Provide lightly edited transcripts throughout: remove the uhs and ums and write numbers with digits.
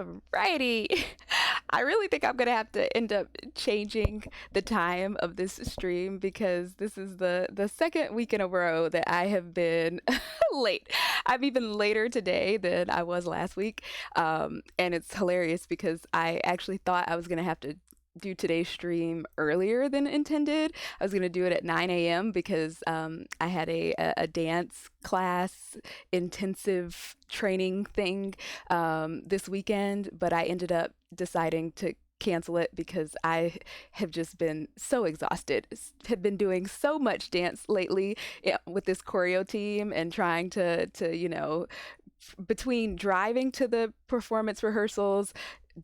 Alrighty. I really think I'm gonna have to end up changing the time of this stream because this is the second week in a row that I have been late. I'm even later today than I was last week, and it's hilarious because I actually thought I was gonna have to do today's stream earlier than intended. I was going to do it at 9 a.m. because I had a dance class intensive training thing this weekend, but I ended up deciding to cancel it because I have just been so exhausted. Have been doing so much dance lately, with this choreo team and trying to between driving to the performance rehearsals,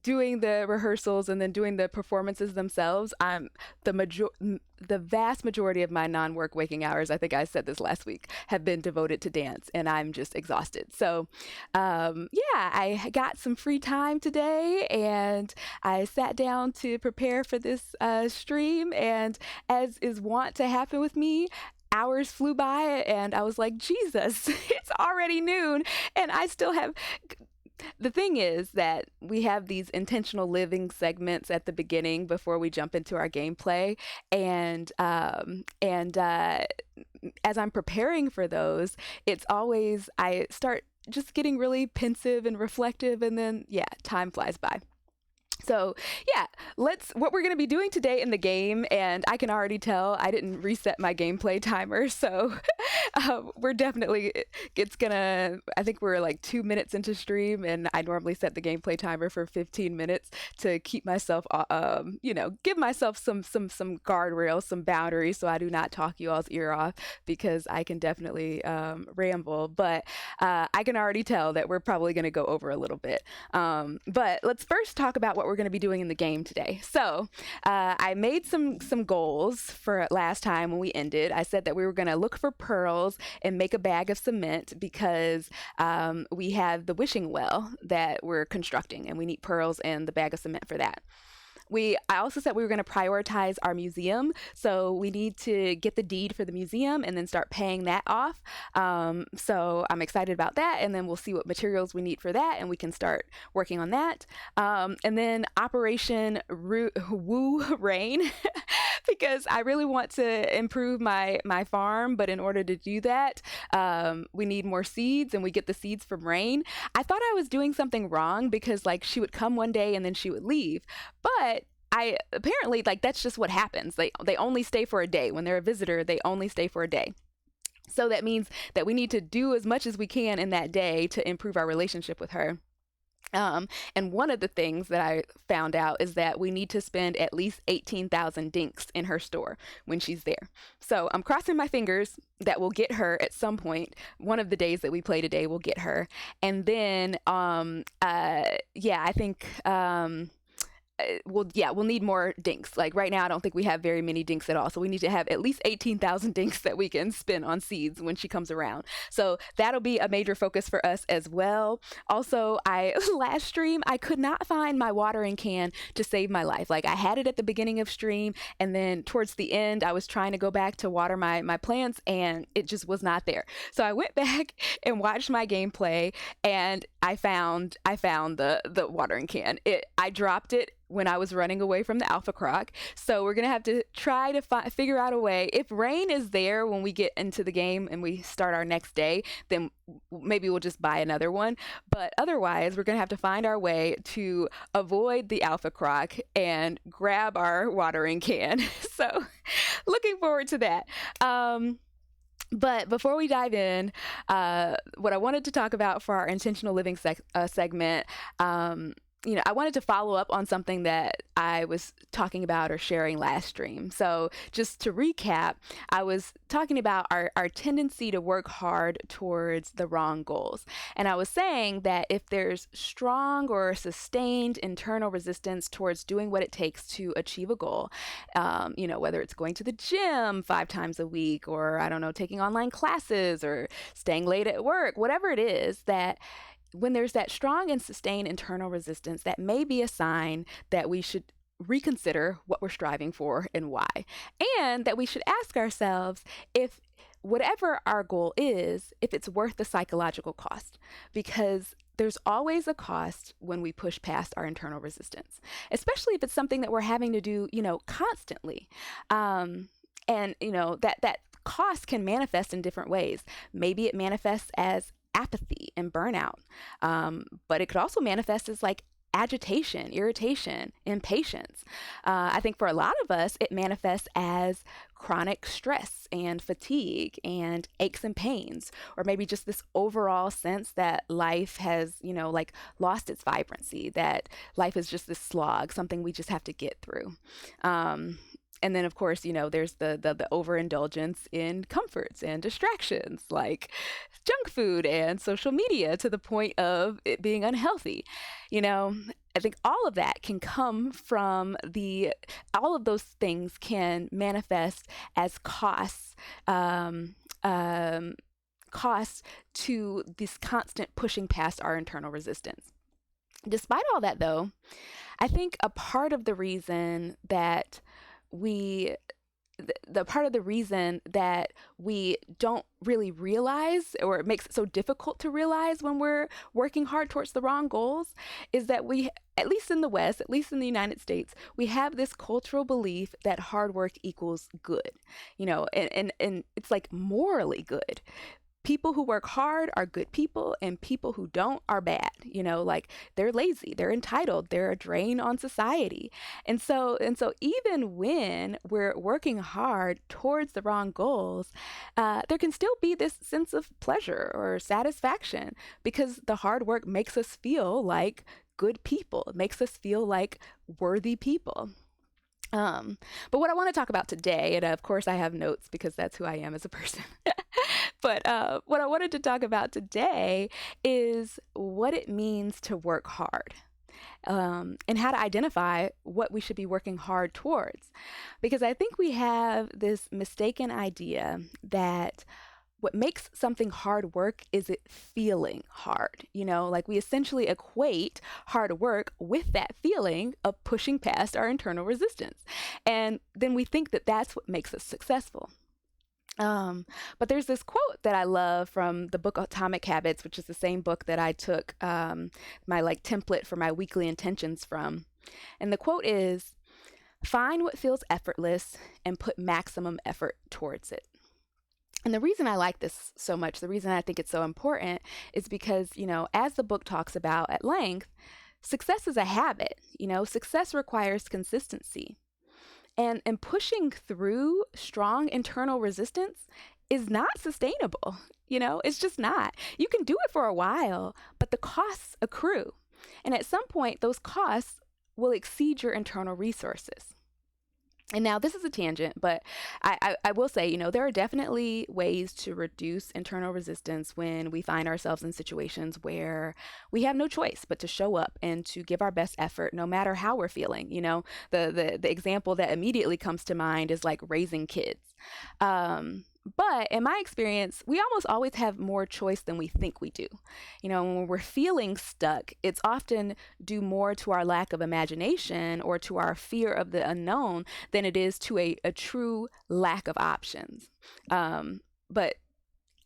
doing the rehearsals, and then doing the performances themselves. I'm the vast majority of my non-work waking hours, I think I said this last week, have been devoted to dance, and I'm just exhausted. So yeah, I got some free time today and I sat down to prepare for this stream, and as is wont to happen with me, hours flew by and I was like, Jesus, it's already noon and I still have. The thing is that we have these intentional living segments at the beginning before we jump into our gameplay, and as I'm preparing for those, it's always I start just getting really pensive and reflective, and then yeah, time flies by. So yeah, what we're going to be doing today in the game, and I can already tell I didn't reset my gameplay timer, so we're definitely, I think we're like 2 minutes into stream, and I normally set the gameplay timer for 15 minutes to keep myself, give myself some guardrails, some boundaries, so I do not talk you all's ear off, because I can definitely ramble, but I can already tell that we're probably going to go over a little bit. But let's first talk about what we're going to be doing in the game today. So I made some goals for last time when we ended. I said that we were going to look for pearls and make a bag of cement because we have the wishing well that we're constructing, and we need pearls and the bag of cement for that. I also said we were going to prioritize our museum, so we need to get the deed for the museum and then start paying that off. So I'm excited about that, and then we'll see what materials we need for that, and we can start working on that. And then Operation Woo Rain, because I really want to improve my farm, but in order to do that, we need more seeds, and we get the seeds from Rain. I thought I was doing something wrong because like she would come one day and then she would leave, but I apparently like that's just what happens. They only stay for a day. When they're a visitor, they only stay for a day. So that means that we need to do as much as we can in that day to improve our relationship with her. And one of the things that I found out is that we need to spend at least 18,000 dinks in her store when she's there. So I'm crossing my fingers that we'll get her at some point. One of the days that we play today, we'll get her. And then, I think, we'll need more dinks. Like right now, I don't think we have very many dinks at all. So we need to have at least 18,000 dinks that we can spend on seeds when she comes around. So that'll be a major focus for us as well. Also, last stream, I could not find my watering can to save my life. Like I had it at the beginning of stream, and then towards the end, I was trying to go back to water my plants, and it just was not there. So I went back and watched my gameplay, and I found the watering can. I dropped it when I was running away from the Alpha Croc. So we're going to have to try to figure out a way. If Rain is there when we get into the game and we start our next day, then maybe we'll just buy another one. But otherwise, we're going to have to find our way to avoid the Alpha Croc and grab our watering can. So looking forward to that. But before we dive in, what I wanted to talk about for our intentional living segment, I wanted to follow up on something that I was talking about or sharing last stream. So just to recap, I was talking about our tendency to work hard towards the wrong goals. And I was saying that if there's strong or sustained internal resistance towards doing what it takes to achieve a goal, whether it's going to the gym 5 times a week, or I don't know, taking online classes or staying late at work, whatever it is, that when there's that strong and sustained internal resistance, that may be a sign that we should reconsider what we're striving for and why. And that we should ask ourselves if whatever our goal is, if it's worth the psychological cost, because there's always a cost when we push past our internal resistance, especially if it's something that we're having to do, constantly. And that cost can manifest in different ways. Maybe it manifests as apathy and burnout, but it could also manifest as like agitation, irritation, impatience. I think for a lot of us, it manifests as chronic stress and fatigue and aches and pains, or maybe just this overall sense that life has, like lost its vibrancy, that life is just this slog, something we just have to get through. And then, of course, there's the overindulgence in comforts and distractions like junk food and social media to the point of it being unhealthy. I think all of that can come from all of those things can manifest as costs, costs to this constant pushing past our internal resistance. Despite all that, though, I think a part of the reason that we don't really realize, or it makes it so difficult to realize when we're working hard towards the wrong goals, is that we, at least in the West, at least in the United States, we have this cultural belief that hard work equals good, and it's like morally good. People who work hard are good people, and people who don't are bad. Like they're lazy, they're entitled, they're a drain on society. And so even when we're working hard towards the wrong goals, there can still be this sense of pleasure or satisfaction because the hard work makes us feel like good people. It makes us feel like worthy people. But what I want to talk about today, and of course I have notes because that's who I am as a person. But what I wanted to talk about today is what it means to work hard, and how to identify what we should be working hard towards. Because I think we have this mistaken idea that what makes something hard work is it feeling hard. Like we essentially equate hard work with that feeling of pushing past our internal resistance. And then we think that that's what makes us successful. But there's this quote that I love from the book Atomic Habits, which is the same book that I took my template for my weekly intentions from. And the quote is, "Find what feels effortless and put maximum effort towards it." And the reason I like this so much, the reason I think it's so important, is because, as the book talks about at length, success is a habit. Success requires consistency. And pushing through strong internal resistance is not sustainable. It's just not. You can do it for a while, but the costs accrue. And at some point, those costs will exceed your internal resources. And now this is a tangent, but I will say, there are definitely ways to reduce internal resistance when we find ourselves in situations where we have no choice but to show up and to give our best effort no matter how we're feeling. The example that immediately comes to mind is like raising kids. But in my experience, we almost always have more choice than we think we do. When we're feeling stuck, it's often due more to our lack of imagination or to our fear of the unknown than it is to a true lack of options. But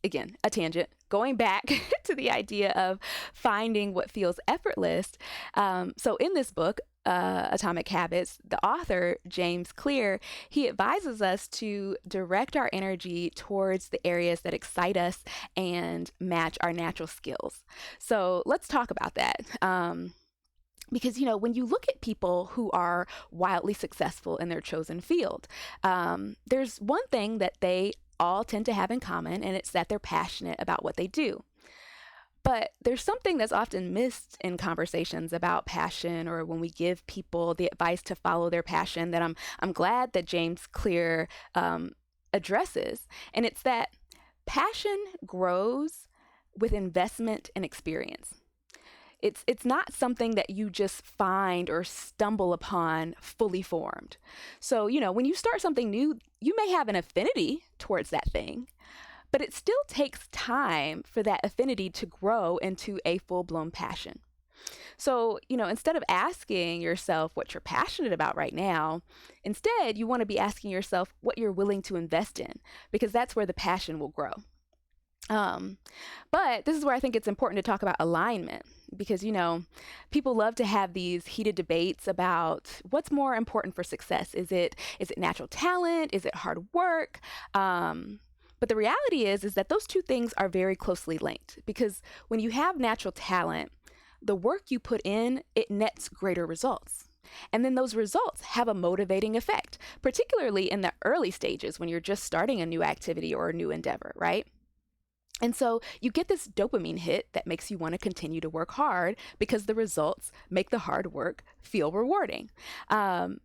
again, a tangent. Going back to the idea of finding what feels effortless. So in this book, Atomic Habits, the author, James Clear, he advises us to direct our energy towards the areas that excite us and match our natural skills. So let's talk about that. Because, when you look at people who are wildly successful in their chosen field, there's one thing that they all tend to have in common, and it's that they're passionate about what they do. But there's something that's often missed in conversations about passion, or when we give people the advice to follow their passion, that I'm glad that James Clear addresses. And it's that passion grows with investment and experience. It's not something that you just find or stumble upon fully formed. So, when you start something new, you may have an affinity towards that thing, but it still takes time for that affinity to grow into a full-blown passion. So, instead of asking yourself what you're passionate about right now, instead, you want to be asking yourself what you're willing to invest in, because that's where the passion will grow. Um, but this is where I think it's important to talk about alignment because, people love to have these heated debates about what's more important for success. Is it natural talent? Is it hard work? But the reality is that those two things are very closely linked because when you have natural talent, the work you put in, it nets greater results. And then those results have a motivating effect, particularly in the early stages when you're just starting a new activity or a new endeavor, right? And so you get this dopamine hit that makes you want to continue to work hard because the results make the hard work feel rewarding. Um,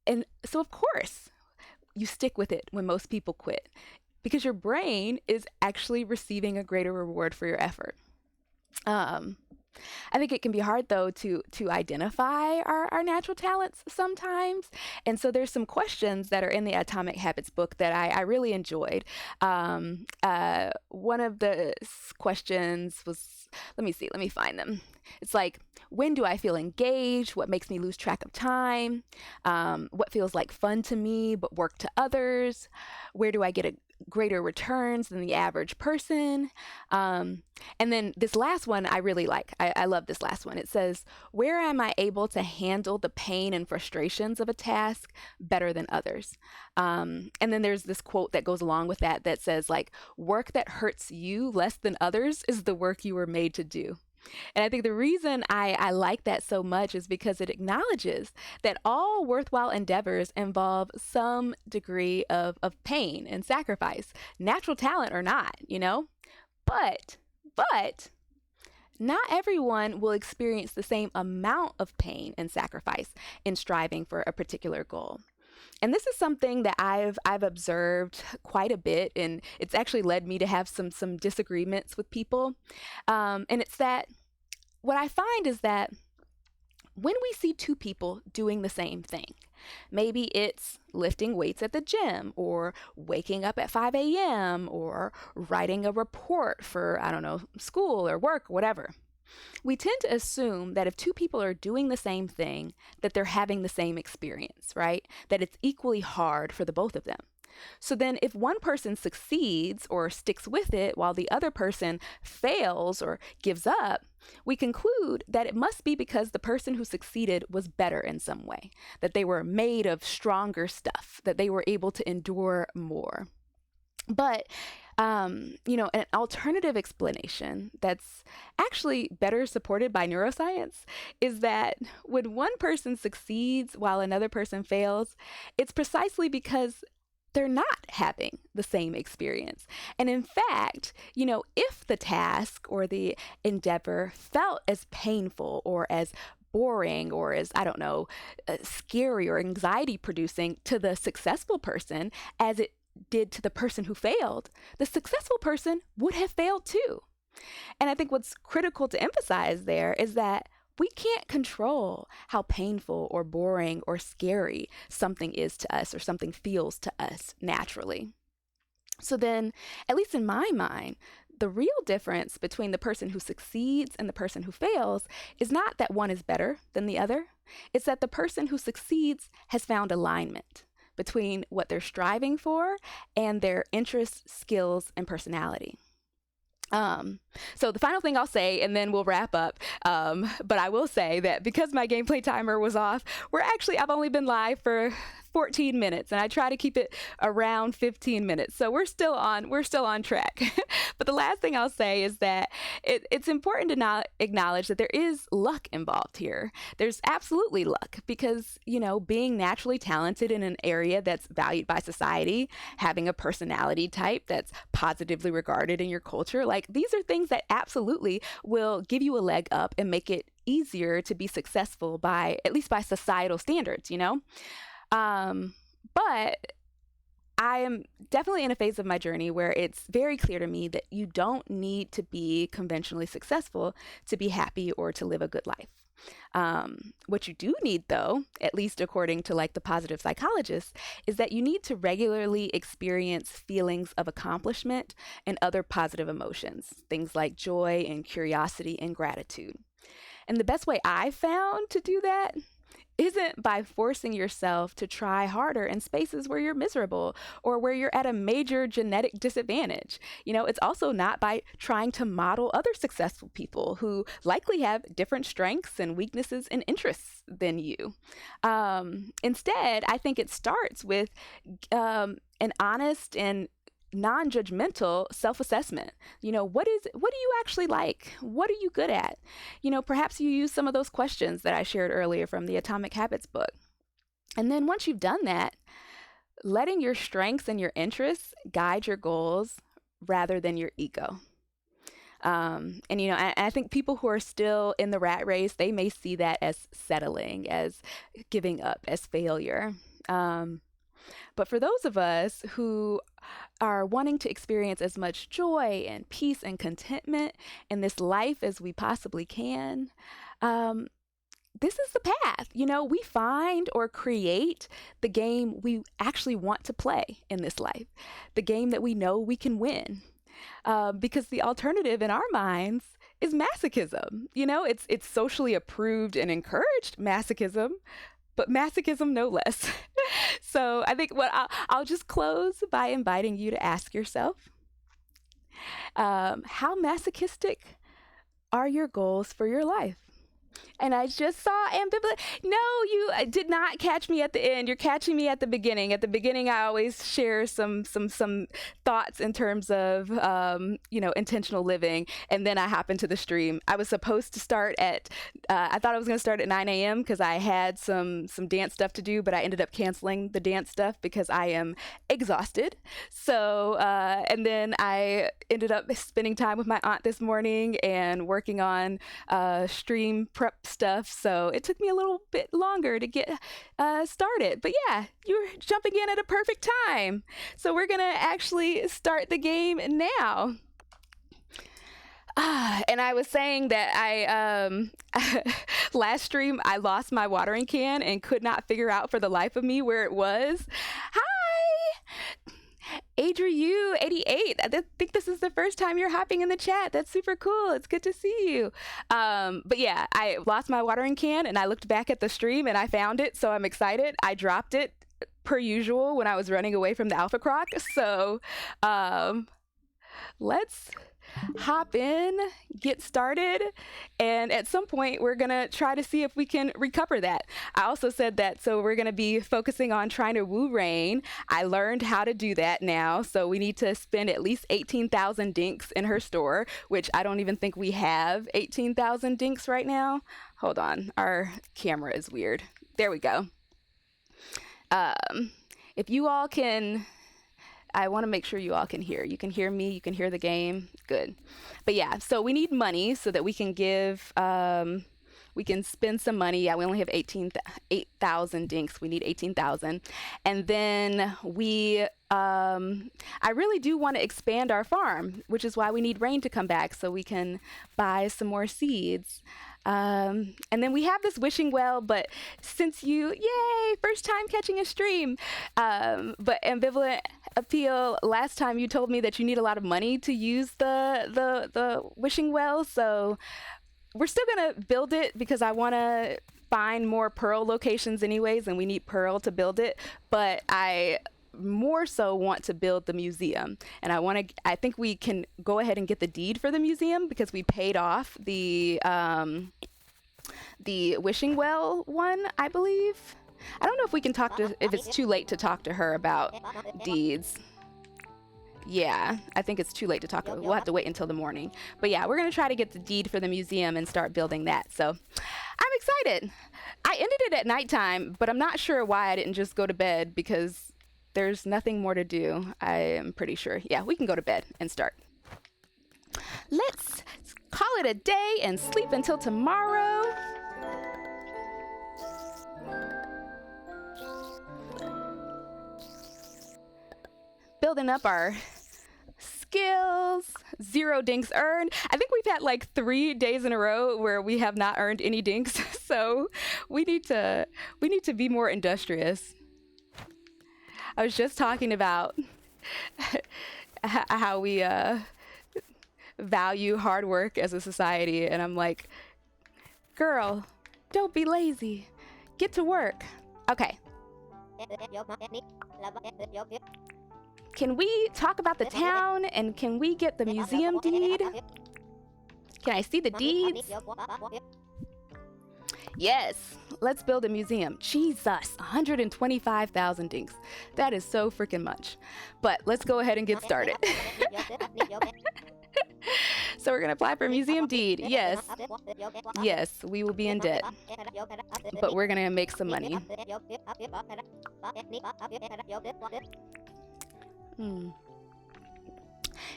and so, of course, you stick with it when most people quit because your brain is actually receiving a greater reward for your effort. Um, I think it can be hard though to identify our natural talents sometimes. And so there's some questions that are in the Atomic Habits book that I really enjoyed. One of the questions was, let me find them. It's like, when do I feel engaged? What makes me lose track of time? What feels like fun to me but work to others? Where do I get a greater returns than the average person? And then this last one I really like. I love this last one. It says, where am I able to handle the pain and frustrations of a task better than others? And then there's this quote that goes along with that says, like, work that hurts you less than others is the work you were made to do. And I think the reason I like that so much is because it acknowledges that all worthwhile endeavors involve some degree of pain and sacrifice, natural talent or not, But not everyone will experience the same amount of pain and sacrifice in striving for a particular goal. And this is something that I've observed quite a bit, and it's actually led me to have some disagreements with people. And it's that what I find is that when we see two people doing the same thing, maybe it's lifting weights at the gym or waking up at 5 a.m. or writing a report for, I don't know, school or work, whatever. We tend to assume that if two people are doing the same thing, that they're having the same experience, right? That it's equally hard for the both of them. So then if one person succeeds or sticks with it while the other person fails or gives up, we conclude that it must be because the person who succeeded was better in some way, that they were made of stronger stuff, that they were able to endure more. But an alternative explanation that's actually better supported by neuroscience is that when one person succeeds while another person fails, it's precisely because they're not having the same experience. And in fact, if the task or the endeavor felt as painful or as boring or as, I don't know, scary or anxiety producing to the successful person as it did to the person who failed, the successful person would have failed too. And I think what's critical to emphasize there is that we can't control how painful or boring or scary something is to us or something feels to us naturally. So then, at least in my mind, the real difference between the person who succeeds and the person who fails is not that one is better than the other. It's that the person who succeeds has found alignment between what they're striving for and their interests, skills, and personality. So the final thing I'll say, and then we'll wrap up, but I will say that because my gameplay timer was off, I've only been live for 14 minutes, and I try to keep it around 15 minutes. So we're still on track. But the last thing I'll say is that it's important to not acknowledge that there is luck involved here. There's absolutely luck because, being naturally talented in an area that's valued by society, having a personality type that's positively regarded in your culture, like these are things that absolutely will give you a leg up and make it easier to be successful at least by societal standards, But I am definitely in a phase of my journey where it's very clear to me that you don't need to be conventionally successful to be happy or to live a good life. What you do need, though, at least according to the positive psychologists, is that you need to regularly experience feelings of accomplishment and other positive emotions, things like joy and curiosity and gratitude. And the best way I've found to do that isn't by forcing yourself to try harder in spaces where you're miserable or where you're at a major genetic disadvantage. It's also not by trying to model other successful people who likely have different strengths and weaknesses and interests than you. Instead, I think it starts with an honest and non-judgmental self-assessment. What do you actually like? What are you good at? Perhaps you use some of those questions that I shared earlier from the Atomic Habits book. And then once you've done that, letting your strengths and your interests guide your goals rather than your ego. I think people who are still in the rat race, they may see that as settling, as giving up, as failure. But for those of us who are wanting to experience as much joy and peace and contentment in this life as we possibly can, this is the path. We find or create the game we actually want to play in this life, the game that we know we can win. Because the alternative in our minds is masochism. It's socially approved and encouraged masochism, but masochism no less. So I think I'll just close by inviting you to ask yourself, how masochistic are your goals for your life? And I just saw ambivalent. No, you did not catch me at the end. You're catching me at the beginning. At the beginning, I always share some thoughts in terms of, intentional living. And then I hop into the stream. I was supposed to start I thought I was going to start at 9 a.m. because I had some dance stuff to do, but I ended up canceling the dance stuff because I am exhausted. So, and then I ended up spending time with my aunt this morning and working on stream prep stuff, so it took me a little bit longer to get started. But yeah, you're jumping in at a perfect time. So we're gonna actually start the game now. And I was saying that I last stream I lost my watering can and could not figure out for the life of me where it was. Hi! Adriu 88. I think this is the first time you're hopping in the chat. That's super cool. It's good to see you. But yeah, I lost my watering can and I looked back at the stream and I found it. So I'm excited. I dropped it per usual when I was running away from the Alpha Croc. So let's hop in, get started, and at some point we're gonna try to see if we can recover that. I also said that, so we're gonna be focusing on trying to woo Rain. I learned how to do that now, so we need to spend at least 18,000 dinks in her store, which I don't even think we have 18,000 dinks right now. Hold on, our camera is weird. There we go. If you all can, I want to make sure you all can hear. You can hear me, you can hear the game. Good. But yeah, so we need money so that we can we can spend some money. Yeah, we only have 8,000 dinks. We need 18,000. And then I really do want to expand our farm, which is why we need Rain to come back so we can buy some more seeds. And then we have this wishing well, but since yay, first time catching a stream. But ambivalent appeal, last time you told me that you need a lot of money to use the wishing well. So we're still gonna build it because I want to find more pearl locations anyways, and we need pearl to build it. But I more so want to build the museum, and I think we can go ahead and get the deed for the museum because we paid off the wishing well one, I believe. I don't know if we can if it's too late to talk to her about deeds. Yeah, I think it's too late to talk to her. We'll have to wait until the morning. But yeah, we're gonna try to get the deed for the museum and start building that. So I'm excited. I ended it at nighttime, but I'm not sure why I didn't just go to bed because there's nothing more to do, I am pretty sure. Yeah, we can go to bed and start. Let's call it a day and sleep until tomorrow. Building up our skills. 0 dinks earned. I think we've had like 3 days in a row where we have not earned any dinks. So we need to be more industrious. I was just talking about how we value hard work as a society, and I'm like, Girl, don't be lazy. Get to work. Okay. Can we talk about the town and can we get the museum deed? Can I see the deeds? Yes, let's build a museum. Jesus, 125,000 dinks. That is so freaking much. But let's go ahead and get started. So we're gonna apply for a museum deed. Yes. Yes, we will be in debt. But we're gonna make some money.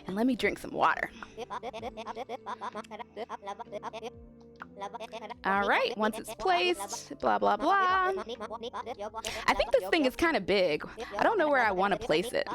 And let me drink some water. All right, once it's placed, blah, blah, blah. I think this thing is kind of big. I don't know where I want to place it.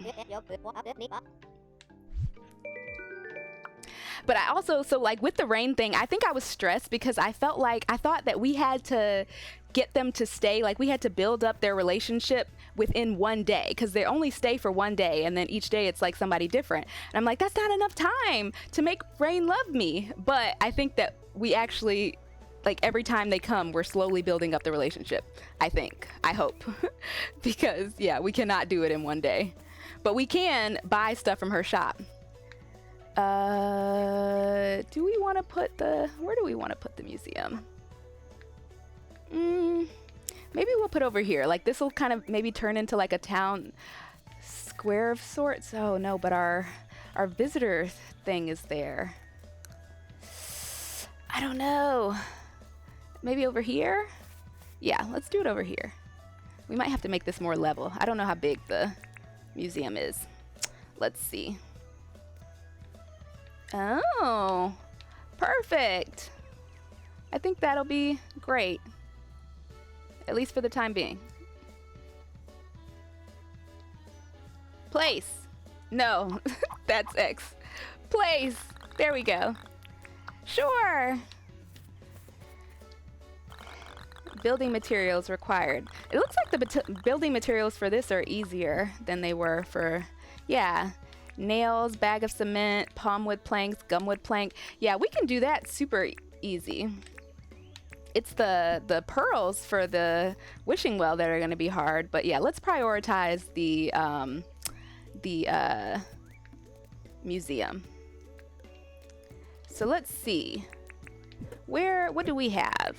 But I also, so like with the rain thing, I think I was stressed because I felt like, I thought that we had to get them to stay, like we had to build up their relationship within one day because they only stay for one day and then each day it's like somebody different. And I'm like, that's not enough time to make Rain love me. But I think that we actually, like every time they come, we're slowly building up the relationship. I think, I hope, because yeah, we cannot do it in one day, but we can buy stuff from her shop. Do we want to put where do we want to put the museum? Maybe we'll put over here. Like this will kind of maybe turn into like a town square of sorts. Oh no, but our visitor thing is there. I don't know. Maybe over here? Yeah, let's do it over here. We might have to make this more level. I don't know how big the museum is. Let's see. Oh, perfect. I think that'll be great. At least for the time being. Place. No, that's X. Place. There we go. Sure. Building materials required. It looks like the building materials for this are easier than they were for, yeah. Nails, bag of cement, palm wood planks, gumwood plank. Yeah, we can do that super easy. It's the pearls for the wishing well that are going to be hard. But yeah, let's prioritize the museum. So let's see. What do we have?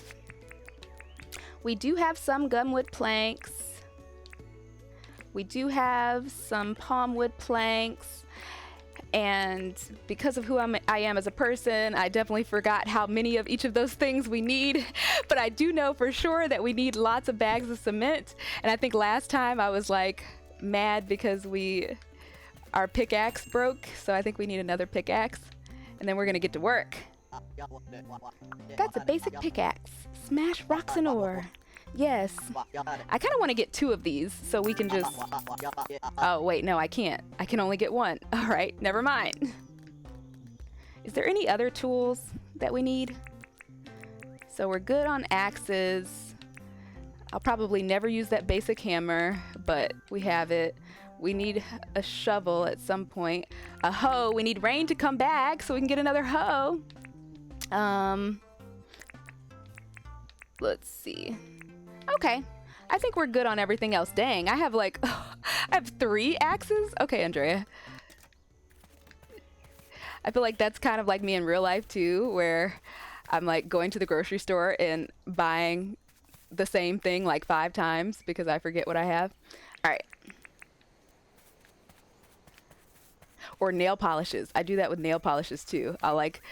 We do have some gumwood planks. We do have some palm wood planks. And because of who I am as a person, I definitely forgot how many of each of those things we need. But I do know for sure that we need lots of bags of cement. And I think last time I was like mad because our pickaxe broke. So I think we need another pickaxe. And then we're going to get to work. That's a basic pickaxe. Smash rocks and ore. Yes. I kind of want to get 2 of these so we can just... Oh, wait, no, I can't. I can only get 1. All right, never mind. Is there any other tools that we need? So we're good on axes. I'll probably never use that basic hammer, but we have it. We need a shovel at some point. A hoe. We need Rain to come back so we can get another hoe. Let's see. Okay, I think we're good on everything else. Dang, I have like, I have 3 axes? Okay, Andrea. I feel like that's kind of like me in real life too, where I'm like going to the grocery store and buying the same thing like 5 times because I forget what I have. All right. Or nail polishes. I do that with nail polishes too. I'll like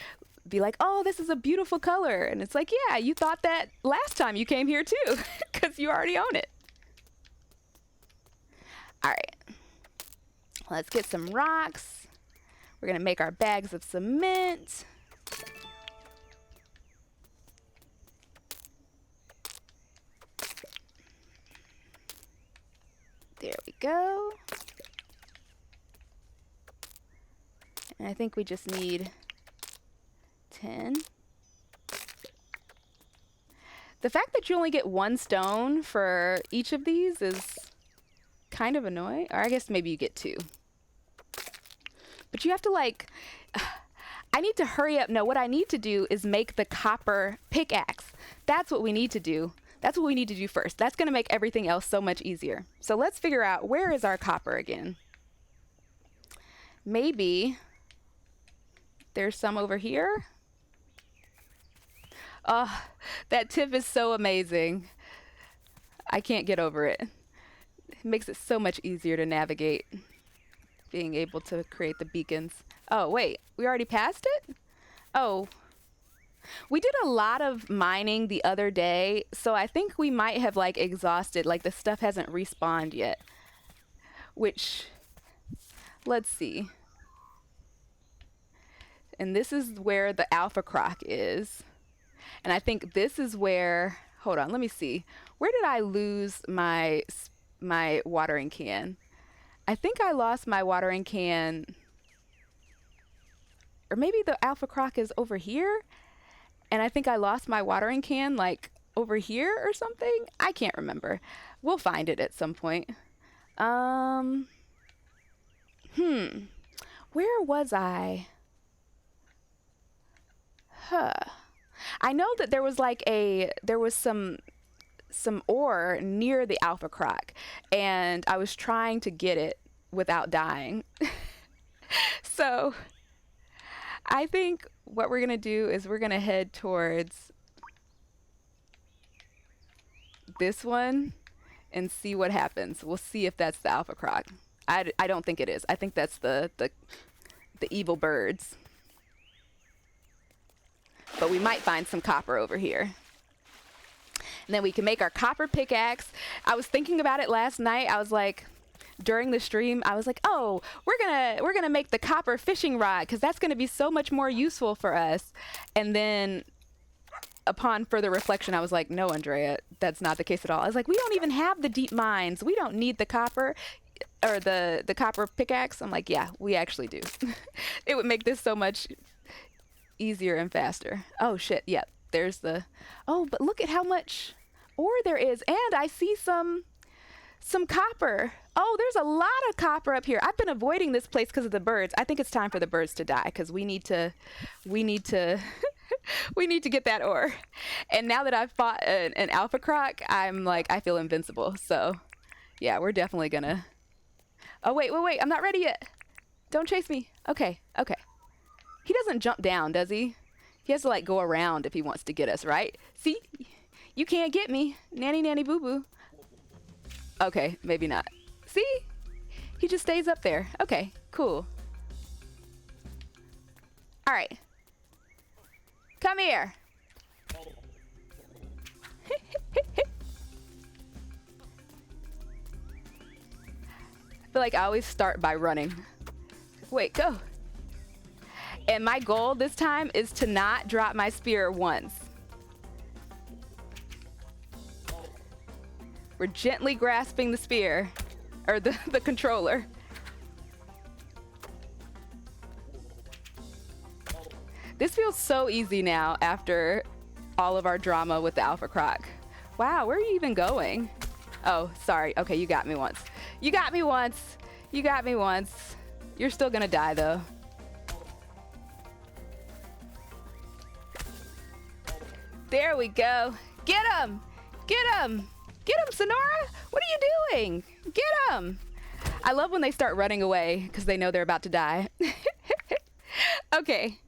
be like, oh, this is a beautiful color. And it's like, yeah, you thought that last time you came here too, because you already own it. All right, let's get some rocks. We're gonna make our bags of cement. There we go. And I think we just need 10. The fact that you only get 1 stone for each of these is kind of annoying. Or I guess maybe you get 2. But you have to like, I need to hurry up. No, what I need to do is make the copper pickaxe. That's what we need to do. That's what we need to do first. That's going to make everything else so much easier. So let's figure out, where is our copper again? Maybe there's some over here. Oh, that tip is so amazing. I can't get over it. It makes it so much easier to navigate, being able to create the beacons. Oh, wait, we already passed it? Oh, we did a lot of mining the other day, so I think we might have like exhausted, like the stuff hasn't respawned yet. Which, let's see. And this is where the alpha croc is. And I think this is where, hold on, let me see. Where did I lose my watering can? I think I lost my watering can, or maybe the alpha croc is over here. And I think I lost my watering can like over here or something. I can't remember. We'll find it at some point. Where was I? I know that there was like some ore near the alpha croc, and I was trying to get it without dying. So I think what we're gonna do is we're gonna head towards this one and see what happens. We'll see if that's the alpha croc. I don't think it is. I think that's the evil birds. But we might find some copper over here. And then we can make our copper pickaxe. I was thinking about it last night. I was like, during the stream, I was like, oh, we're gonna make the copper fishing rod, because that's gonna be so much more useful for us. And then upon further reflection, I was like, no, Andrea, that's not the case at all. I was like, we don't even have the deep mines. We don't need the copper or the copper pickaxe. I'm like, yeah, we actually do. It would make this so much easier and faster. Oh shit, yeah, there's the, oh, but look at how much ore there is. And I see some copper. Oh, there's a lot of copper up here. I've been avoiding this place because of the birds. I think it's time for the birds to die, because we need to we need to get that ore. And now that I've fought an alpha croc, I'm like, I feel invincible. So yeah, we're definitely gonna, oh wait, I'm not ready yet. Don't chase me. Okay. He doesn't jump down, does he? He has to like go around if he wants to get us, right? See, you can't get me, nanny boo boo. Okay, maybe not. See? He just stays up there. Okay, cool. All right. Come here. I feel like I always start by running. Wait, go. And my goal this time is to not drop my spear once. We're gently grasping the spear, or the controller. This feels so easy now after all of our drama with the alpha croc. Wow, where are you even going? Oh, sorry. Okay, you got me once. You got me once. You're still gonna die though. There we go. Get him! Get him! Get him, Sonora! What are you doing? Get him! I love when they start running away because they know they're about to die. Okay.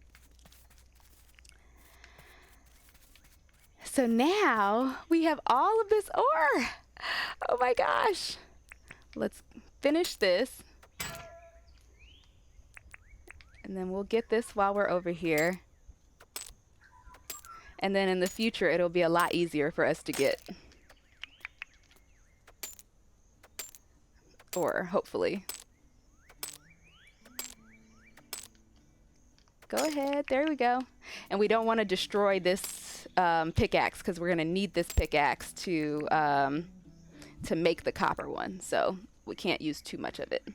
So now we have all of this ore. Oh my gosh. Let's finish this. And then we'll get this while we're over here. And then in the future, it'll be a lot easier for us to get. Or hopefully. Go ahead, there we go. And we don't want to destroy this pickaxe, because we're going to need this pickaxe to make the copper one. So we can't use too much of it.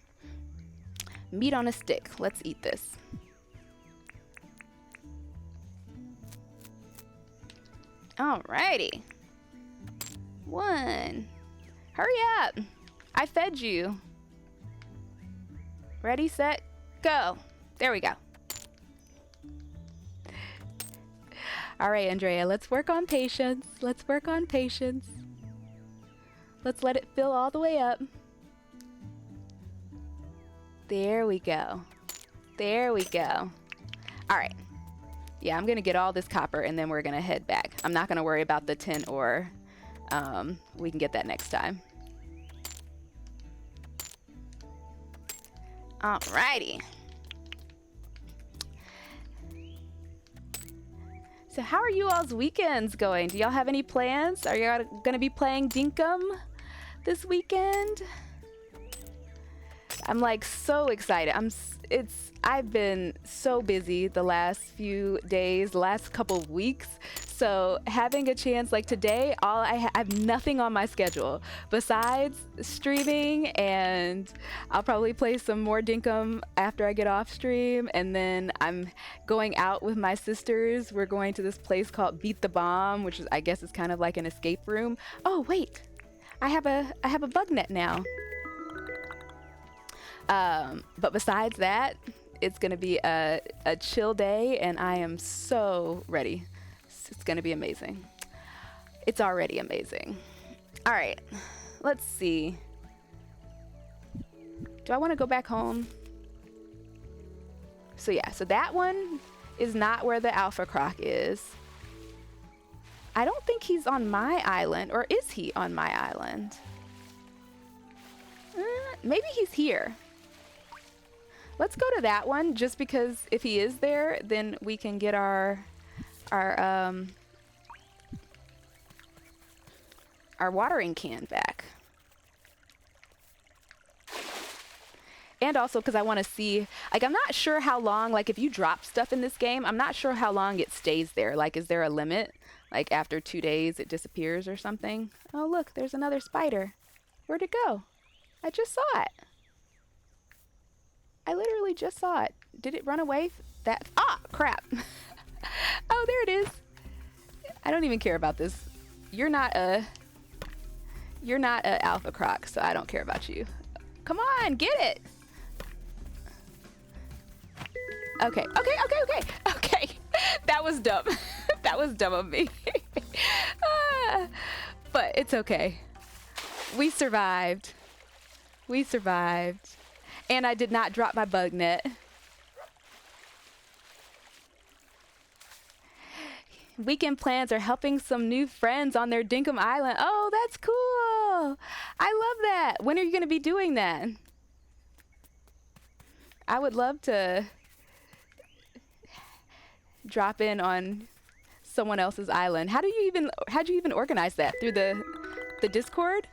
Meat on a stick. Let's eat this. Alrighty. One. Hurry up. I fed you. Ready, set, go. There we go. All right, Andrea, let's work on patience. Let's work on patience. Let's let it fill all the way up. There we go. There we go. All right. Yeah, I'm going to get all this copper and then we're going to head back. I'm not going to worry about the tin ore. We can get that next time. Alrighty. So how are you all's weekends going? Do y'all have any plans? Are y'all going to be playing Dinkum this weekend? I'm like so excited. I've been so busy the last few days, the last couple of weeks. So having a chance like today, I have nothing on my schedule besides streaming, and I'll probably play some more Dinkum after I get off stream. And then I'm going out with my sisters. We're going to this place called Beat the Bomb, which is, I guess, is kind of like an escape room. Oh wait, I have a bug net now. But besides that, it's gonna be a chill day, and I am so ready. It's gonna be amazing. It's already amazing. All right, let's see. Do I want to go back home? So yeah, so that one is not where the Alpha Croc is. I don't think he's on my island, or is he on my island? Maybe he's here. Let's go to that one, just because if he is there, then we can get our watering can back. And also because I want to see, like, I'm not sure how long, like, if you drop stuff in this game, I'm not sure how long it stays there. Like, is there a limit? Like, after 2 days it disappears or something? Oh, look, there's another spider. Where'd it go? I just saw it. I literally just saw it. Did it run away? Crap. Oh, there it is. I don't even care about this. You're not a Alpha Croc, so I don't care about you. Come on, get it. Okay. That was dumb. That was dumb of me. But it's okay. We survived. And I did not drop my bug net. Weekend plans are helping some new friends on their Dinkum Island. Oh, that's cool. I love that. When are you going to be doing that? I would love to drop in on someone else's island. How'd you even organize that? Through the Discord?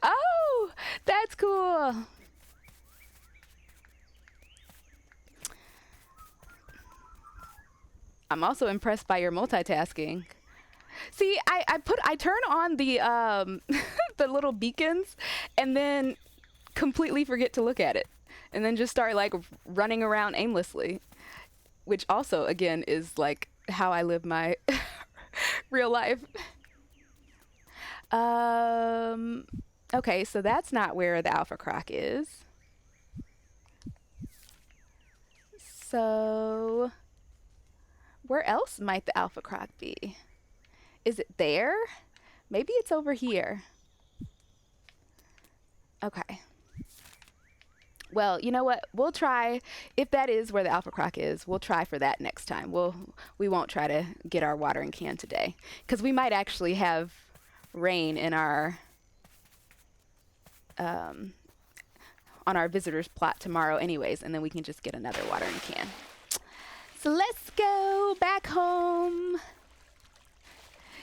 Oh, that's cool. I'm also impressed by your multitasking. See, I turn on the the little beacons and then completely forget to look at it, and then just start like running around aimlessly, which also again is like how I live my real life. Okay, so that's not where the Alpha Croc is. So where else might the Alpha Croc be? Is it there? Maybe it's over here. Okay. Well, you know what? We'll try, if that is where the Alpha Croc is, we'll try for that next time. We won't try to get our watering can today, because we might actually have rain in our on our visitors plot tomorrow anyways, and then we can just get another watering can. So let's go back home.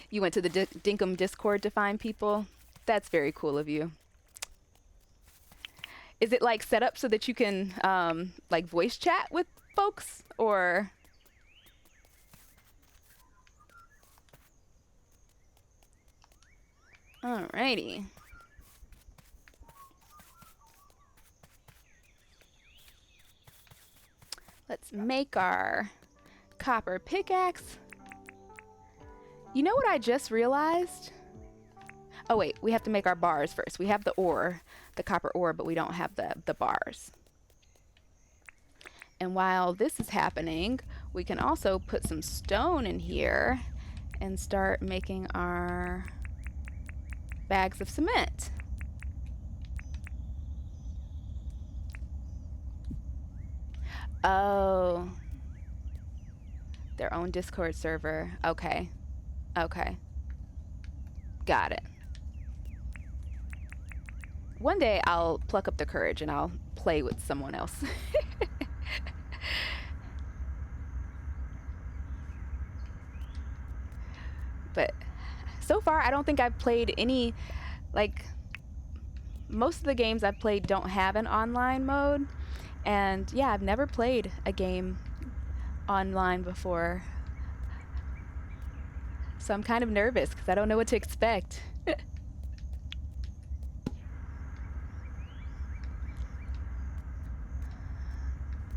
You went to the Dinkum Discord to find people? That's very cool of you. Is it like set up so that you can like voice chat with folks, or? Alrighty. Let's make our copper pickaxe. You know what I just realized? Oh wait, we have to make our bars first. We have the ore, the copper ore, but we don't have the bars. And while this is happening, we can also put some stone in here and start making our bags of cement. Oh, their own Discord server. Okay. Okay. Got it. One day I'll pluck up the courage and I'll play with someone else. But so far, I don't think I've played any, like, most of the games I've played don't have an online mode. And yeah, I've never played a game online before. So I'm kind of nervous because I don't know what to expect.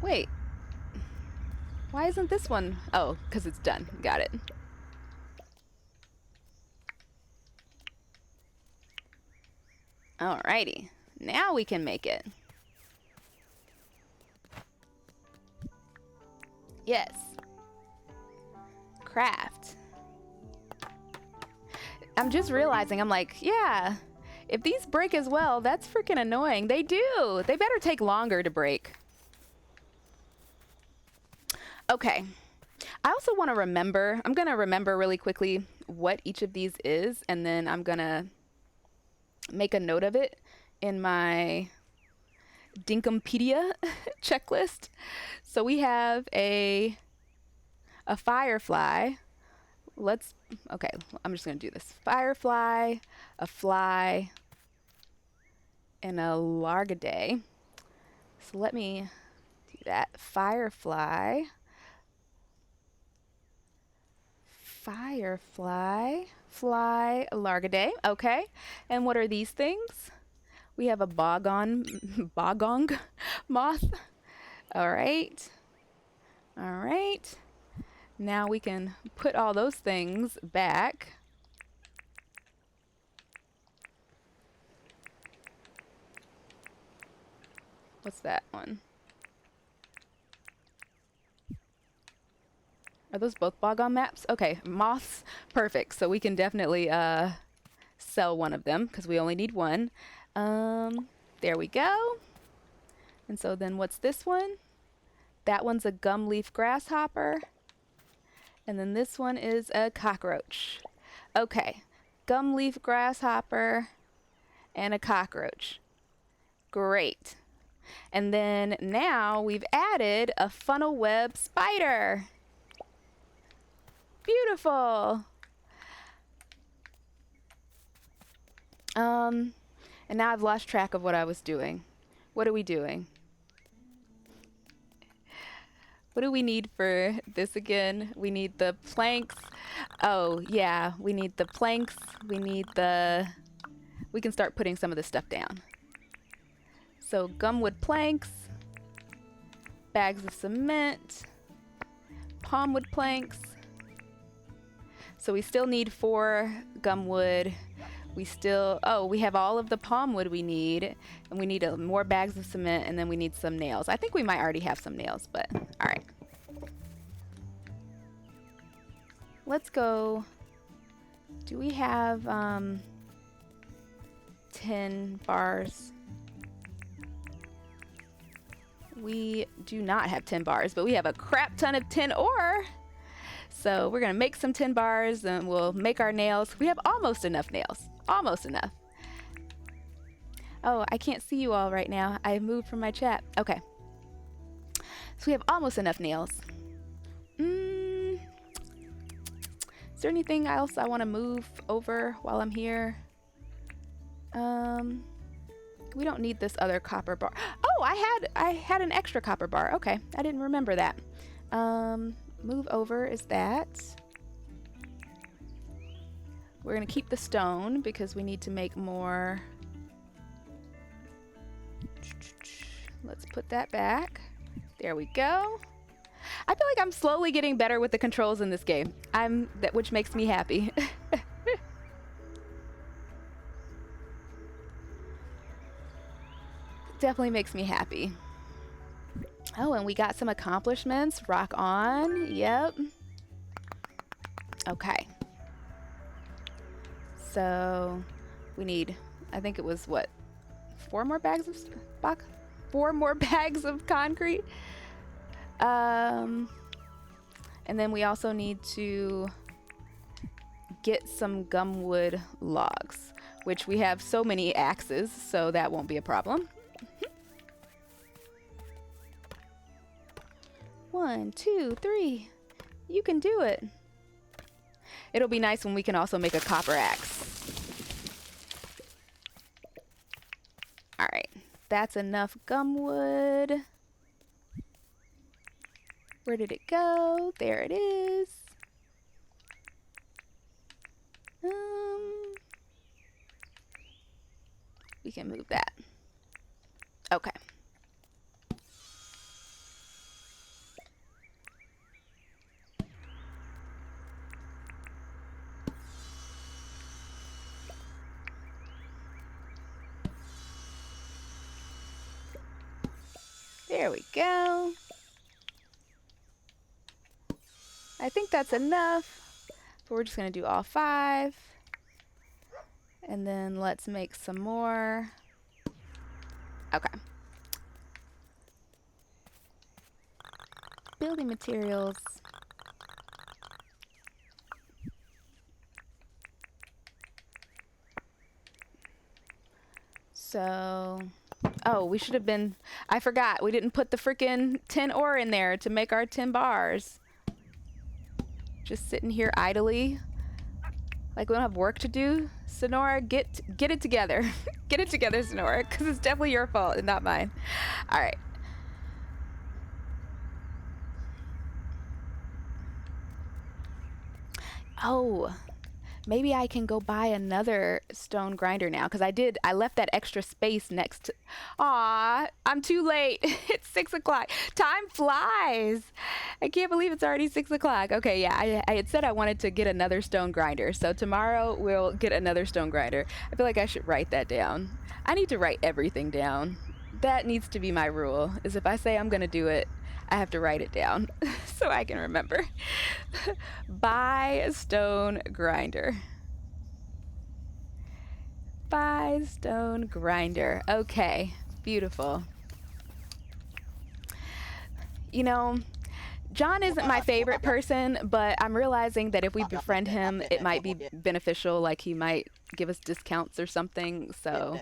Wait, why isn't this one? Oh, because it's done. Got it. Alrighty, now we can make it. Yes. Craft. I'm just realizing, I'm like, yeah, if these break as well, that's freaking annoying. They do. They better take longer to break. Okay. I also want to remember, I'm going to remember really quickly what each of these is, and then I'm going to make a note of it in my Dinkumpedia checklist. So we have a firefly. Okay, I'm just going to do this. Firefly, a fly, and a largaday. So let me do that. Firefly, fly, a largaday. Okay. And what are these things? We have a bogong moth. All right. All right. Now we can put all those things back. What's that one? Are those both bogong maps? Okay, moths. Perfect. So we can definitely sell one of them because we only need one. There we go. And so then what's this one? That one's a gum leaf grasshopper. And then this one is a cockroach. Okay, gum leaf grasshopper and a cockroach. Great. And then now we've added a funnel web spider. Beautiful. And now I've lost track of what I was doing. What are we doing? What do we need for this again? We need the planks. Oh, yeah, we need the planks. We can start putting some of this stuff down. So gumwood planks, bags of cement, palmwood planks. So we still need 4 gumwood. We have all of the palmwood we need, and we need more bags of cement, and then we need some nails. I think we might already have some nails, but all right. Let's go. Do we have 10 bars? We do not have 10 bars, but we have a crap ton of tin ore. So we're going to make some tin bars and we'll make our nails. We have almost enough nails. Almost enough. Oh, I can't see you all right now. I moved from my chat. Okay. So we have almost enough nails. Is there anything else I want to move over while I'm here? We don't need this other copper bar. Oh, I had an extra copper bar. Okay, I didn't remember that. Move over is that. We're going to keep the stone because we need to make more. Let's put that back. There we go. I feel like I'm slowly getting better with the controls in this game. Which makes me happy. Definitely makes me happy. Oh, and we got some accomplishments. Rock on. Yep. Okay. So we need, I think it was what, 4 more bags of 4 more bags of concrete. And then we also need to get some gumwood logs, which we have so many axes, so that won't be a problem. 1, 2, 3. You can do it. It'll be nice when we can also make a copper axe. All right, that's enough gumwood. Where did it go? There it is. We can move that. Okay. There we go. I think that's enough. But we're just going to do all 5. And then let's make some more. Okay. Building materials. So, oh, we should have been, I forgot, we didn't put the freaking tin ore in there to make our 10 bars. Just sitting here idly. Like we don't have work to do. Sonora, get it together. Get it together, Sonora, because it's definitely your fault and not mine. All right. Oh, maybe I can go buy another stone grinder now, because I left that extra space next to, aw, I'm too late. It's 6 o'clock. Time flies. I can't believe it's already 6 o'clock. Okay, yeah, I had said I wanted to get another stone grinder, so tomorrow we'll get another stone grinder. I feel like I should write that down. I need to write everything down. That needs to be my rule, is if I say I'm gonna do it, I have to write it down so I can remember. Buy a stone grinder. Buy stone grinder. Okay, beautiful. You know, John isn't my favorite person, but I'm realizing that if we befriend him, it might be beneficial, like he might give us discounts or something, so.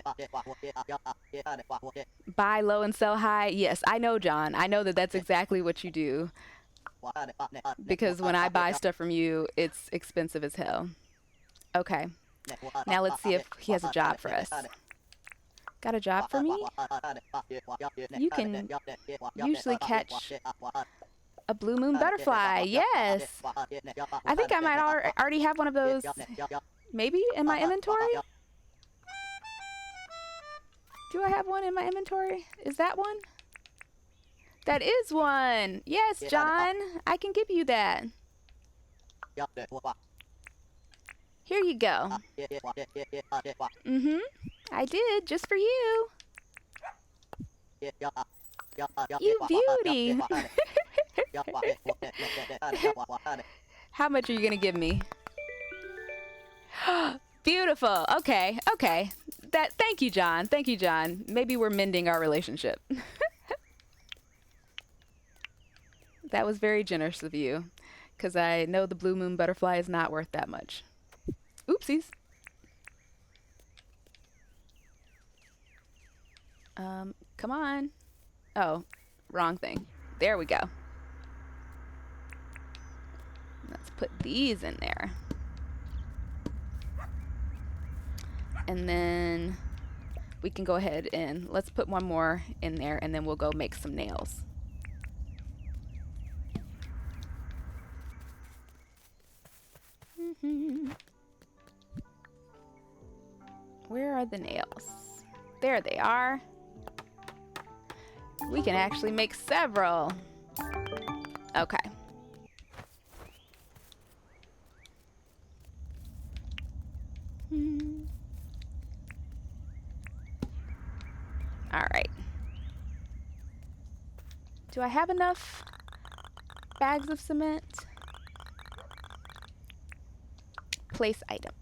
Buy low and sell high. Yes, I know, John. I know that that's exactly what you do. Because when I buy stuff from you, it's expensive as hell. Okay. Now let's see if he has a job for us. Got a job for me? You can usually catch a blue moon butterfly. Yes. I think I might already have one of those. Maybe in my inventory? Do I have one in my inventory? Is that one? That is one. Yes, John. I can give you that. Here you go. Mm-hmm. I did, just for you. You beauty. How much are you gonna give me? Beautiful. Okay. Okay. Thank you, John. Thank you, John. Maybe we're mending our relationship. That was very generous of you, because I know the blue moon butterfly is not worth that much. Oopsies. Come on. Oh, wrong thing. There we go. Let's put these in there. And then we can go ahead and let's put one more in there, and then we'll go make some nails. Where are the nails? There they are. We can actually make several. Okay. All right. Do I have enough bags of cement? Place items.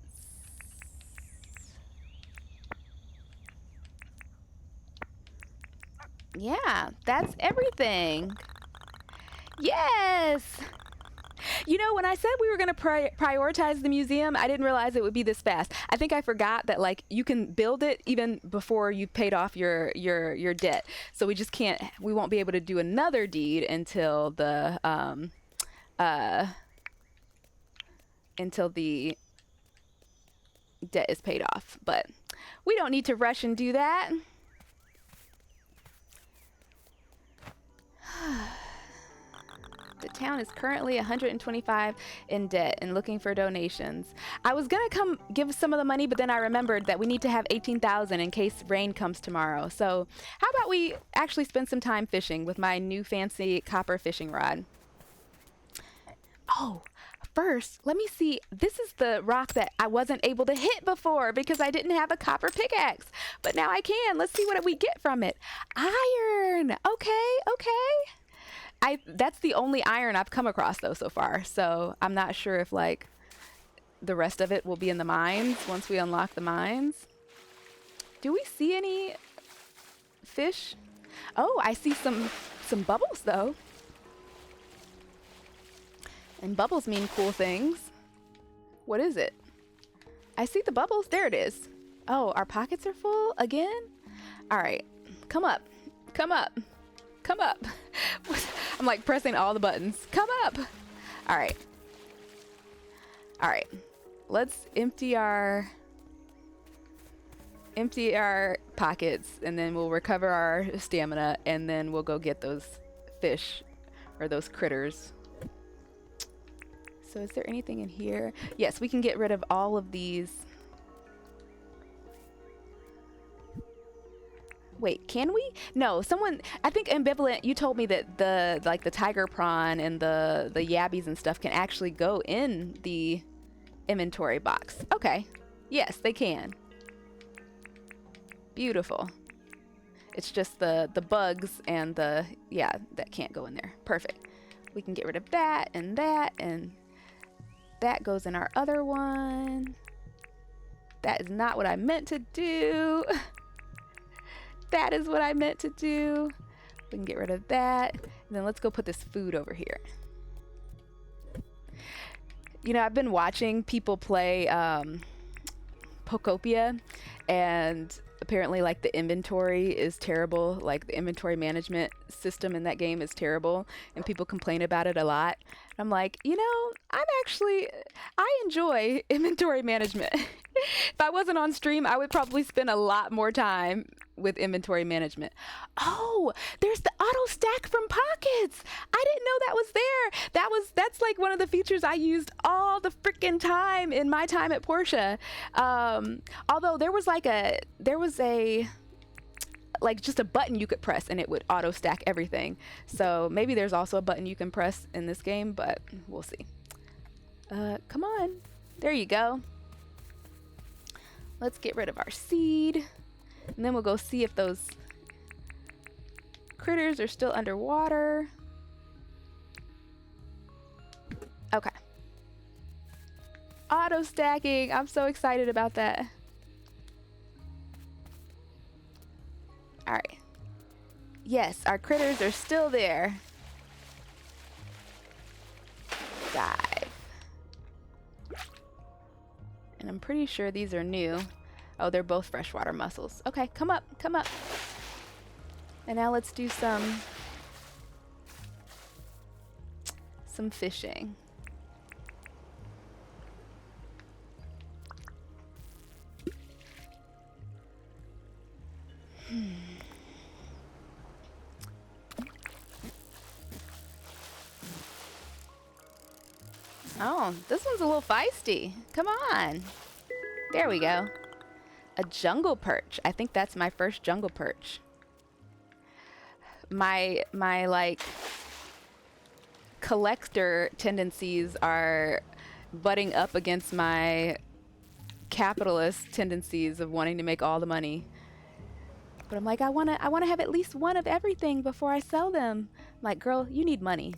Yeah, that's everything. Yes! You know, when I said we were going to prioritize the museum, I didn't realize it would be this fast. I think I forgot that, like, you can build it even before you paid off your debt. So we just can't, we won't be able to do another deed until the debt is paid off. But we don't need to rush and do that. The town is currently 125 in debt and looking for donations. I was gonna come give some of the money, but then I remembered that we need to have 18,000 in case rain comes tomorrow. So how about we actually spend some time fishing with my new fancy copper fishing rod? Oh, first, let me see. This is the rock that I wasn't able to hit before because I didn't have a copper pickaxe. But now I can. Let's see what we get from it. Iron. Okay, okay. That's the only iron I've come across though so far. So I'm not sure if like the rest of it will be in the mines once we unlock the mines. Do we see any fish? Oh, I see some bubbles though. And bubbles mean cool things. What is it? I see the bubbles. There it is. Oh, our pockets are full again? All right, come up, come up, come up. I'm like pressing all the buttons. Come up. All right. All right. Let's empty our pockets and then we'll recover our stamina and then we'll go get those fish or those critters. So is there anything in here? Yes, we can get rid of all of these. Wait, can we? No, someone, I think Ambivalent, you told me that the tiger prawn and the yabbies and stuff can actually go in the inventory box. Okay. Yes, they can. Beautiful. It's just the bugs and that can't go in there. Perfect. We can get rid of that and that goes in our other one. That is not what I meant to do. That is what I meant to do. We can get rid of that. And then let's go put this food over here. You know, I've been watching people play Pokopia, and apparently like the inventory is terrible. Like the inventory management system in that game is terrible and people complain about it a lot. I'm like, you know, I enjoy inventory management. If I wasn't on stream, I would probably spend a lot more time with inventory management. Oh, there's the auto stack from pockets. I didn't know that was there. That's like one of the features I used all the freaking time in my time at Porsche. Although there was just a button you could press and it would auto stack everything. So maybe there's also a button you can press in this game, but we'll see. Come on. There you go. Let's get rid of our seed. And then we'll go see if those critters are still underwater. Okay. Auto stacking. I'm so excited about that. All right. Yes, our critters are still there. Dive. And I'm pretty sure these are new. Oh, they're both freshwater mussels. Okay, come up, come up. And now let's do some fishing. Oh, this one's a little feisty. Come on. There we go. A jungle perch. I think that's my first jungle perch. My like collector tendencies are butting up against my capitalist tendencies of wanting to make all the money. But I'm like, I wanna have at least one of everything before I sell them. I'm like, girl, you need money.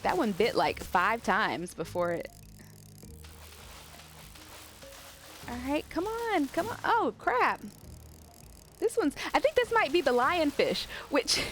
That one bit like 5 times before it. All right, come on, come on. Oh, crap. This one's, I think this might be the lionfish, which,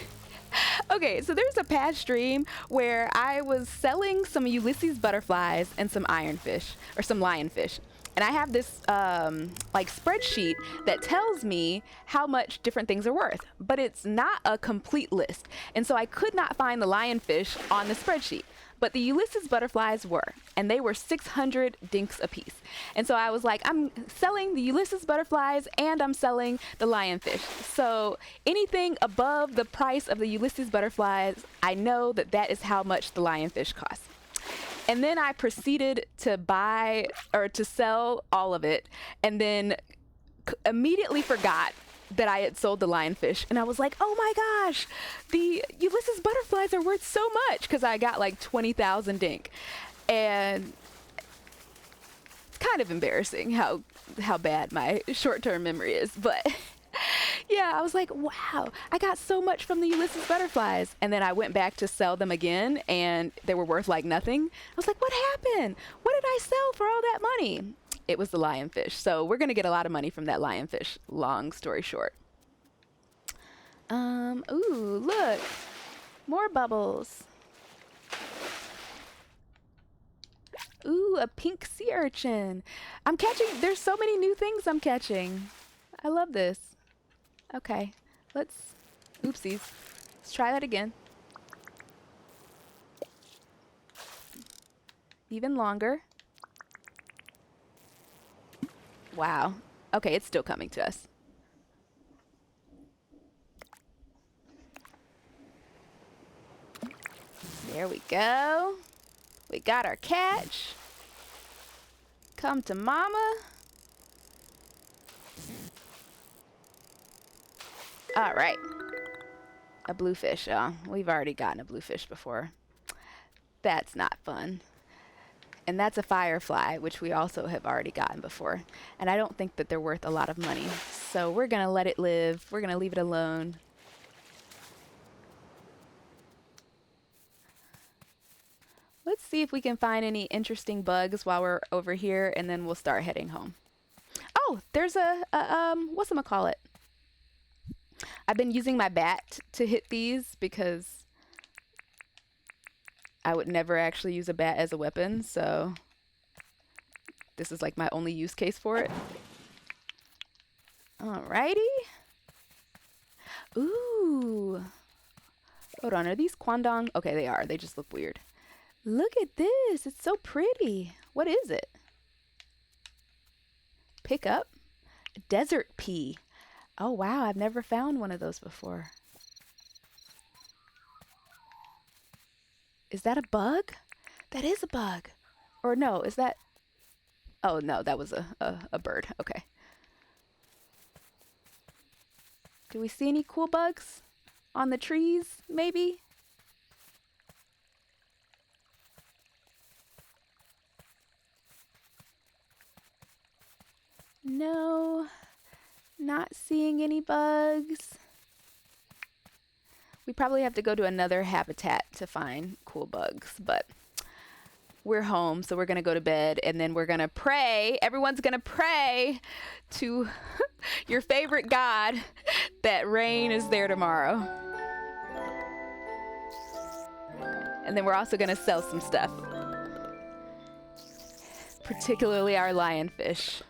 okay, so there's a past stream where I was selling some Ulysses butterflies and some ironfish, or some lionfish. And I have this like spreadsheet that tells me how much different things are worth, but it's not a complete list. And so I could not find the lionfish on the spreadsheet, but the Ulysses butterflies were, and they were 600 dinks a piece. And so I was like, I'm selling the Ulysses butterflies and I'm selling the lionfish. So anything above the price of the Ulysses butterflies, I know that that is how much the lionfish costs. And then I proceeded to buy or to sell all of it, and then immediately forgot that I had sold the lionfish. And I was like, oh my gosh, the Ulysses butterflies are worth so much, because I got like 20,000 dink. And it's kind of embarrassing how bad my short-term memory is. But yeah, I was like, wow, I got so much from the Ulysses butterflies. And then I went back to sell them again, and they were worth like nothing. I was like, what happened? What did I sell for all that money? It was the lionfish. So we're going to get a lot of money from that lionfish, long story short. Ooh, look, more bubbles. Ooh, a pink sea urchin. I'm catching, there's so many new things I'm catching. I love this. Okay, oopsies. Let's try that again. Even longer. Wow. Okay, it's still coming to us. There we go. We got our catch. Come to mama. All right. A bluefish. Oh, we've already gotten a bluefish before. That's not fun. And that's a firefly, which we also have already gotten before. And I don't think that they're worth a lot of money. So we're going to let it live. We're going to leave it alone. Let's see if we can find any interesting bugs while we're over here, and then we'll start heading home. Oh, there's a whatchamacallit. I've been using my bat to hit these because I would never actually use a bat as a weapon, so this is like my only use case for it. Alrighty. Ooh. Hold on, are these Kwandong? Okay, they are. They just look weird. Look at this. It's so pretty. What is it? Pick up? Desert pea. Oh, wow. I've never found one of those before. Is that a bug? That is a bug. Or no, is that... Oh, no, that was a bird. Okay. Do we see any cool bugs on the trees, maybe? No, not seeing any bugs. We probably have to go to another habitat to find cool bugs, but we're home, so we're going to go to bed, and then we're going to pray. Everyone's going to pray to your favorite God that rain is there tomorrow. And then we're also going to sell some stuff, particularly our lionfish.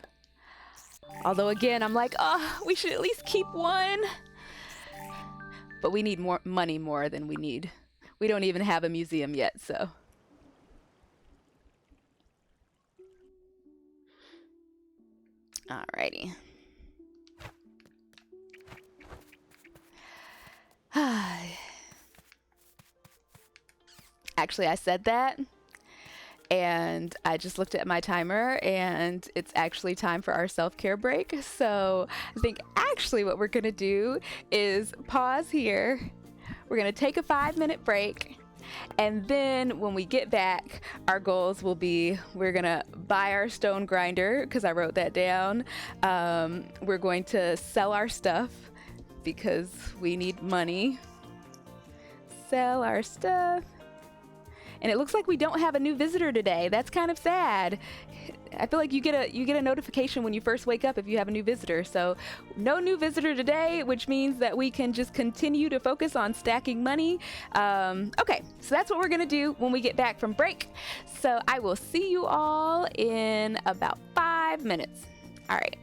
Although, again, I'm like, oh, we should at least keep one. But we need more money more than we need. We don't even have a museum yet, so. Alrighty. Actually, I said that. And I just looked at my timer, and it's actually time for our self-care break. So I think actually what we're going to do is pause here. We're going to take a 5-minute break, And then when we get back, our goals will be we're going to buy our stone grinder because I wrote that down. We're going to sell our stuff because we need money. Sell our stuff. And it looks like we don't have a new visitor today. That's kind of sad. I feel like you get a notification when you first wake up if you have a new visitor. So no new visitor today, which means that we can just continue to focus on stacking money. Okay, so that's what we're gonna do when we get back from break. So I will see you all in about 5 minutes. All right.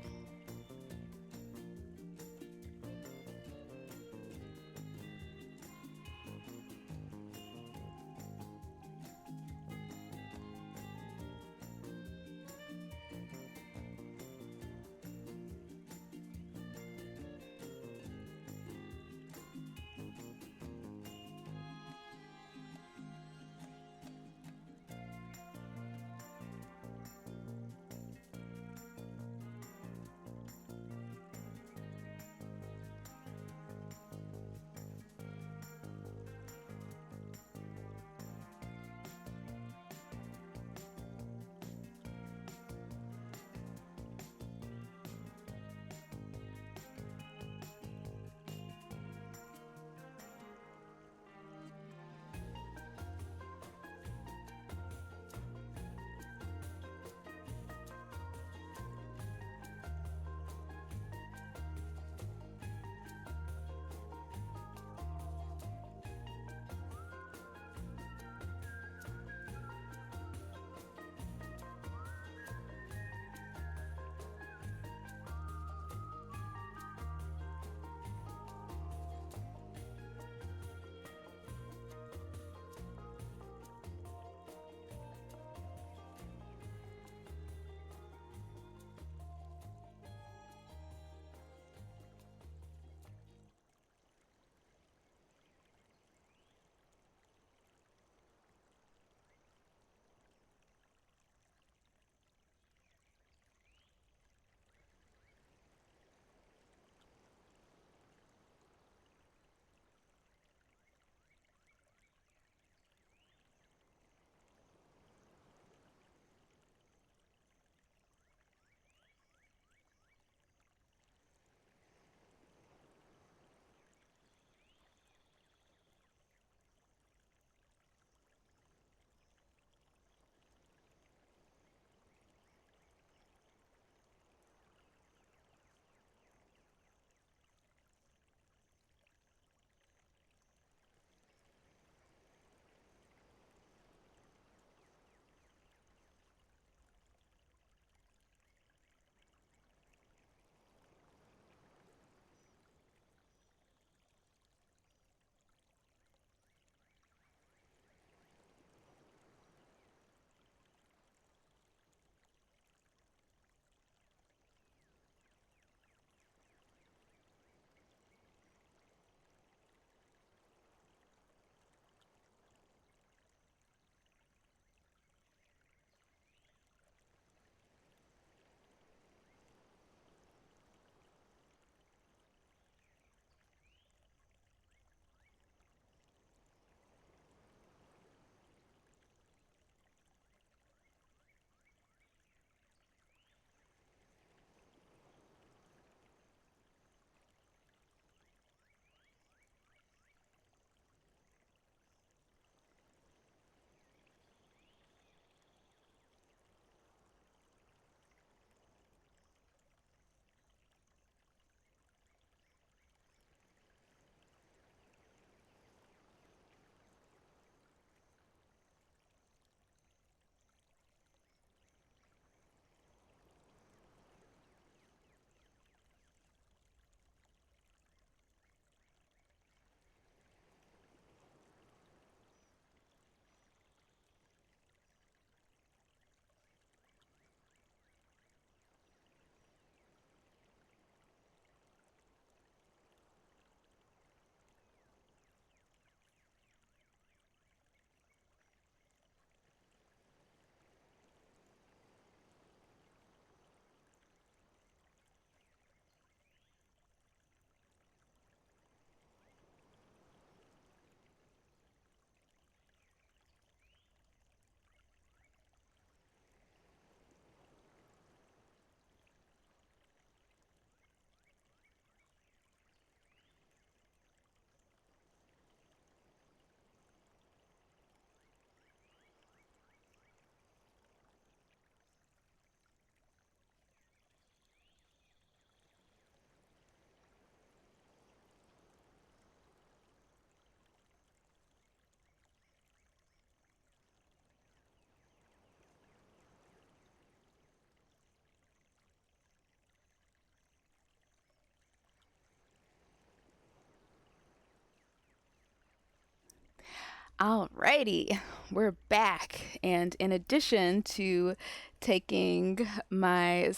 Alrighty, we're back. And in addition to taking my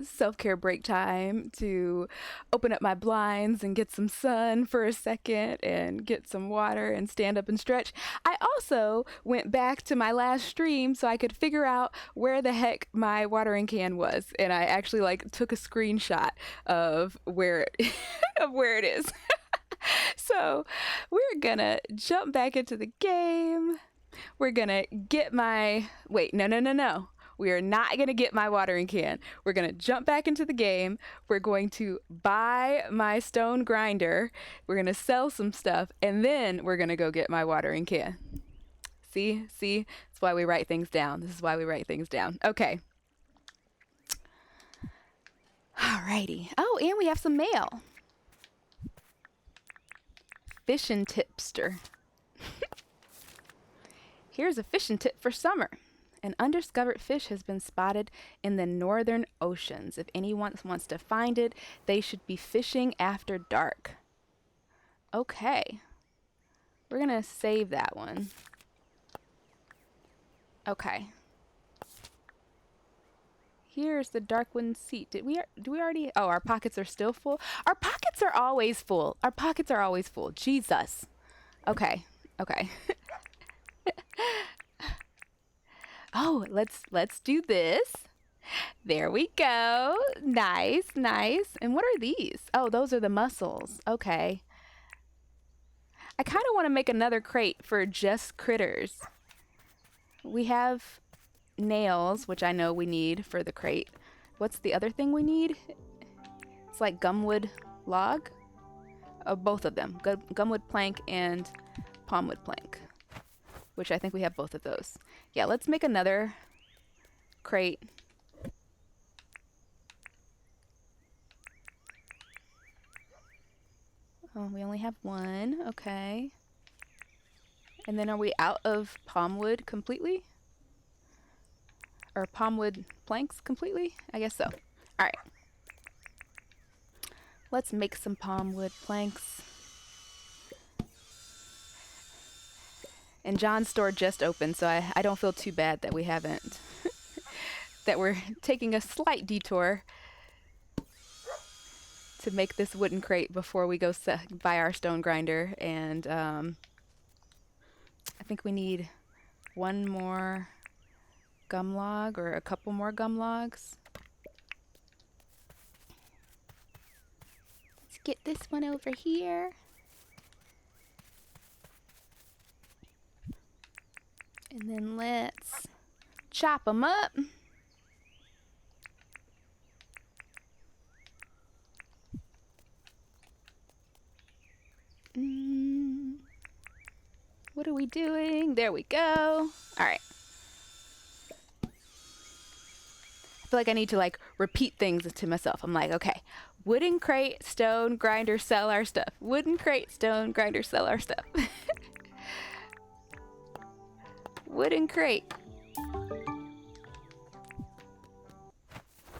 self care break time to open up my blinds and get some sun for a second and get some water and stand up and stretch, I also went back to my last stream so I could figure out where the heck my watering can was. And I actually like took a screenshot of where of where it is. So we're gonna jump back into the game. We're gonna get my, wait, no. We are not gonna get my watering can. We're gonna jump back into the game. We're going to buy my stone grinder. We're gonna sell some stuff, and then we're gonna go get my watering can. See? That's why we write things down. This is why we write things down. Okay. Alrighty. Oh, and we have some mail. Fishing tipster. Here's a fishing tip for summer. An undiscovered fish has been spotted in the northern oceans. If anyone wants to find it, they should be fishing after dark. Okay. We're going to save that one. Okay. Here's the dark wooden seat. Do we already? Oh, our pockets are still full. Our pockets are always full. Our pockets are always full. Jesus. Okay. Oh, let's do this. There we go. Nice. And what are these? Oh, those are the mussels. Okay. I kind of want to make another crate for just critters. We have nails, which I know we need for the crate. What's the other thing we need? It's like gumwood log. Oh, both of them. Gumwood plank and palmwood plank, which I think we have both of those. Yeah, let's make another crate. Oh, we only have one. Okay. And then are we out of palmwood completely? Or palmwood planks completely? I guess so. Alright. Let's make some palmwood planks. And John's store just opened, so I don't feel too bad that we haven't. That we're taking a slight detour to make this wooden crate before we go buy our stone grinder. And I think we need one more gum log or a couple more gum logs. Let's get this one over here. And then let's chop them up. What are we doing? There we go. All right. I feel like I need to like repeat things to myself. I'm like, okay, wooden crate, stone grinder, sell our stuff. Wooden crate, stone grinder, sell our stuff. Wooden crate.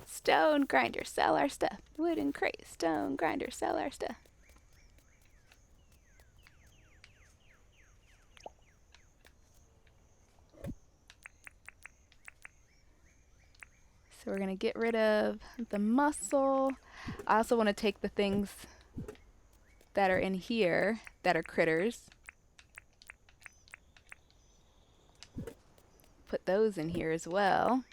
Stone grinder, sell our stuff. Wooden crate, stone grinder, sell our stuff. So we're going to get rid of the mussel. I also want to take the things that are in here that are critters. Put those in here as well.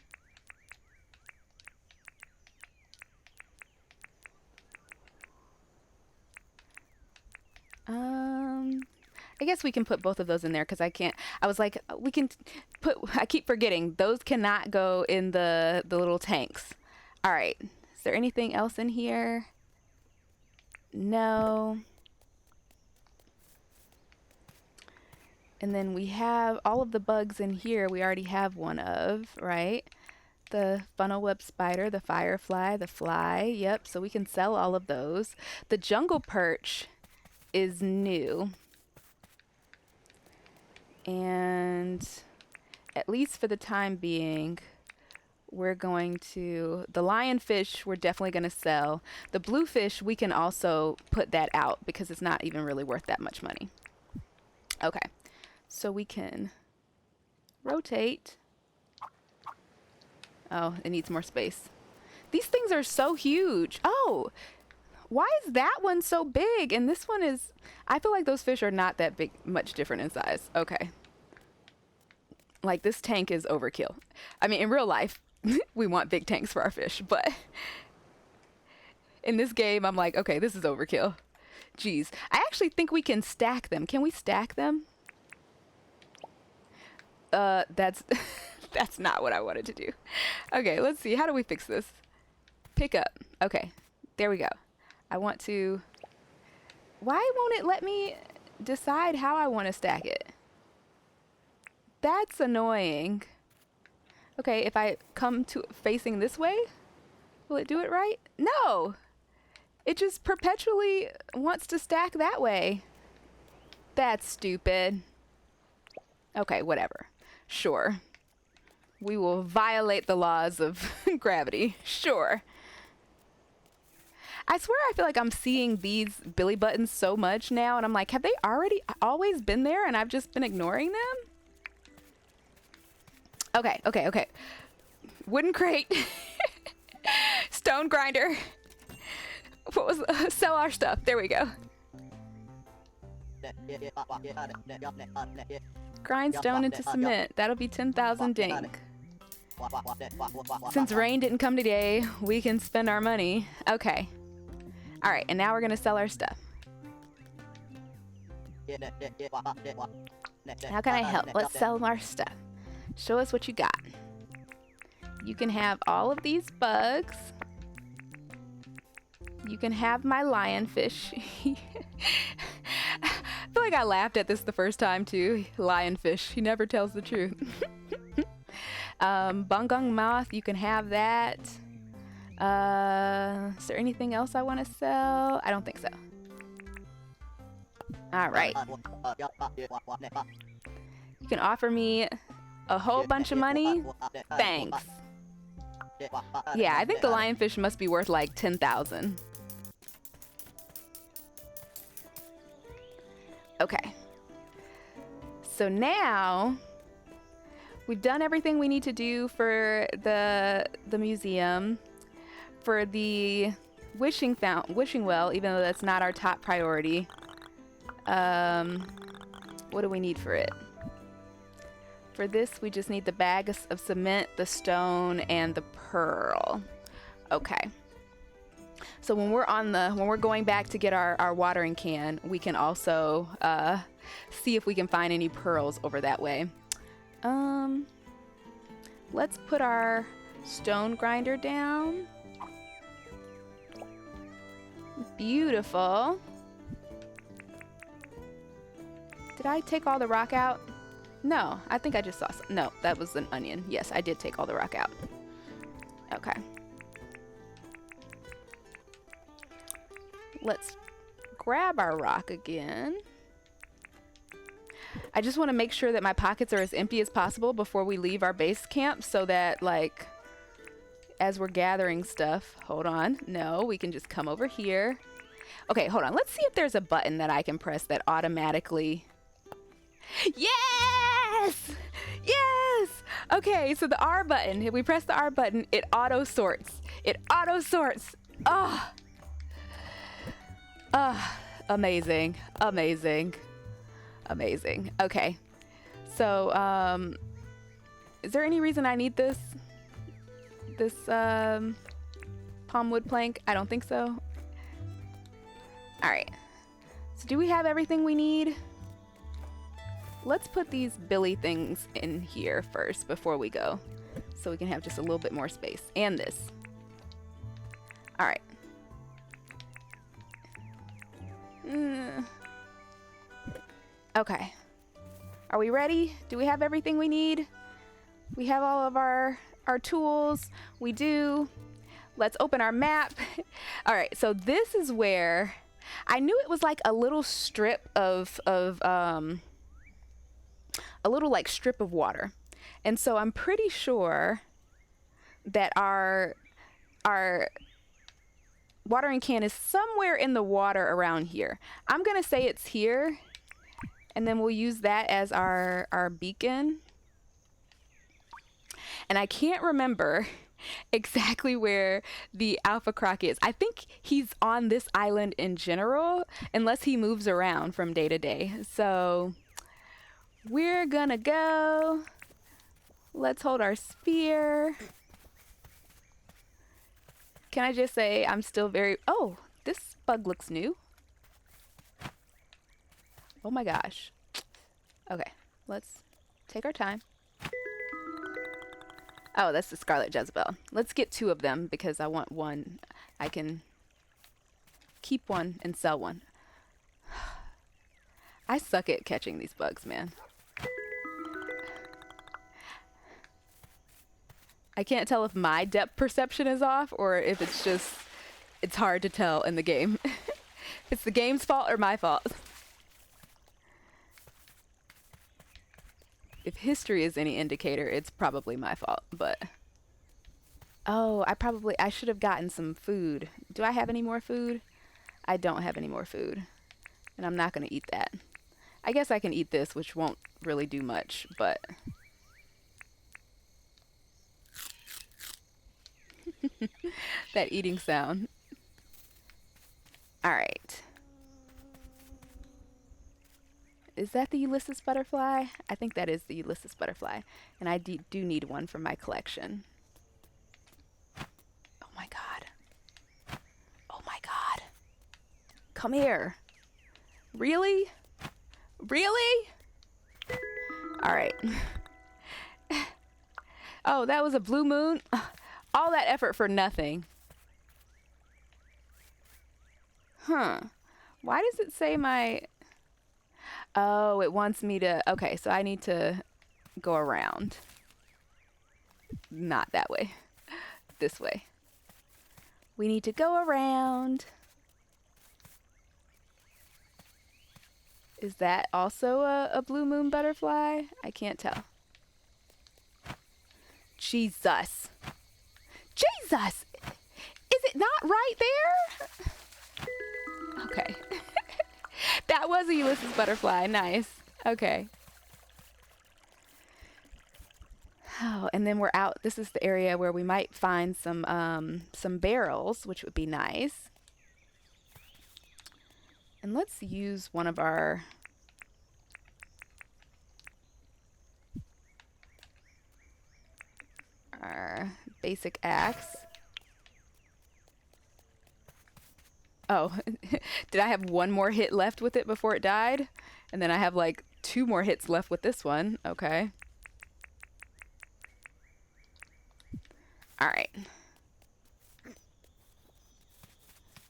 I guess we can put both of those in there because I can't. I was like, we can put. I keep forgetting those cannot go in the little tanks. All right. Is there anything else in here? No. And then we have all of the bugs in here. We already have one of, right? The funnel web spider, the firefly, the fly. Yep. So we can sell all of those. The jungle perch is new. And at least for the time being, we're going to, the lionfish we're definitely going to sell. The bluefish, we can also put that out because it's not even really worth that much money. Okay. so we can rotate. Oh, it needs more space. These things are so huge. Oh, why is that one so big and this one is... I feel like those fish are not that big, much different in size. Okay. Like, this tank is overkill. I mean, in real life, we want big tanks for our fish, but in this game, I'm like, okay, this is overkill. Jeez. I actually think we can stack them. Can we stack them? That's that's not what I wanted to do. Okay, let's see. How do we fix this? Pick up. Okay, there we go. I want to... Why won't it let me decide how I want to stack it? That's annoying. Okay, if I come to facing this way, will it do it right? No! It just perpetually wants to stack that way. That's stupid. Okay, whatever. Sure. We will violate the laws of gravity. Sure. I swear I feel like I'm seeing these Billy buttons so much now, and I'm like, have they always been there and I've just been ignoring them? Okay. Wooden crate. Stone grinder. What was sell our stuff. There we go. Grind stone into cement. That'll be 10,000 dink. Since rain didn't come today, we can spend our money. Okay. All right, and now we're gonna sell our stuff. How can I help? Let's sell our stuff. Show us what you got. You can have all of these bugs. You can have my lionfish. I feel like I laughed at this the first time too. Lionfish. He never tells the truth. Bungung moth. You can have that. Is there anything else I want to sell? I don't think so. All right. You can offer me a whole bunch of money. Thanks. Yeah, I think the lionfish must be worth like 10,000. Okay. So now we've done everything we need to do for the museum. For the wishing well, even though that's not our top priority. What do we need for it? For this, we just need the bag of cement, the stone, and the pearl. Okay. So when we're going back to get our watering can, we can also see if we can find any pearls over that way. Let's put our stone grinder down. Beautiful. Did I take all the rock out? No, I think I just saw some. No, that was an onion. Yes, I did take all the rock out. Okay. Let's grab our rock again. I just want to make sure that my pockets are as empty as possible before we leave our base camp so that, like, as we're gathering stuff, hold on. No, we can just come over here. Okay, hold on. Let's see if there's a button that I can press that automatically... Yes! Yes! Okay, so the R button, if we press the R button, it auto sorts. It auto sorts. Oh! Amazing. Amazing. Amazing. Okay. So, is there any reason I need this palm wood plank? I don't think so. All right. So do we have everything we need? Let's put these Billy things in here first before we go, so we can have just a little bit more space. And this. All right. Okay. Are we ready? Do we have everything we need? We have all of our tools. We do. Let's open our map. All right, so this is where I knew it was like a little strip of a little like strip of water. And so I'm pretty sure that our watering can is somewhere in the water around here. I'm going to say it's here. And then we'll use that as our beacon. And I can't remember exactly where the alpha croc is. I think he's on this island in general, unless he moves around from day to day. So we're gonna go. Let's hold our spear. Can I just say I'm still very... Oh, this bug looks new. Oh my gosh. Okay, let's take our time. Oh, that's the Scarlet Jezebel. Let's get 2 of them because I want one. I can keep one and sell one. I suck at catching these bugs, man. I can't tell if my depth perception is off or if it's just, it's hard to tell in the game. It's the game's fault or my fault. If history is any indicator, it's probably my fault, but... Oh, I should have gotten some food. Do I have any more food? I don't have any more food. And I'm not going to eat that. I guess I can eat this, which won't really do much, but... That eating sound. All right. Is that the Ulysses butterfly? I think that is the Ulysses butterfly. And I do need one for my collection. Oh my god. Oh my god. Come here. Really? Really? All right. Oh, that was a blue moon? All that effort for nothing. Huh. Why does it say my... Oh, it wants me to... Okay, so I need to go around. Not that way. This way. We need to go around. Is that also a blue moon butterfly? I can't tell. Jesus. Jesus! Is it not right there? Okay. That was a Ulysses butterfly. Nice. Okay. Oh, and then we're out. This is the area where we might find some barrels, which would be nice. And let's use one of our... basic axe. Oh, did I have one more hit left with it before it died? And then I have like 2 more hits left with this one. Okay. All right.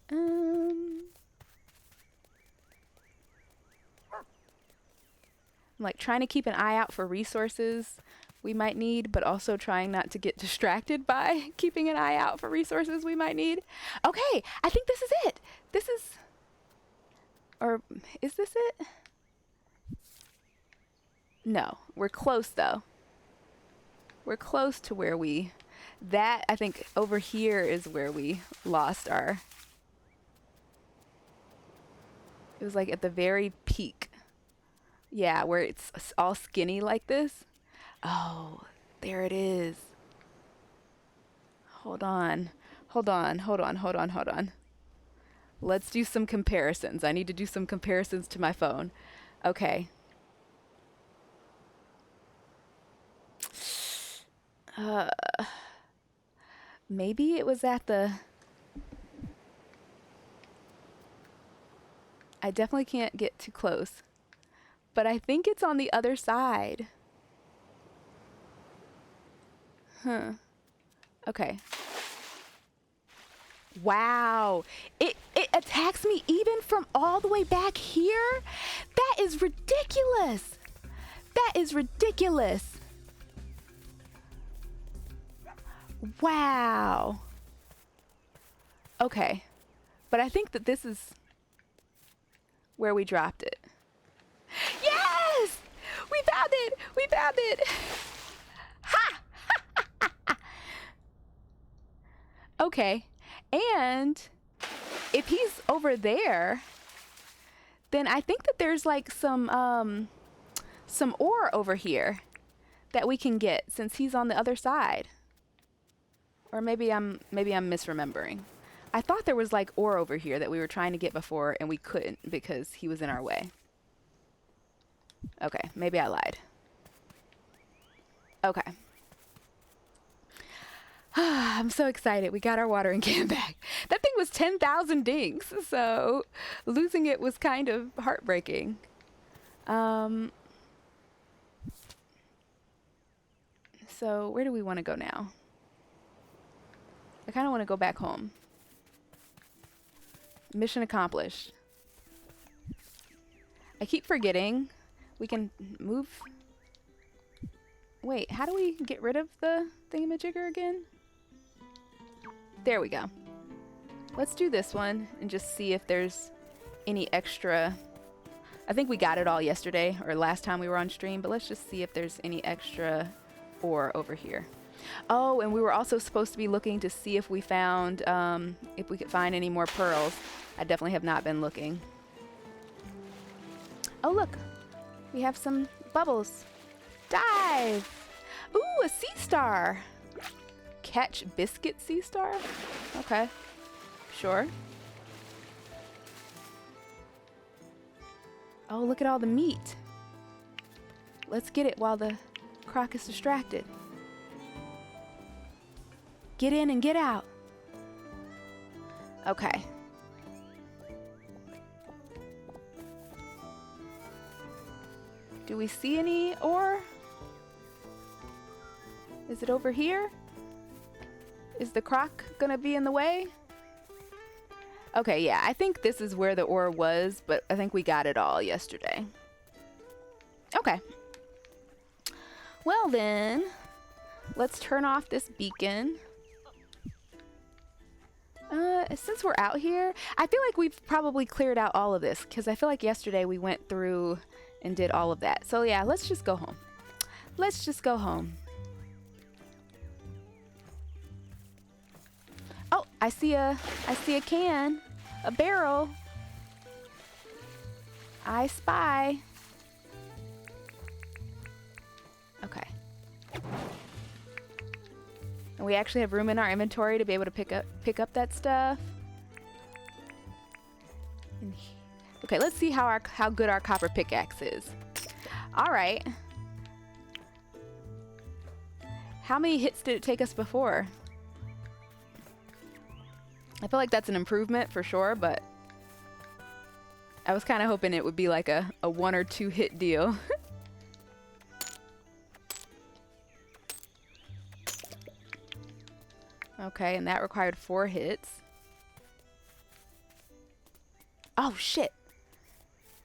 I'm like trying to keep an eye out for resources we might need, but also trying not to get distracted by keeping an eye out for resources we might need. Okay, I think this is it. This is... Or is this it? No, we're close though. We're close to where we... That, I think, over here is where we lost our... It was like at the very peak. Yeah, where it's all skinny like this. Oh, there it is. Hold on. Hold on, hold on, hold on, hold on. Let's do some comparisons. I need to do some comparisons to my phone. Okay. Maybe it was at the... I definitely can't get too close. But I think it's on the other side. Huh. Okay. Wow. It attacks me even from all the way back here? That is ridiculous. That is ridiculous. Wow. Okay. But I think that this is where we dropped it. Yes! We found it! We found it! Ha! Okay. And if he's over there, then I think that there's like some ore over here that we can get since he's on the other side. Or maybe I'm misremembering. I thought there was like ore over here that we were trying to get before and we couldn't because he was in our way. Okay, maybe I lied. Okay. I'm so excited. We got our watering can back. That thing was 10,000 dinks, so losing it was kind of heartbreaking. So where do we want to go now? I kind of want to go back home. Mission accomplished. I keep forgetting. We can move. Wait, how do we get rid of the thingamajigger again? There we go. Let's do this one and just see if there's any extra. I think we got it all yesterday or last time we were on stream, but let's just see if there's any extra ore over here. Oh, and we were also supposed to be looking to see if we found, if we could find any more pearls. I definitely have not been looking. Oh, look. We have some bubbles. Dive! Ooh, a sea star! Catch biscuit sea star? Okay. Sure. Oh, look at all the meat. Let's get it while the croc is distracted. Get in and get out. Okay. Do we see any ore? Is it over here? Is the croc gonna be in the way? Okay, yeah, I think this is where the ore was, but I think we got it all yesterday. Okay. Well then, let's turn off this beacon. Since we're out here, I feel like we've probably cleared out all of this, because I feel like yesterday we went through and did all of that. So yeah, let's just go home. Let's just go home. Oh, I see a can, a barrel. I spy. Okay. And we actually have room in our inventory to be able to pick up that stuff. Okay, let's see how good our copper pickaxe is. All right. How many hits did it take us before? I feel like that's an improvement for sure, but I was kind of hoping it would be like a 1 or 2 hit deal. Okay, and that required 4 hits. Oh, shit.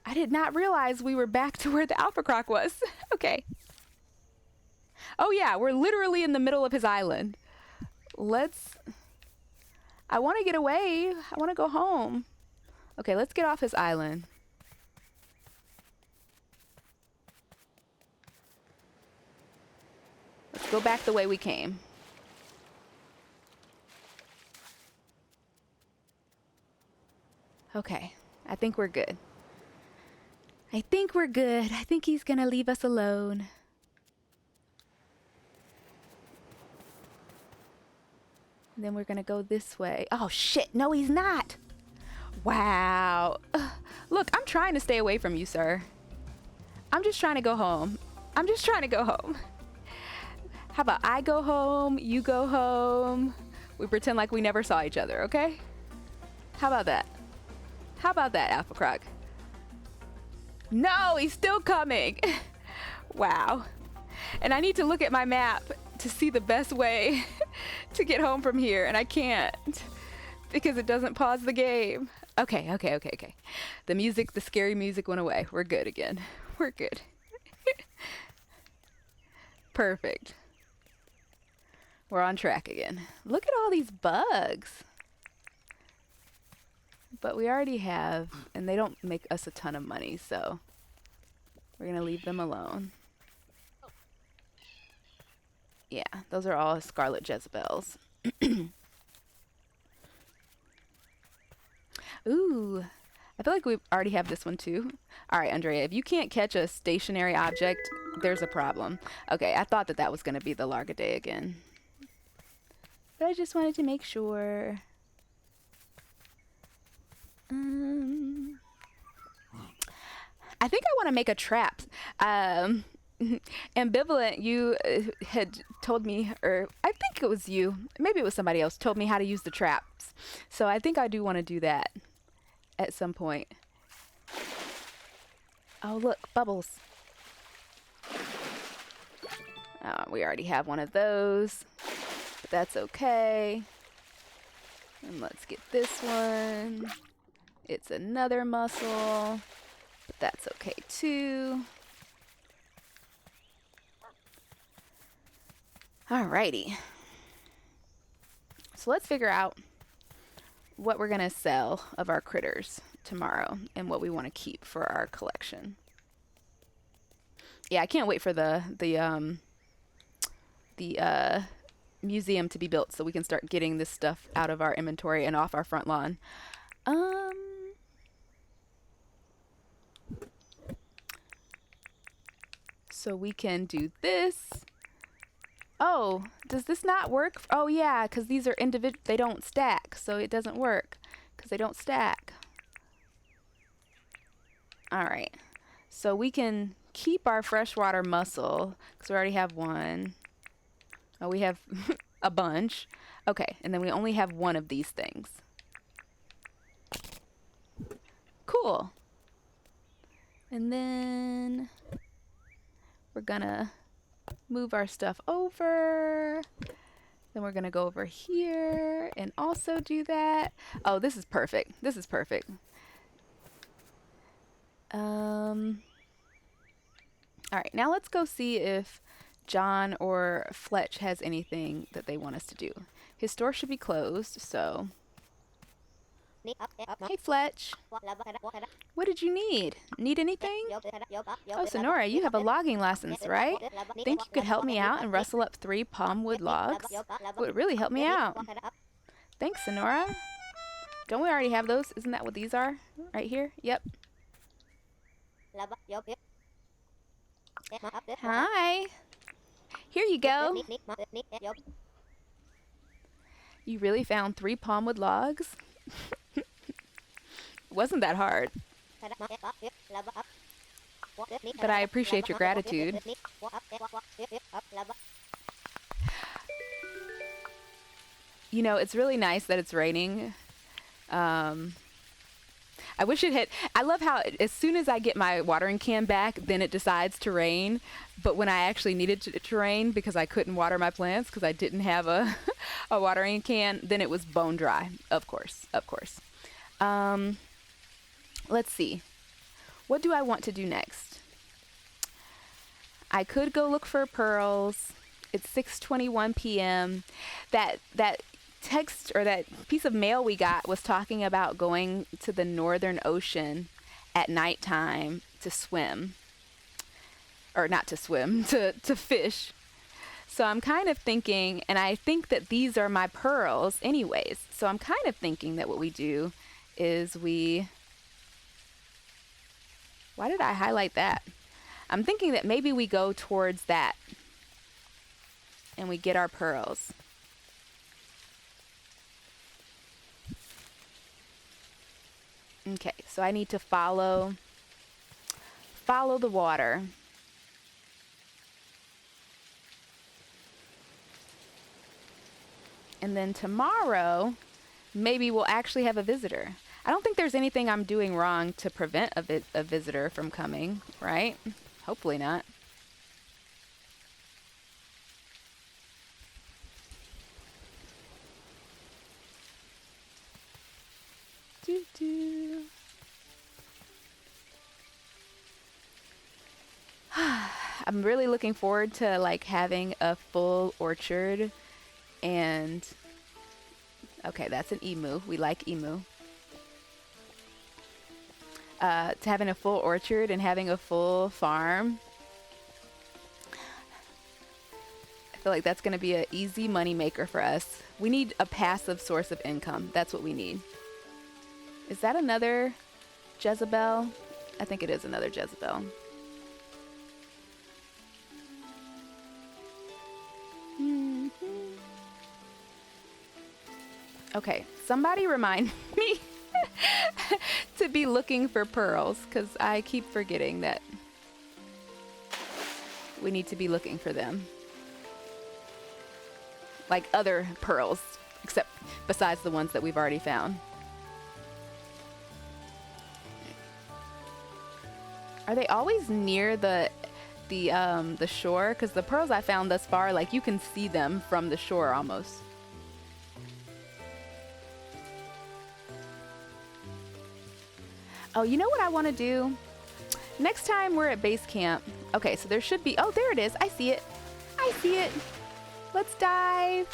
I did not realize we were back to where the alpha croc was. Okay. Oh, yeah, we're literally in the middle of his island. I want to get away. I want to go home. Okay, let's get off his island. Let's go back the way we came. Okay, I think we're good. I think we're good. I think he's gonna leave us alone. And then we're gonna go this way. Oh shit, no he's not. Wow. Look, I'm trying to stay away from you, sir. I'm just trying to go home. I'm just trying to go home. How about I go home, you go home. We pretend like we never saw each other, okay? How about that? How about that, Alpha Croc? No, he's still coming. Wow. And I need to look at my map to see the best way to get home from here, and I can't because it doesn't pause the game. Okay. The scary music went away. We're good again. We're good. Perfect. We're on track again. Look at all these bugs. But we already have, and they don't make us a ton of money, so we're going to leave them alone. Yeah, those are all Scarlet Jezebels. Ooh, I feel feel like we already have this one too. All right, Andrea, if you can't catch a stationary object, there's a problem. Okay, I thought that was going to be the Largaday again. But I just wanted to make sure. I think I want to make a trap. Ambivalent, you had told me, or I think it was you, maybe it was somebody else, told me how to use the traps. So I think I do want to do that at some point. Oh, look, bubbles. We already have one of those, but that's okay. And let's get this one. It's another mussel, but that's okay too. Alrighty. So let's figure out what we're gonna sell of our critters tomorrow and what we want to keep for our collection. Yeah, I can't wait for the museum to be built so we can start getting this stuff out of our inventory and off our front lawn. So we can do this. Oh, does this not work? Oh yeah, because these are individual, they don't stack, so it doesn't work because they don't stack. All right, so we can keep our freshwater mussel because we already have one. Oh, we have a bunch. Okay, and then we only have one of these things. Cool. And then we're gonna move our stuff over. Then we're gonna go over here and also do that. Oh, this is perfect. This is perfect. All right, now let's go see if John or Fletch has anything that they want us to do. His store should be closed, so. Hey, Fletch. What did you need? Need anything? Oh, Sonora, you have a logging license, right? Think you could help me out and rustle up 3 palmwood logs? It would really help me out. Thanks, Sonora. Don't we already have those? Isn't that what these are? Right here? Yep. Hi. Here you go. You really found 3 palmwood logs? Wasn't that hard. But I appreciate your gratitude. You know, it's really nice that it's raining. I wish it had. I love how as soon as I get my watering can back, then it decides to rain. But when I actually needed it to rain because I couldn't water my plants because I didn't have a watering can, then it was bone dry. Of course, of course. Let's see. What do I want to do next? I could go look for pearls. It's 6:21 p.m. That text or that piece of mail we got was talking about going to the Northern Ocean at nighttime to swim. Or not to swim, to fish. So I'm kind of thinking, and I think that these are my pearls anyways. So I'm kind of thinking that what we do is why did I highlight that? I'm thinking that maybe we go towards that and we get our pearls. Okay, so I need to follow the water. And then tomorrow, maybe we'll actually have a visitor. I don't think there's anything I'm doing wrong to prevent a visitor from coming, right? Hopefully not. I'm really looking forward to like having a full orchard and okay, that's an emu. We like emu. To having a full orchard and having a full farm. I feel like that's going to be an easy money maker for us. We need a passive source of income. That's what we need. Is that another Jezebel? I think it is another Jezebel. Okay, somebody remind me to be looking for pearls, because I keep forgetting that we need to be looking for them. Like other pearls, except besides the ones that we've already found. Are they always near the shore? Because the pearls I found thus far, like you can see them from the shore almost. Oh, you know what I want to do? Next time we're at base camp. Okay, so there should be, oh, there it is. I see it. I see it. Let's dive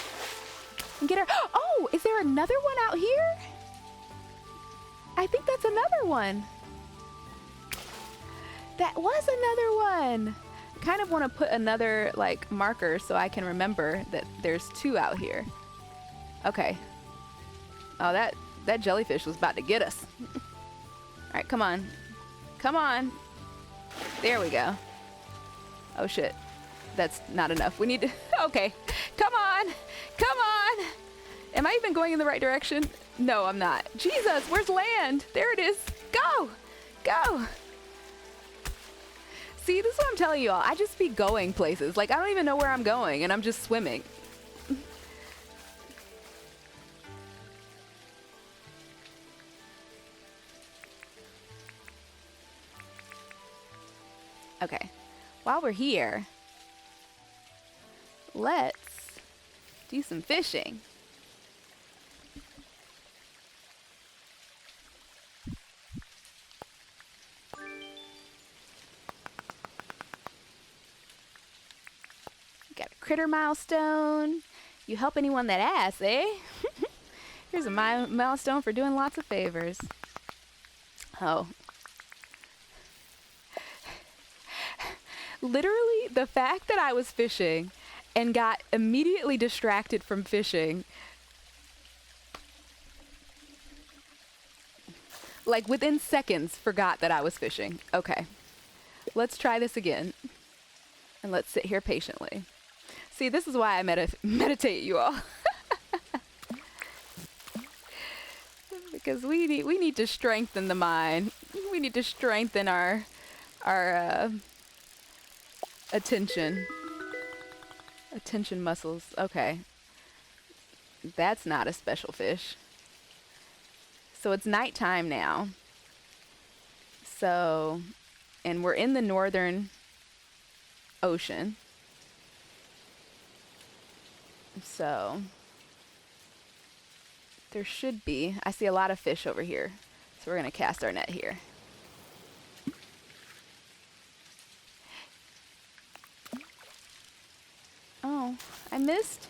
and get her. Oh, is there another one out here? I think that's another one. That was another one. Kind of want to put another like marker so I can remember that there's two out here. Okay. Oh, that jellyfish was about to get us. All right, come on. Come on. There we go. Oh shit. That's not enough. We need to, okay. Come on. Come on. Am I even going in the right direction? No, I'm not. Jesus, where's land? There it is. Go. Go. See, this is what I'm telling you all. I just be going places. Like, I don't even know where I'm going, and I'm just swimming. Okay. While we're here, let's do some fishing. Got a critter milestone. You help anyone that asks, eh? Here's a milestone for doing lots of favors. Oh. Literally, the fact that I was fishing and got immediately distracted from fishing, like within seconds, forgot that I was fishing. Okay, let's try this again. And let's sit here patiently. See, this is why I meditate, you all. Because we need to strengthen the mind. We need to strengthen our attention muscles. Okay, that's not a special fish. So it's nighttime now. So, and we're in the northern ocean. So there should be, I see a lot of fish over here. So we're gonna cast our net here. Oh, I missed.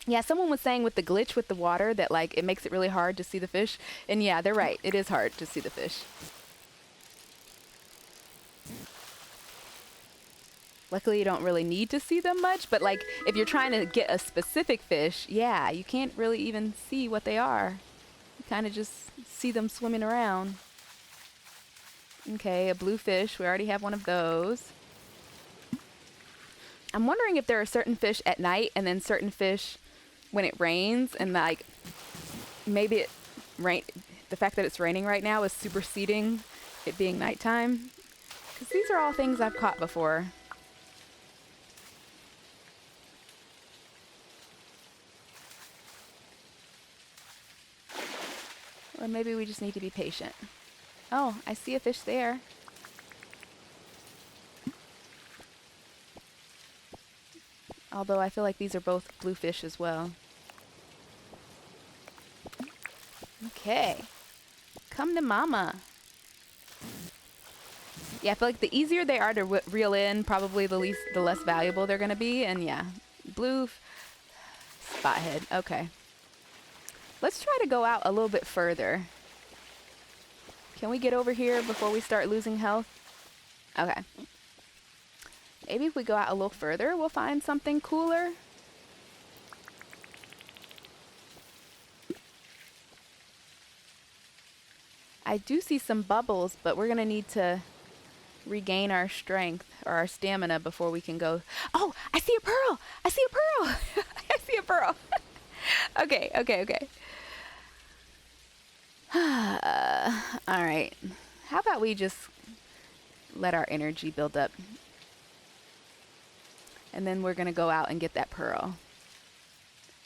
Yeah, someone was saying with the glitch with the water that like it makes it really hard to see the fish. And yeah, they're right. It is hard to see the fish. Luckily, you don't really need to see them much, but like if you're trying to get a specific fish, yeah, you can't really even see what they are. You kind of just see them swimming around. Okay, a blue fish. We already have one of those. I'm wondering if there are certain fish at night and then certain fish when it rains, and like maybe the fact that it's raining right now is superseding it being nighttime. Because these are all things I've caught before. Or maybe we just need to be patient. Oh, I see a fish there. Although I feel like these are both blue fish as well. Okay. Come to mama. Yeah, I feel like the easier they are to reel in, probably the less valuable they're going to be. And yeah, blue spothead. Okay. Let's try to go out a little bit further. Can we get over here before we start losing health? Okay. Maybe if we go out a little further, we'll find something cooler. I do see some bubbles, but we're gonna need to regain our strength or our stamina before we can go. Oh, I see a pearl! I see a pearl! I see a pearl! Okay. All right. How about we just let our energy build up? And then we're gonna go out and get that pearl.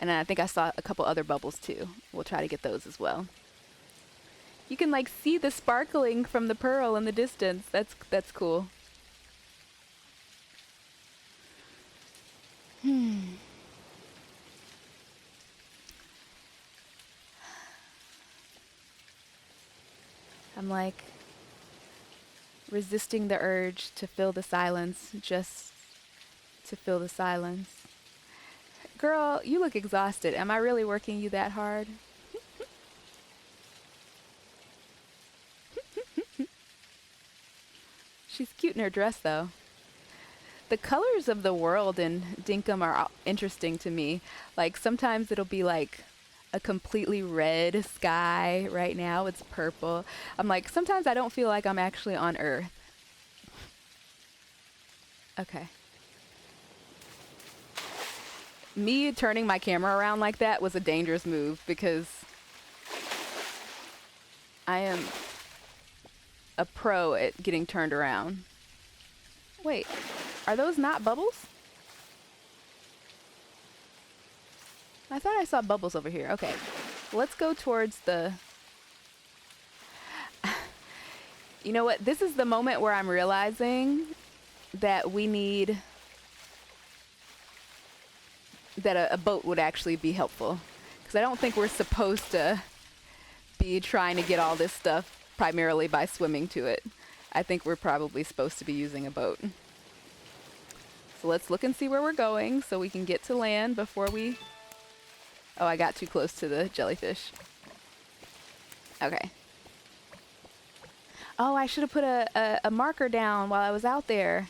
And I think I saw a couple other bubbles too. We'll try to get those as well. You can like see the sparkling from the pearl in the distance. That's cool. I'm like resisting the urge to fill the silence, just to fill the silence. Girl, you look exhausted. Am I really working you that hard? She's cute in her dress, though. The colors of the world in Dinkum are interesting to me. Like, sometimes it'll be like a completely red sky. Right now, it's purple. I'm like, sometimes I don't feel like I'm actually on Earth. Okay. Me turning my camera around like that was a dangerous move because I am a pro at getting turned around. Wait, are those not bubbles? I thought I saw bubbles over here. Okay, let's go towards the... You know what? This is the moment where I'm realizing that we need... that a boat would actually be helpful. Because I don't think we're supposed to be trying to get all this stuff primarily by swimming to it. I think we're probably supposed to be using a boat. So let's look and see where we're going so we can get to land before we... Oh, I got too close to the jellyfish. Okay. Oh, I should have put a marker down while I was out there.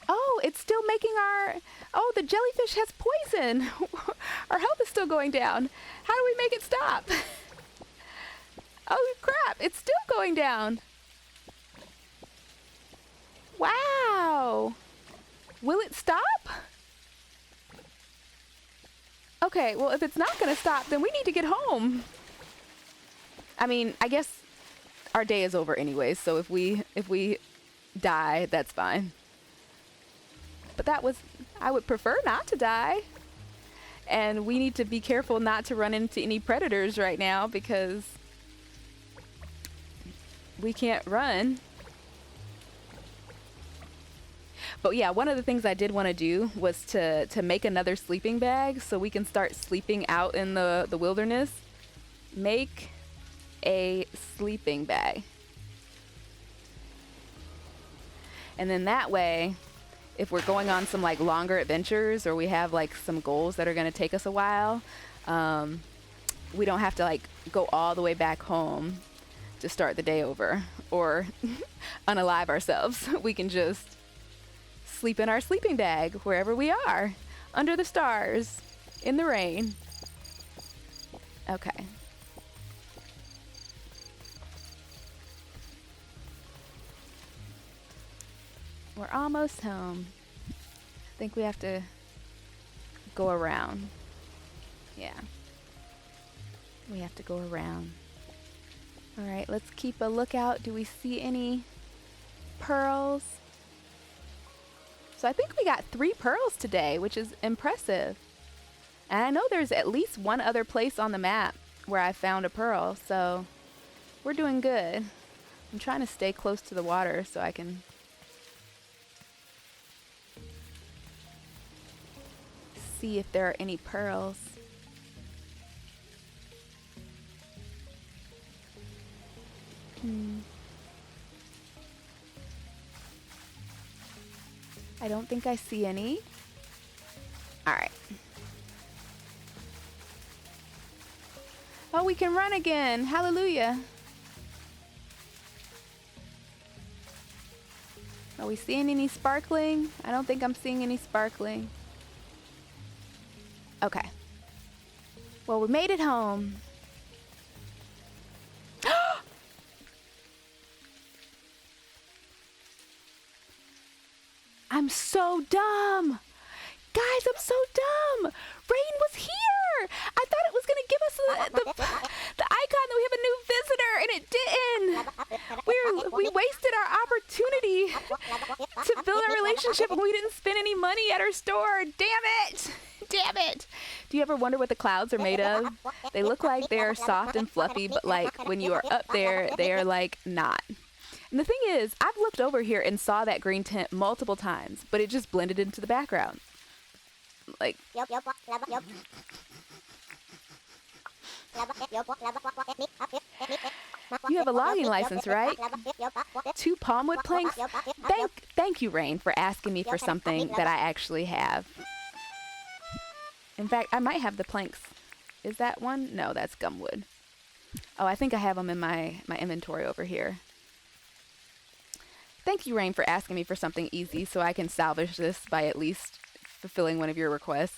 Oh, it's still making our... Oh, the jellyfish has poison. Our health is still going down. How do we make it stop? Oh, crap. It's still going down. Wow. Will it stop? Okay, well, if it's not going to stop, then we need to get home. I mean, I guess our day is over anyways, so if we die, that's fine. But that was... I would prefer not to die. And we need to be careful not to run into any predators right now because we can't run. But yeah, one of the things I did want to do was to make another sleeping bag so we can start sleeping out in the wilderness. Make a sleeping bag. And then that way, if we're going on some like longer adventures or we have like some goals that are going to take us a while, we don't have to like go all the way back home to start the day over or unalive ourselves. We can just sleep in our sleeping bag wherever we are, under the stars, in the rain. Okay. We're almost home. I think we have to go around. Yeah. We have to go around. All right, let's keep a lookout. Do we see any pearls? So I think we got 3 pearls today, which is impressive. And I know there's at least one other place on the map where I found a pearl, so we're doing good. I'm trying to stay close to the water so I can see if there are any pearls. I don't think I see any. All right. Oh, we can run again. Hallelujah. Are we seeing any sparkling? I don't think I'm seeing any sparkling. Okay. Well, we made it home. I'm so dumb. Guys, I'm so dumb. Rain was here. I thought it was going to give us the icon that we have a new visitor, and it didn't. We wasted our opportunity to build a relationship, and we didn't spend any money at our store. Damn it. Damn it. Do you ever wonder what the clouds are made of? They look like they're soft and fluffy, but like when you are up there, they are like not. And the thing is, I've looked over here and saw that green tint multiple times, but it just blended into the background. Like, you have a logging license, right? 2 palmwood planks? Thank you, Rain, for asking me for something that I actually have. In fact, I might have the planks. Is that one? No, that's gumwood. Oh, I think I have them in my inventory over here. Thank you, Rain, for asking me for something easy so I can salvage this by at least fulfilling one of your requests.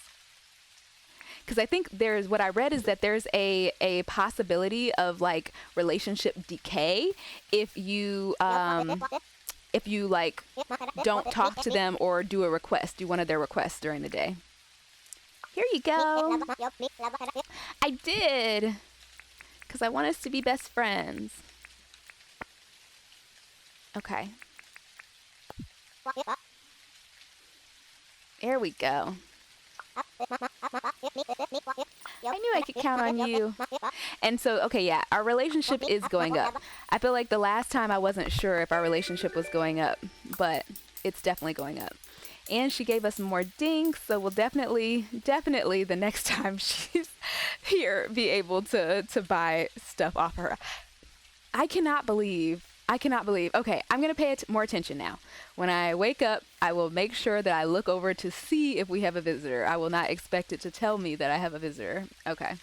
Because I think what I read is that there's a possibility of like relationship decay if you like don't talk to them or do one of their requests during the day. Here you go. I did. Because I want us to be best friends. Okay. There we go. I knew I could count on you. And so, okay, yeah, our relationship is going up. I feel like the last time I wasn't sure if our relationship was going up, but it's definitely going up. And she gave us more dinks, so we'll definitely the next time she's here be able to buy stuff off her. I cannot believe. Okay, I'm going to pay more attention now. When I wake up, I will make sure that I look over to see if we have a visitor. I will not expect it to tell me that I have a visitor. Okay.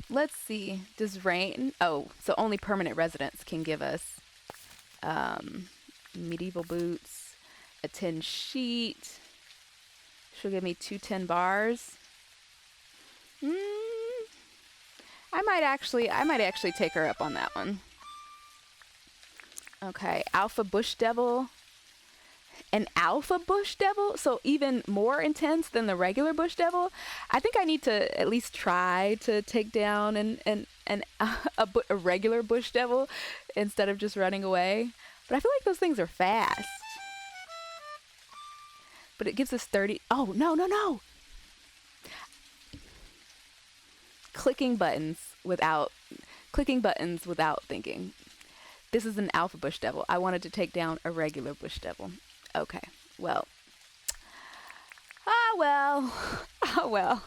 Let's see. Does Rain... Oh, so only permanent residents can give us medieval boots, a 10 sheet. She'll give me 2 10 bars. I might actually take her up on that one. Okay, alpha bush devil. An alpha bush devil? So even more intense than the regular bush devil? I think I need to at least try to take down a regular bush devil instead of just running away. But I feel like those things are fast. But it gives us 30... Oh, no. Clicking buttons without thinking. This is an alpha bush devil. I wanted to take down a regular bush devil. Okay, well. Oh well.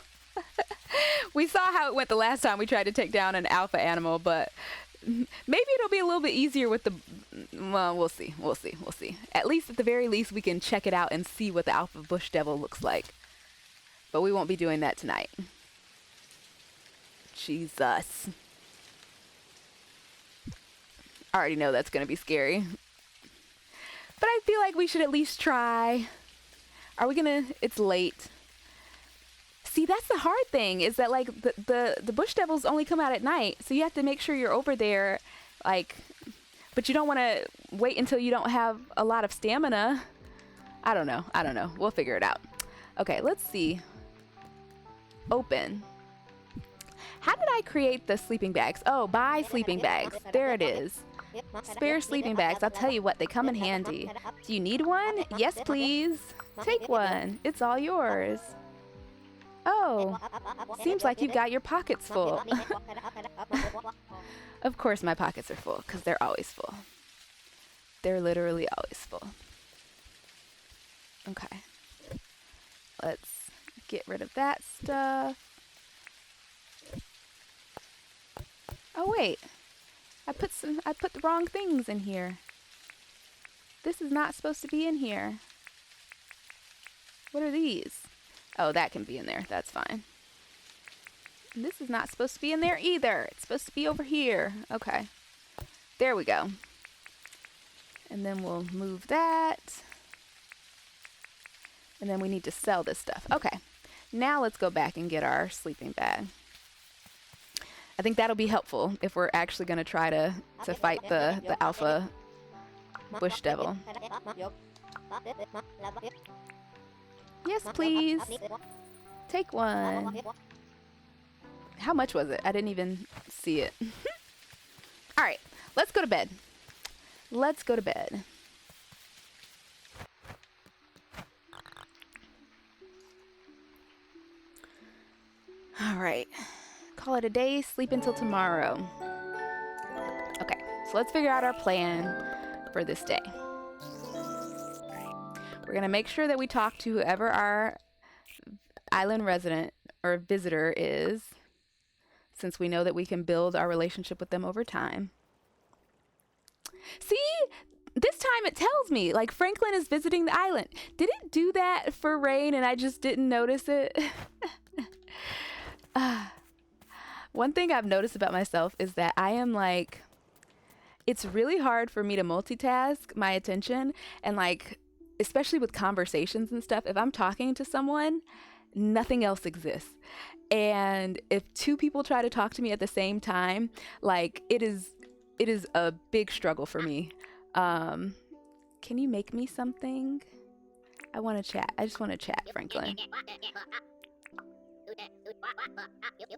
We saw how it went the last time we tried to take down an alpha animal, but maybe it'll be a little bit easier with the... Well, we'll see. At least, at the very least, we can check it out and see what the alpha bush devil looks like. But we won't be doing that tonight. Jesus. I already know that's going to be scary. But I feel like we should at least try. Are we going to... It's late. See, that's the hard thing, is that, like, the bush devils only come out at night. So you have to make sure you're over there, like... But you don't want to wait until you don't have a lot of stamina. I don't know. We'll figure it out. Okay, let's see. Open. How did I create the sleeping bags? Oh, buy sleeping bags. There it is. Spare sleeping bags. I'll tell you what, they come in handy. Do you need one? Yes, please. Take one. It's all yours. Oh, seems like you've got your pockets full. Of course my pockets are full, because they're always full. They're literally always full. Okay. Let's get rid of that stuff. Oh, wait. I put the wrong things in here. This is not supposed to be in here. What are these? Oh, that can be in there. That's fine. And this is not supposed to be in there either. It's supposed to be over here. Okay. There we go. And then we'll move that. And then we need to sell this stuff. Okay. Now let's go back and get our sleeping bag. I think that'll be helpful if we're actually going to try to fight the alpha bush devil. Yes, please. Take one. How much was it? I didn't even see it. All right, let's go to bed. Let's go to bed. All right. Call it a day, sleep until tomorrow. Okay, so let's figure out our plan for this day. We're going to make sure that we talk to whoever our island resident or visitor is, since we know that we can build our relationship with them over time. See? This time it tells me, like, Franklin is visiting the island. Did it do that for Rain and I just didn't notice it? One thing I've noticed about myself is that I am like, it's really hard for me to multitask my attention, and like, especially with conversations and stuff, if I'm talking to someone, nothing else exists. And if two people try to talk to me at the same time, like, it is a big struggle for me. Can you make me something? I want to chat. I just want to chat, Franklin.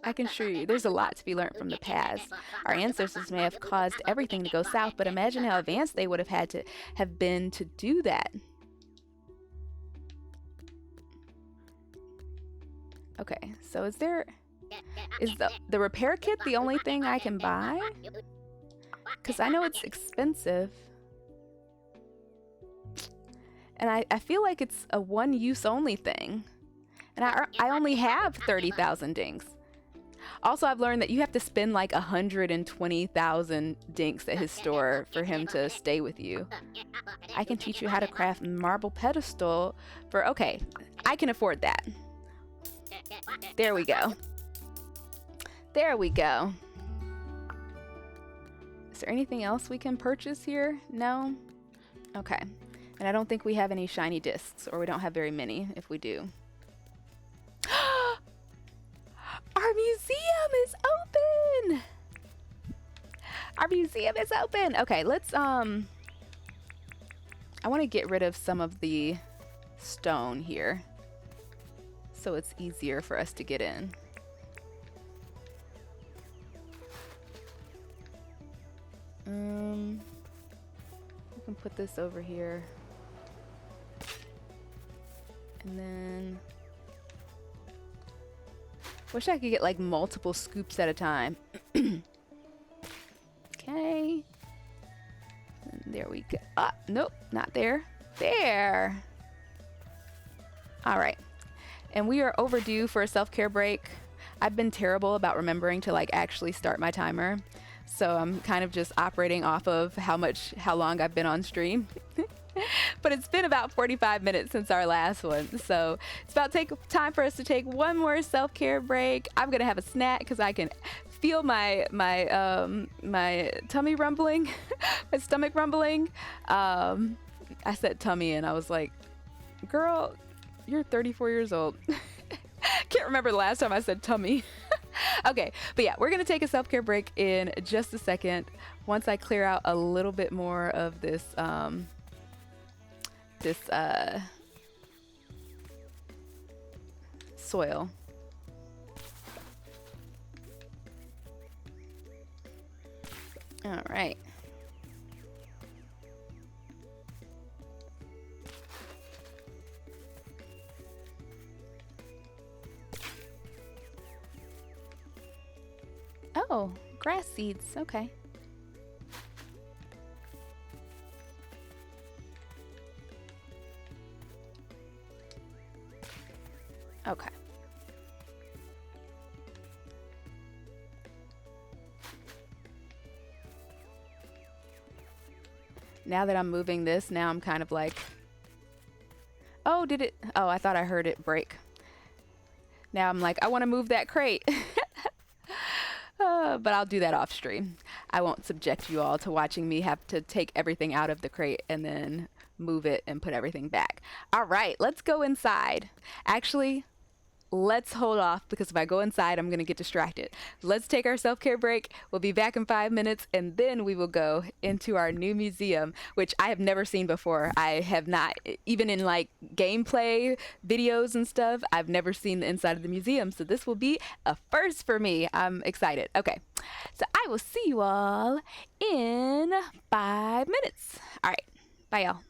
I can assure you, there's a lot to be learned from the past. Our ancestors may have caused everything to go south, but imagine how advanced they would have had to have been to do that. Okay, so is the repair kit the only thing I can buy? Because I know it's expensive. And I feel like it's a one-use only thing. And I only have 30,000 dinks. Also, I've learned that you have to spend like 120,000 dinks at his store for him to stay with you. I can teach you how to craft marble pedestal for... Okay, I can afford that. There we go. There we go. Is there anything else we can purchase here? No? Okay. And I don't think we have any shiny discs, or we don't have very many if we do. Our museum is open! Our museum is open! Okay, let's, I want to get rid of some of the stone here, so it's easier for us to get in. We can put this over here. And then... Wish I could get like multiple scoops at a time. Okay. And there we go. Ah, nope, not there. There. All right. And we are overdue for a self-care break. I've been terrible about remembering to like actually start my timer. So I'm kind of just operating off of how long I've been on stream. But it's been about 45 minutes since our last one. So it's about time for us to take one more self-care break. I'm going to have a snack because I can feel my tummy rumbling, my stomach rumbling. I said tummy and I was like, girl, you're 34 years old. Can't remember the last time I said tummy. Okay, but yeah, we're going to take a self-care break in just a second. Once I clear out a little bit more of this, soil. All right. Oh, grass seeds. Okay. Okay. Now that I'm moving this, now I'm kind of like, oh, did it? Oh, I thought I heard it break. Now I'm like, I want to move that crate. But I'll do that off stream. I won't subject you all to watching me have to take everything out of the crate and then move it and put everything back. All right, let's go inside. Actually, let's hold off because if I go inside, I'm going to get distracted. Let's take our self care break. We'll be back in 5 minutes and then we will go into our new museum, which I have never seen before. I have not, even in like gameplay videos and stuff, I've never seen the inside of the museum. So this will be a first for me. I'm excited. Okay. So I will see you all in 5 minutes. All right. Bye, y'all.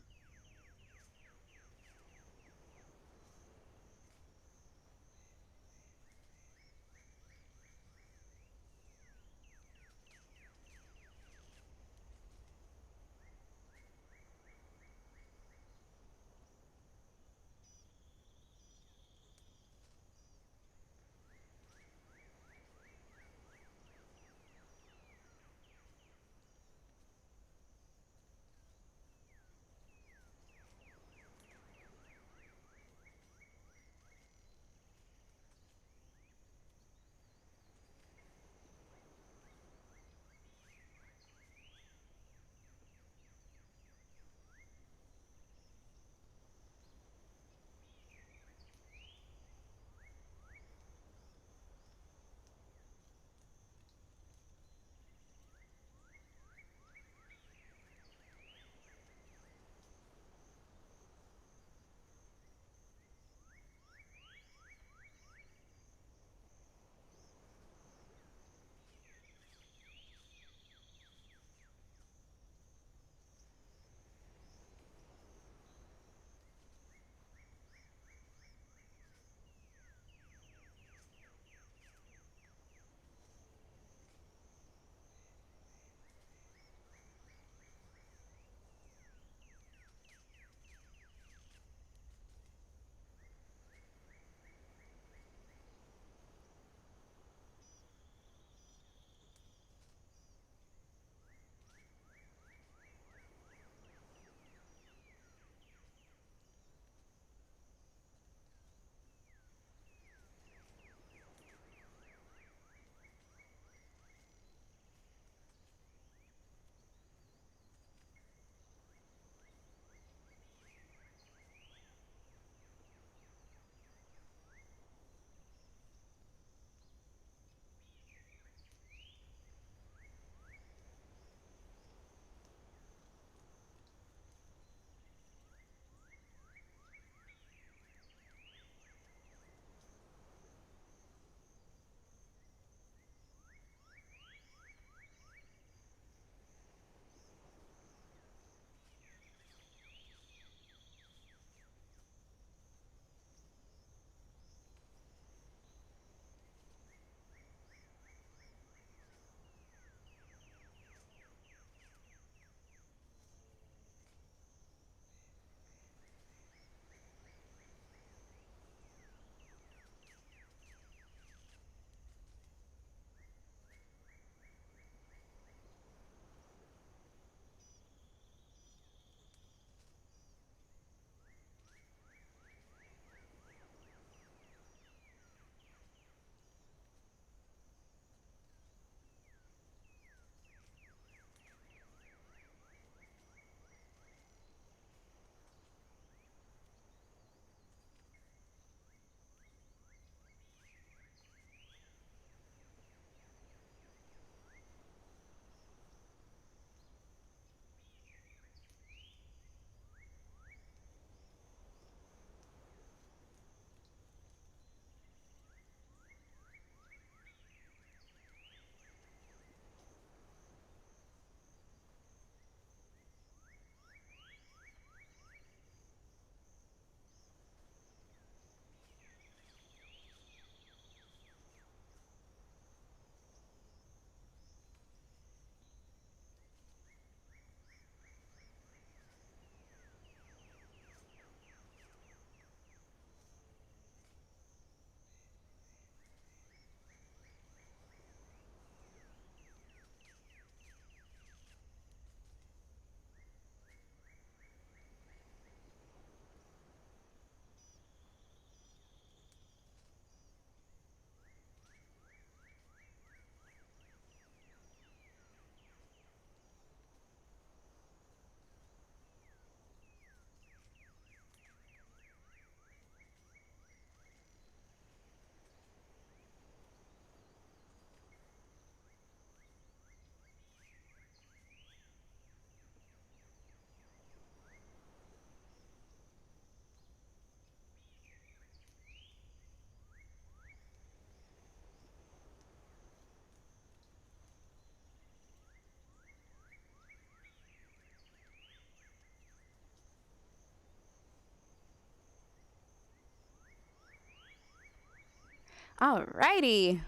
Alrighty.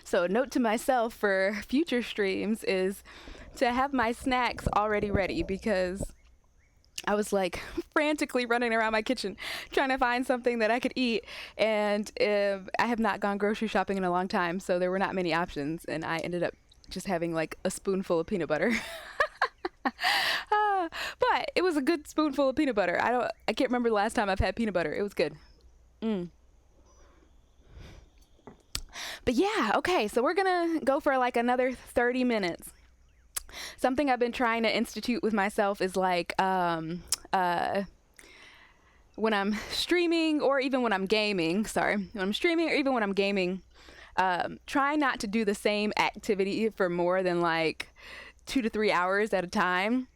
So, note to myself for future streams is to have my snacks already ready, because I was like frantically running around my kitchen trying to find something that I could eat. And I have not gone grocery shopping in a long time, so there were not many options. And I ended up just having like a spoonful of peanut butter. But it was a good spoonful of peanut butter. I can't remember the last time I've had peanut butter. It was good. But yeah, okay, so we're gonna go for like another 30 minutes. Something I've been trying to institute with myself is like when I'm streaming or even when I'm gaming, try not to do the same activity for more than like 2 to 3 hours at a time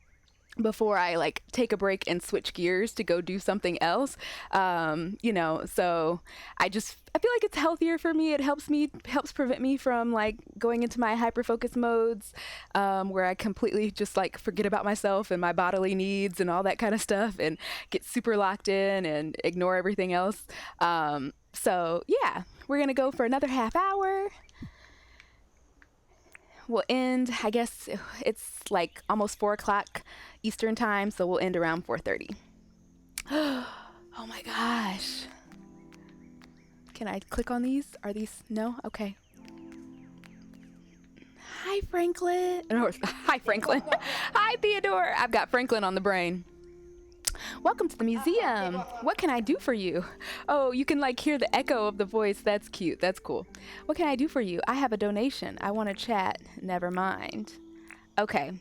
before I like take a break and switch gears to go do something else. So I feel like it's healthier for me. It helps prevent me from like going into my hyper focus modes, where I completely just like forget about myself and my bodily needs and all that kind of stuff and get super locked in and ignore everything else. So yeah, we're gonna go for another half hour. We'll end, I guess it's like almost 4 o'clock Eastern time, so we'll end around 4:30. Oh my gosh. Can I click on these? Are these? No? Okay. Hi, Franklin. No, hi, Franklin. Hi, Theodore. I've got Franklin on the brain. Welcome to the museum. What can I do for you? Oh, you can like hear the echo of the voice. That's cute. That's cool. What can I do for you? I have a donation. I want to chat. Never mind. Okay.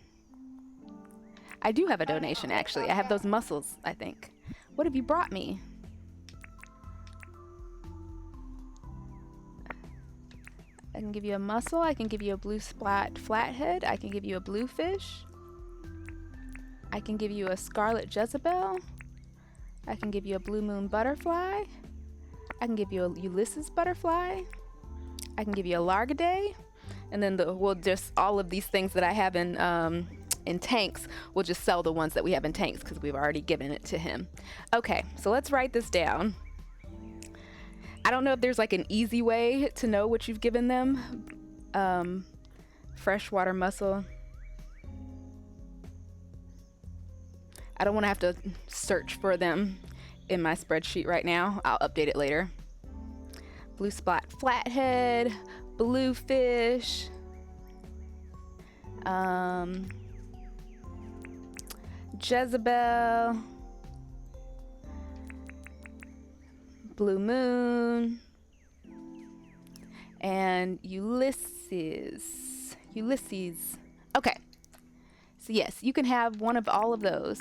I do have a donation, actually. I have those mussels, I think. What have you brought me? I can give you a mussel. I can give you a blue splat flathead. I can give you a bluefish. I can give you a scarlet Jezebel. I can give you a blue moon butterfly. I can give you a Ulysses butterfly. I can give you a largaday. And then all of these things that I have in tanks, we'll just sell the ones that we have in tanks because we've already given it to him. Okay, so let's write this down. I don't know if there's like an easy way to know what you've given them. Freshwater mussel. I don't want to have to search for them in my spreadsheet right now. I'll update it later. Blue spot flathead, bluefish, Jezebel, blue moon, and Ulysses. Okay. So yes, you can have one of all of those.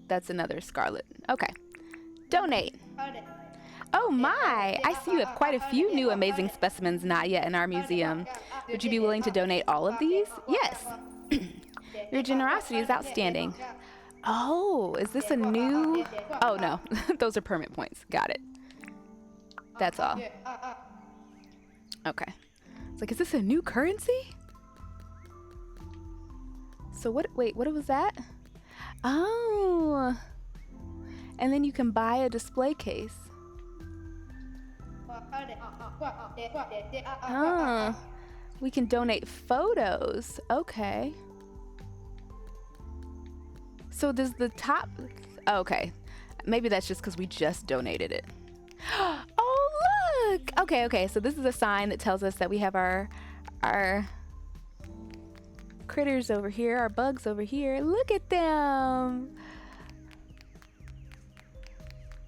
That's another scarlet. Okay. Donate. Oh my! I see you have quite a few new amazing specimens not yet in our museum. Would you be willing to donate all of these? Yes. Your generosity is outstanding. Oh, is this a new? Oh no, those are permit points. Got it. That's all. Okay. It's like, is this a new currency? So wait, what was that? Oh. And then you can buy a display case. Oh. We can donate photos. Okay. So does the top... Okay. Maybe that's just because we just donated it. Oh, look! Okay. So this is a sign that tells us that we have our critters over here, our bugs over here. Look at them!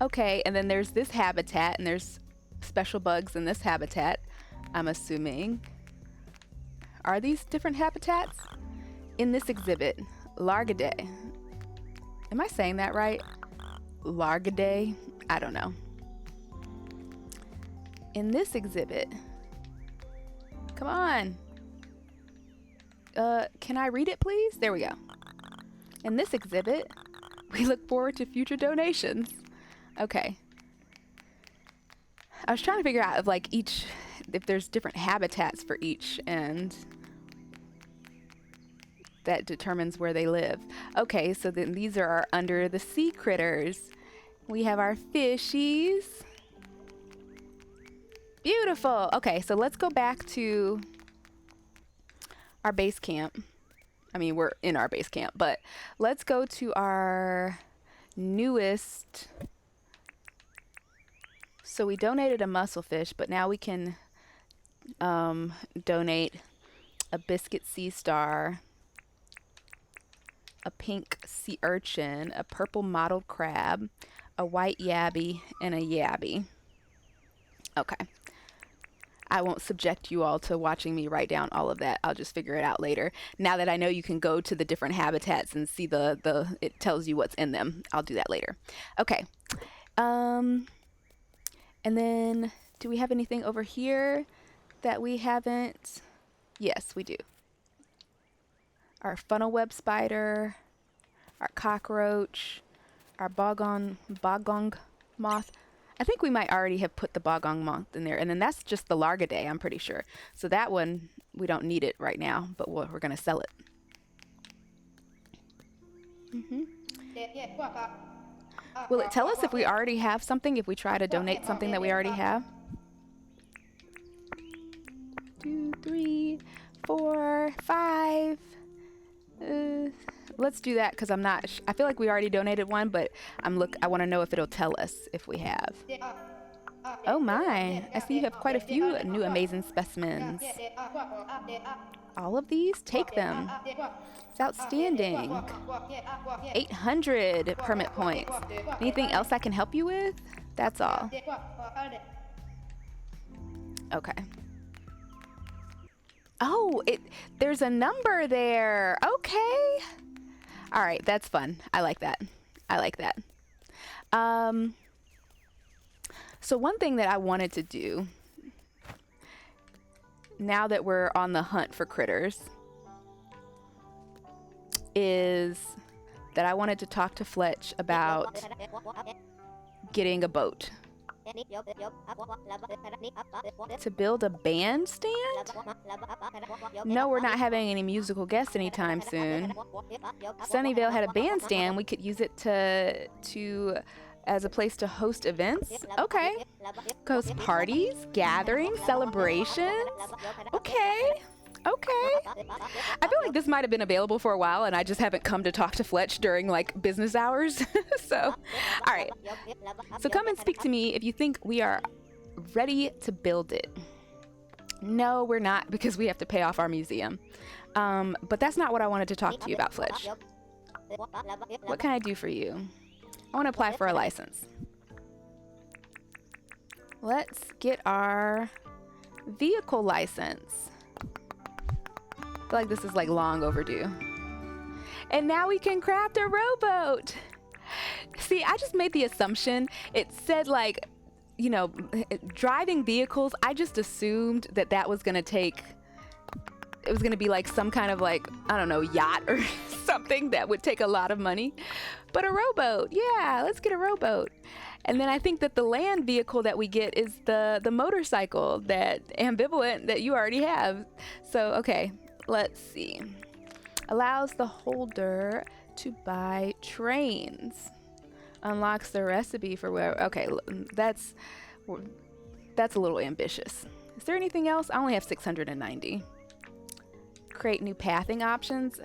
Okay, and then there's this habitat, and there's special bugs in this habitat, I'm assuming. Are these different habitats? In this exhibit, Largaday. Am I saying that right? Largaday? I don't know. In this exhibit, come on. Can I read it, please? There we go. In this exhibit, we look forward to future donations. Okay. I was trying to figure out if there's different habitats for each, and that determines where they live. Okay, so then these are our under the sea critters. We have our fishies. Beautiful. Okay, so let's go back to our base camp. I mean, we're in our base camp, but let's go to our newest. So we donated a musclefish, but now we can donate a biscuit sea star, a pink sea urchin, a purple mottled crab, a white yabby, and a yabby. Okay. I won't subject you all to watching me write down all of that. I'll just figure it out later. Now that I know you can go to the different habitats and see it tells you what's in them. I'll do that later. Okay. And then do we have anything over here that we haven't? Yes, we do. Our funnel web spider, our cockroach, our bogong moth. I think we might already have put the bogong moth in there. And then that's just the largidae, I'm pretty sure. So that one, we don't need it right now, but we're going to sell it. Will it tell us if we already have something, if we try to donate something that we already have? 2, 3, 4, 5. Let's do that because I'm not. I feel like we already donated one, but I want to know if it'll tell us if we have. Oh my! I see you have quite a few new amazing specimens. All of these? Take them. It's outstanding. 800 permit points. Anything else I can help you with? That's all. Okay. Oh, there's a number there. Okay. All right, that's fun. I like that. So one thing that I wanted to do, now that we're on the hunt for critters, is that I wanted to talk to Fletch about getting a boat. To build a bandstand? No, we're not having any musical guests anytime soon. Sunnyvale had a bandstand. We could use it as a place to host events. Okay. Host parties, gatherings, celebrations. Okay. I feel like this might have been available for a while and I just haven't come to talk to Fletch during like business hours. So, all right. So come and speak to me if you think we are ready to build it. No, we're not because we have to pay off our museum. But that's not what I wanted to talk to you about, Fletch. What can I do for you? I want to apply for a license. Let's get our vehicle license. I feel like this is like long overdue. And now we can craft a rowboat. See, I just made the assumption. It said like, you know, driving vehicles. I just assumed that was going to take, it was going to be like some kind of like, I don't know, yacht or something that would take a lot of money. But a rowboat, yeah, let's get a rowboat. And then I think that the land vehicle that we get is the motorcycle, that ambivalent that you already have. So, okay. Let's see. Allows the holder to buy trains. Unlocks the recipe for where. Okay, that's a little ambitious. Is there anything else? I only have 690. Create new pathing options.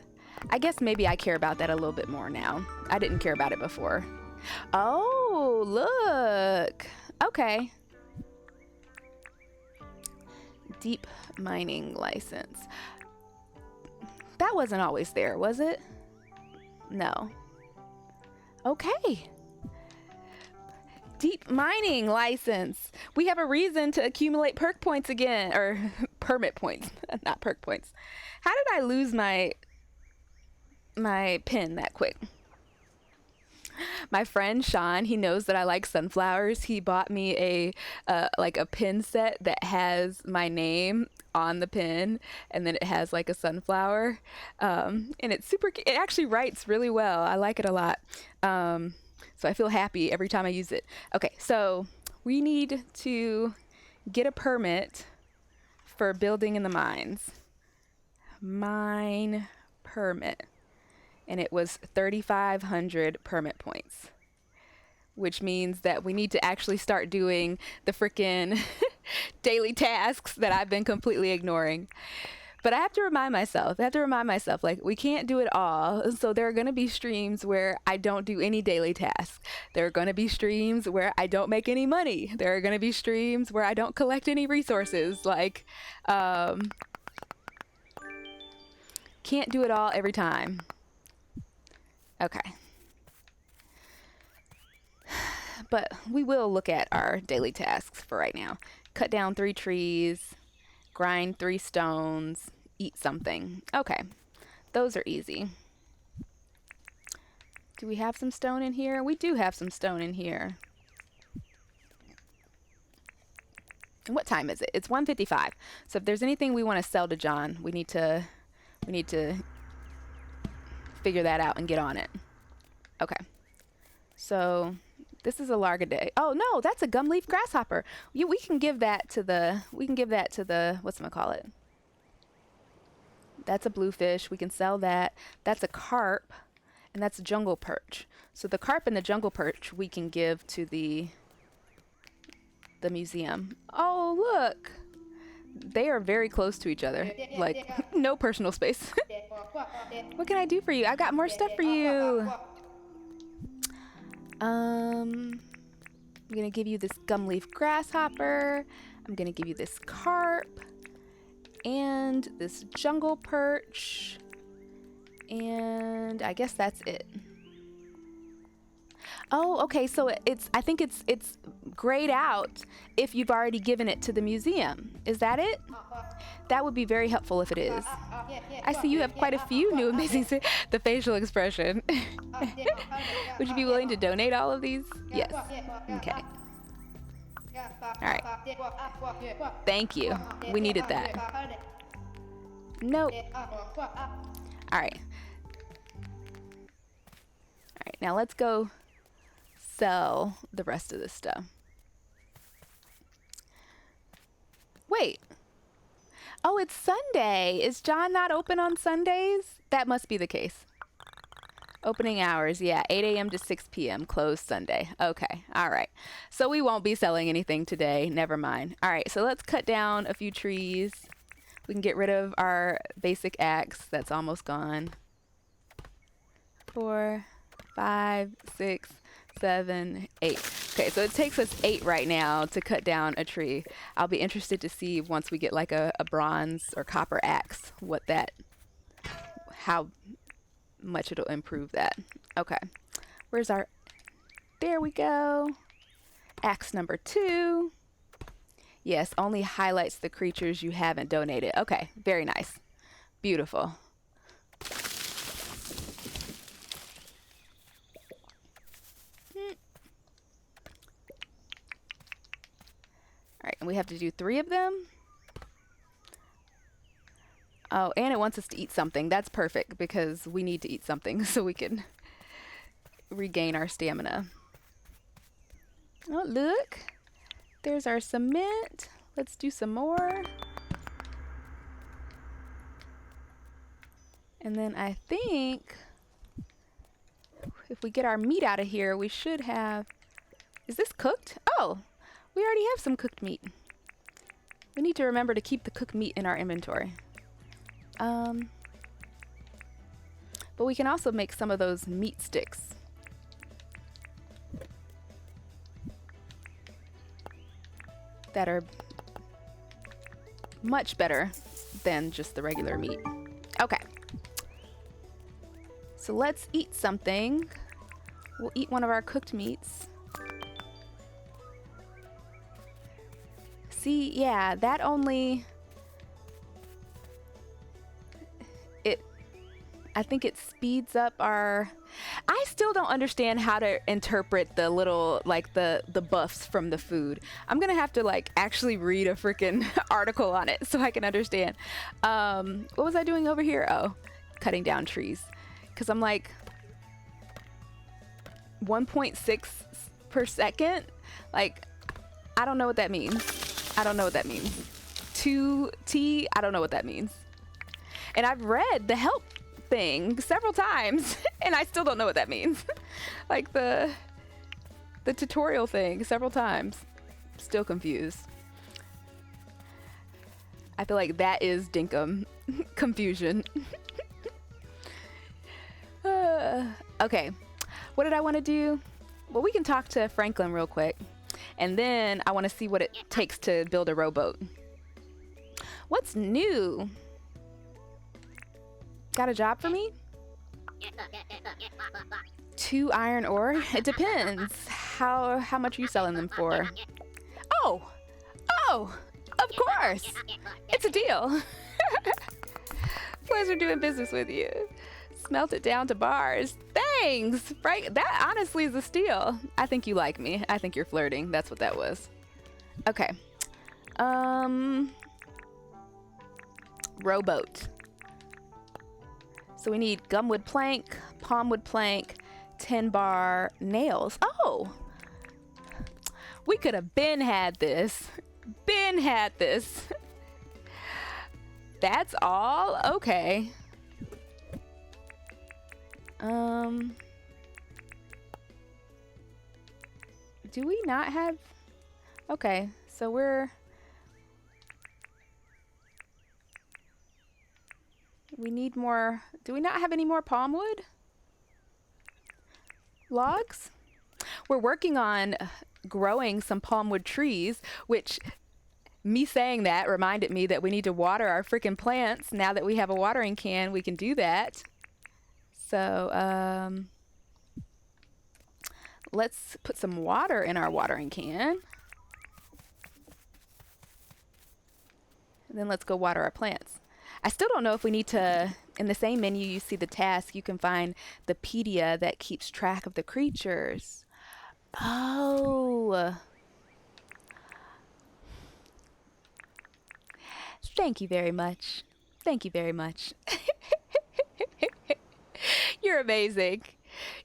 I guess maybe I care about that a little bit more now. I didn't care about it before. Oh, look. Okay. Deep mining license. That wasn't always there, was it? No. Okay. Deep mining license. We have a reason to accumulate perk points again, or permit points, not perk points. How did I lose my pin that quick? My friend Sean, he knows that I like sunflowers. He bought me a pin set that has my name on the pin, and then it has like a sunflower, and it's super. It actually writes really well. I like it a lot. So I feel happy every time I use it. Okay, so we need to get a permit for building in the mines. Mine permit. And it was 3,500 permit points. which means that we need to actually start doing the freaking daily tasks that I've been completely ignoring. But I have to remind myself, like, we can't do it all. So there are going to be streams where I don't do any daily tasks. There are going to be streams where I don't make any money. There are going to be streams where I don't collect any resources. Like, can't do it all every time. Okay. But we will look at our daily tasks for right now. Cut down 3 trees, grind 3 stones, eat something. Okay, those are easy. Do we have some stone in here? We do have some stone in here. And what time is it? It's 1:55. So if there's anything we want to sell to John, we need to figure that out and get on it. Okay. So this is a largaday. Oh no, that's a gumleaf grasshopper. We can give that to the whatchamacallit. That's a bluefish. We can sell that. That's a carp, and that's a jungle perch. So the carp and the jungle perch we can give to the museum. Oh, look. They are very close to each other. Like, no personal space. What can I do for you? I've got more stuff for you. I'm gonna give you this gumleaf grasshopper. I'm gonna give you this carp and this jungle perch, and I guess that's it. Oh, okay, so I think it's grayed out if you've already given it to the museum. Is that it? That would be very helpful if it is. I see you have quite a few new amazing the facial expression. Would you be willing to donate all of these? Yes. Okay. All right. Thank you. We needed that. Nope. All right. All right, now let's go sell the rest of this stuff. Wait. Oh, it's Sunday. Is John not open on Sundays? That must be the case. Opening hours, yeah, 8 a.m. to 6 p.m. Closed Sunday. Okay, all right. So we won't be selling anything today. Never mind. All right, so let's cut down a few trees. We can get rid of our basic axe that's almost gone. 4, 5, 6, 7, 8. Okay, so it takes us 8 right now to cut down a tree. I'll be interested to see once we get like a bronze or copper axe, how much it'll improve that. Okay, where's our, there we go. Axe number 2. Yes, only highlights the creatures you haven't donated. Okay, very nice. Beautiful. All right, and we have to do 3 of them. Oh, and it wants us to eat something. That's perfect because we need to eat something so we can regain our stamina. Oh, look. There's our cement. Let's do some more. And then I think if we get our meat out of here, we should have... Is this cooked? Oh, we already have some cooked meat. We need to remember to keep the cooked meat in our inventory. But we can also make some of those meat sticks. That are much better than just the regular meat. Okay. So let's eat something. We'll eat one of our cooked meats. See, yeah, that only... I think it speeds up our... I still don't understand how to interpret the little, like, the buffs from the food. I'm gonna have to, like, actually read a freaking article on it so I can understand. What was I doing over here? Oh, cutting down trees. Because I'm like, 1.6 per second? Like, I don't know what that means. 2T? I don't know what that means. And I've read the help thing several times and I still don't know what that means. Like the tutorial thing several times. Still confused. I feel like that is Dinkum confusion. Okay, what did I want to do? Well, we can talk to Franklin real quick, and then I want to see what it takes to build a rowboat. What's new? Got a job for me? 2 iron ore? It depends. How much are you selling them for? Oh, of course. It's a deal. Pleasure doing business with you. Smelt it down to bars. Thanks, Frank. That honestly is a steal. I think you like me. I think you're flirting. That's what that was. Okay. Rowboat. So we need gumwood plank, palmwood plank, 10 bar nails. Oh, we could have been had this. That's all? Okay. Do we not have... Okay, so we need more... Do we not have any more palmwood? Logs? We're working on growing some palmwood trees, which... Me saying that reminded me that we need to water our freaking plants. Now that we have a watering can, we can do that. So, let's put some water in our watering can. And then let's go water our plants. I still don't know if we need to, in the same menu you see the task, you can find the pedia that keeps track of the creatures. Oh. Thank you very much. Thank you very much. You're amazing.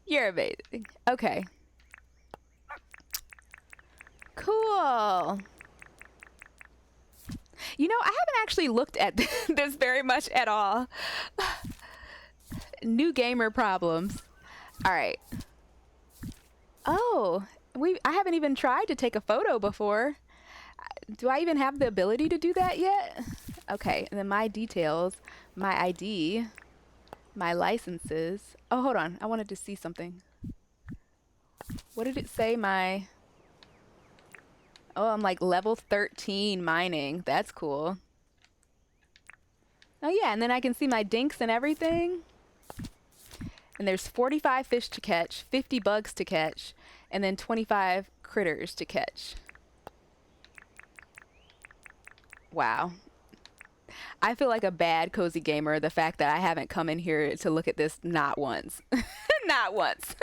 You're amazing. Okay. Cool. You know, I haven't actually looked at this very much at all. New gamer problems. All right. Oh, I haven't even tried to take a photo before. Do I even have the ability to do that yet? Okay, and then my details, my ID, my licenses. Oh, hold on. I wanted to see something. What did it say? Oh, I'm like level 13 mining. That's cool. Oh, yeah, and then I can see my dinks and everything. And there's 45 fish to catch, 50 bugs to catch, and then 25 critters to catch. Wow. I feel like a bad cozy gamer, the fact that I haven't come in here to look at this not once. Not once.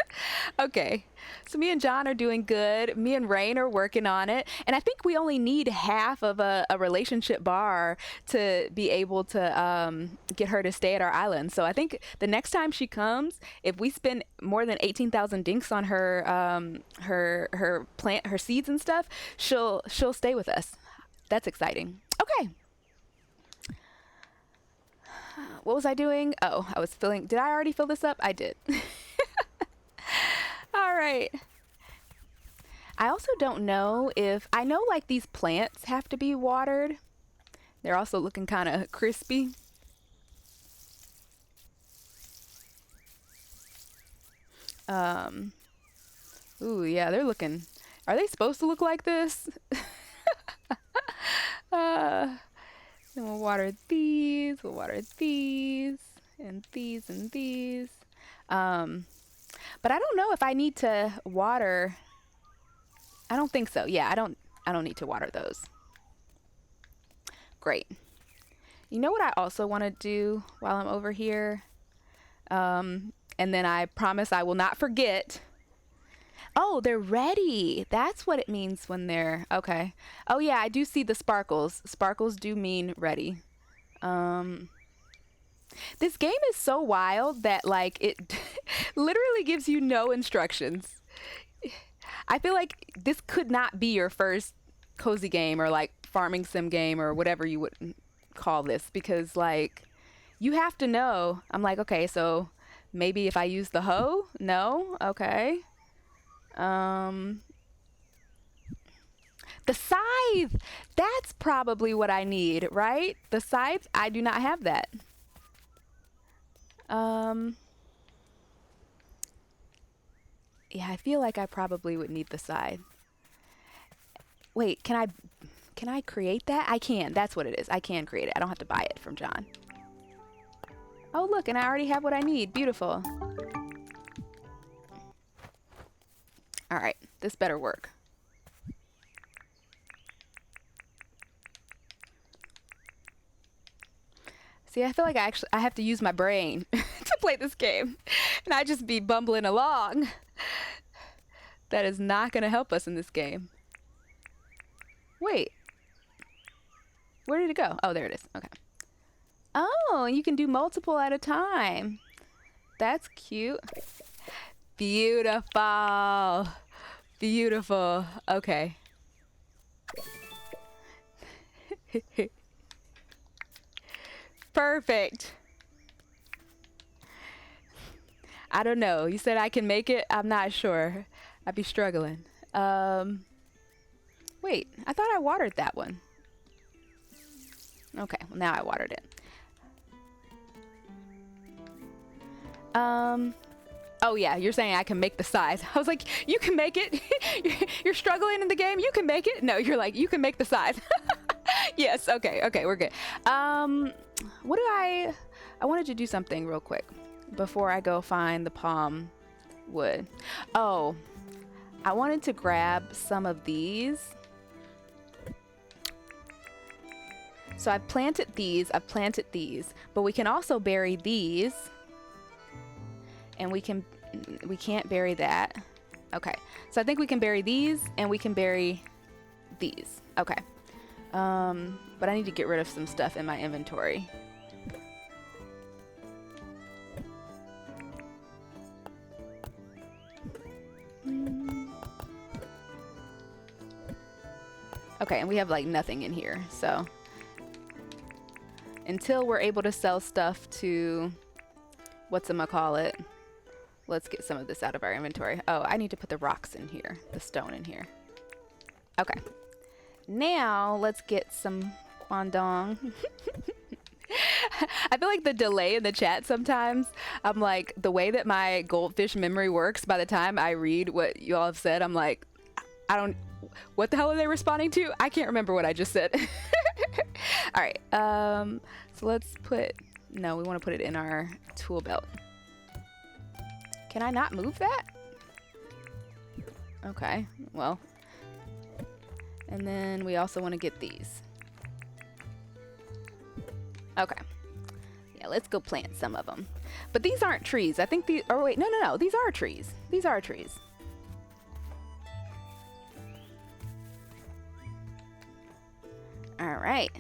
Okay. So me and John are doing good. Me and Rain are working on it. And I think we only need half of a relationship bar to be able to get her to stay at our island. So I think the next time she comes, if we spend more than 18,000 dinks on her plant, her seeds and stuff, she'll stay with us. That's exciting. Okay. What was I doing? Oh, I was filling. Did I already fill this up? I did. All right. I also don't know if... I know like these plants have to be watered. They're also looking kind of crispy. Ooh, yeah, they're looking... Are they supposed to look like this? Then we'll water these, and these, and these. But I don't know if I need to water. I don't think so. Yeah, I don't need to water those. Great. You know what I also want to do while I'm over here? And then I promise I will not forget. Oh, they're ready. That's what it means when they're... Okay. Oh, yeah, I do see the sparkles. Sparkles do mean ready. This game is so wild that, like, it literally gives you no instructions. I feel like this could not be your first cozy game or, like, farming sim game or whatever you would call this because, like, you have to know. I'm like, okay, so maybe if I use the hoe? No? Okay. The scythe! That's probably what I need, right? The scythe? I do not have that. Yeah, I feel like I probably would need the scythe. Wait, can I create that? I can. That's what it is. I can create it. I don't have to buy it from John. Oh, look, and I already have what I need. Beautiful. All right, this better work. See, I feel like I have to use my brain to play this game, and I just be bumbling along. That is not going to help us in this game. Wait. Where did it go? Oh, there it is. Okay. Oh, you can do multiple at a time. That's cute. Beautiful. Beautiful. Okay. Perfect. I don't know. You said I can make it? I'm not sure. I'd be struggling. Wait, I thought I watered that one. Okay, well now I watered it. Oh yeah, you're saying I can make the size. I was like, you can make it. You're struggling in the game. You can make it. No, you're like, you can make the size. Yes. Okay. Okay. We're good. What do I wanted to do something real quick before I go find the palm wood. Oh, I wanted to grab some of these. So I've planted these, but we can also bury these. And we can't bury that. Okay. So I think we can bury these and we can bury these. Okay. But I need to get rid of some stuff in my inventory. Okay, and we have like nothing in here, so until we're able to sell stuff to whatchamacallit, let's get some of this out of our inventory. Oh, I need to put the rocks in here, the stone in here. Okay, now let's get some Kwandong. I feel like the delay in the chat sometimes, I'm like, the way that my goldfish memory works, by the time I read what you all have said, I'm like, what the hell are they responding to? I can't remember what I just said. All right, so let's no, we want to put it in our tool belt. Can I not move that? Okay, well. And then we also want to get these. Okay. Yeah, let's go plant some of them. But these aren't trees. I think these, or wait, no, these are trees. These are trees. All right.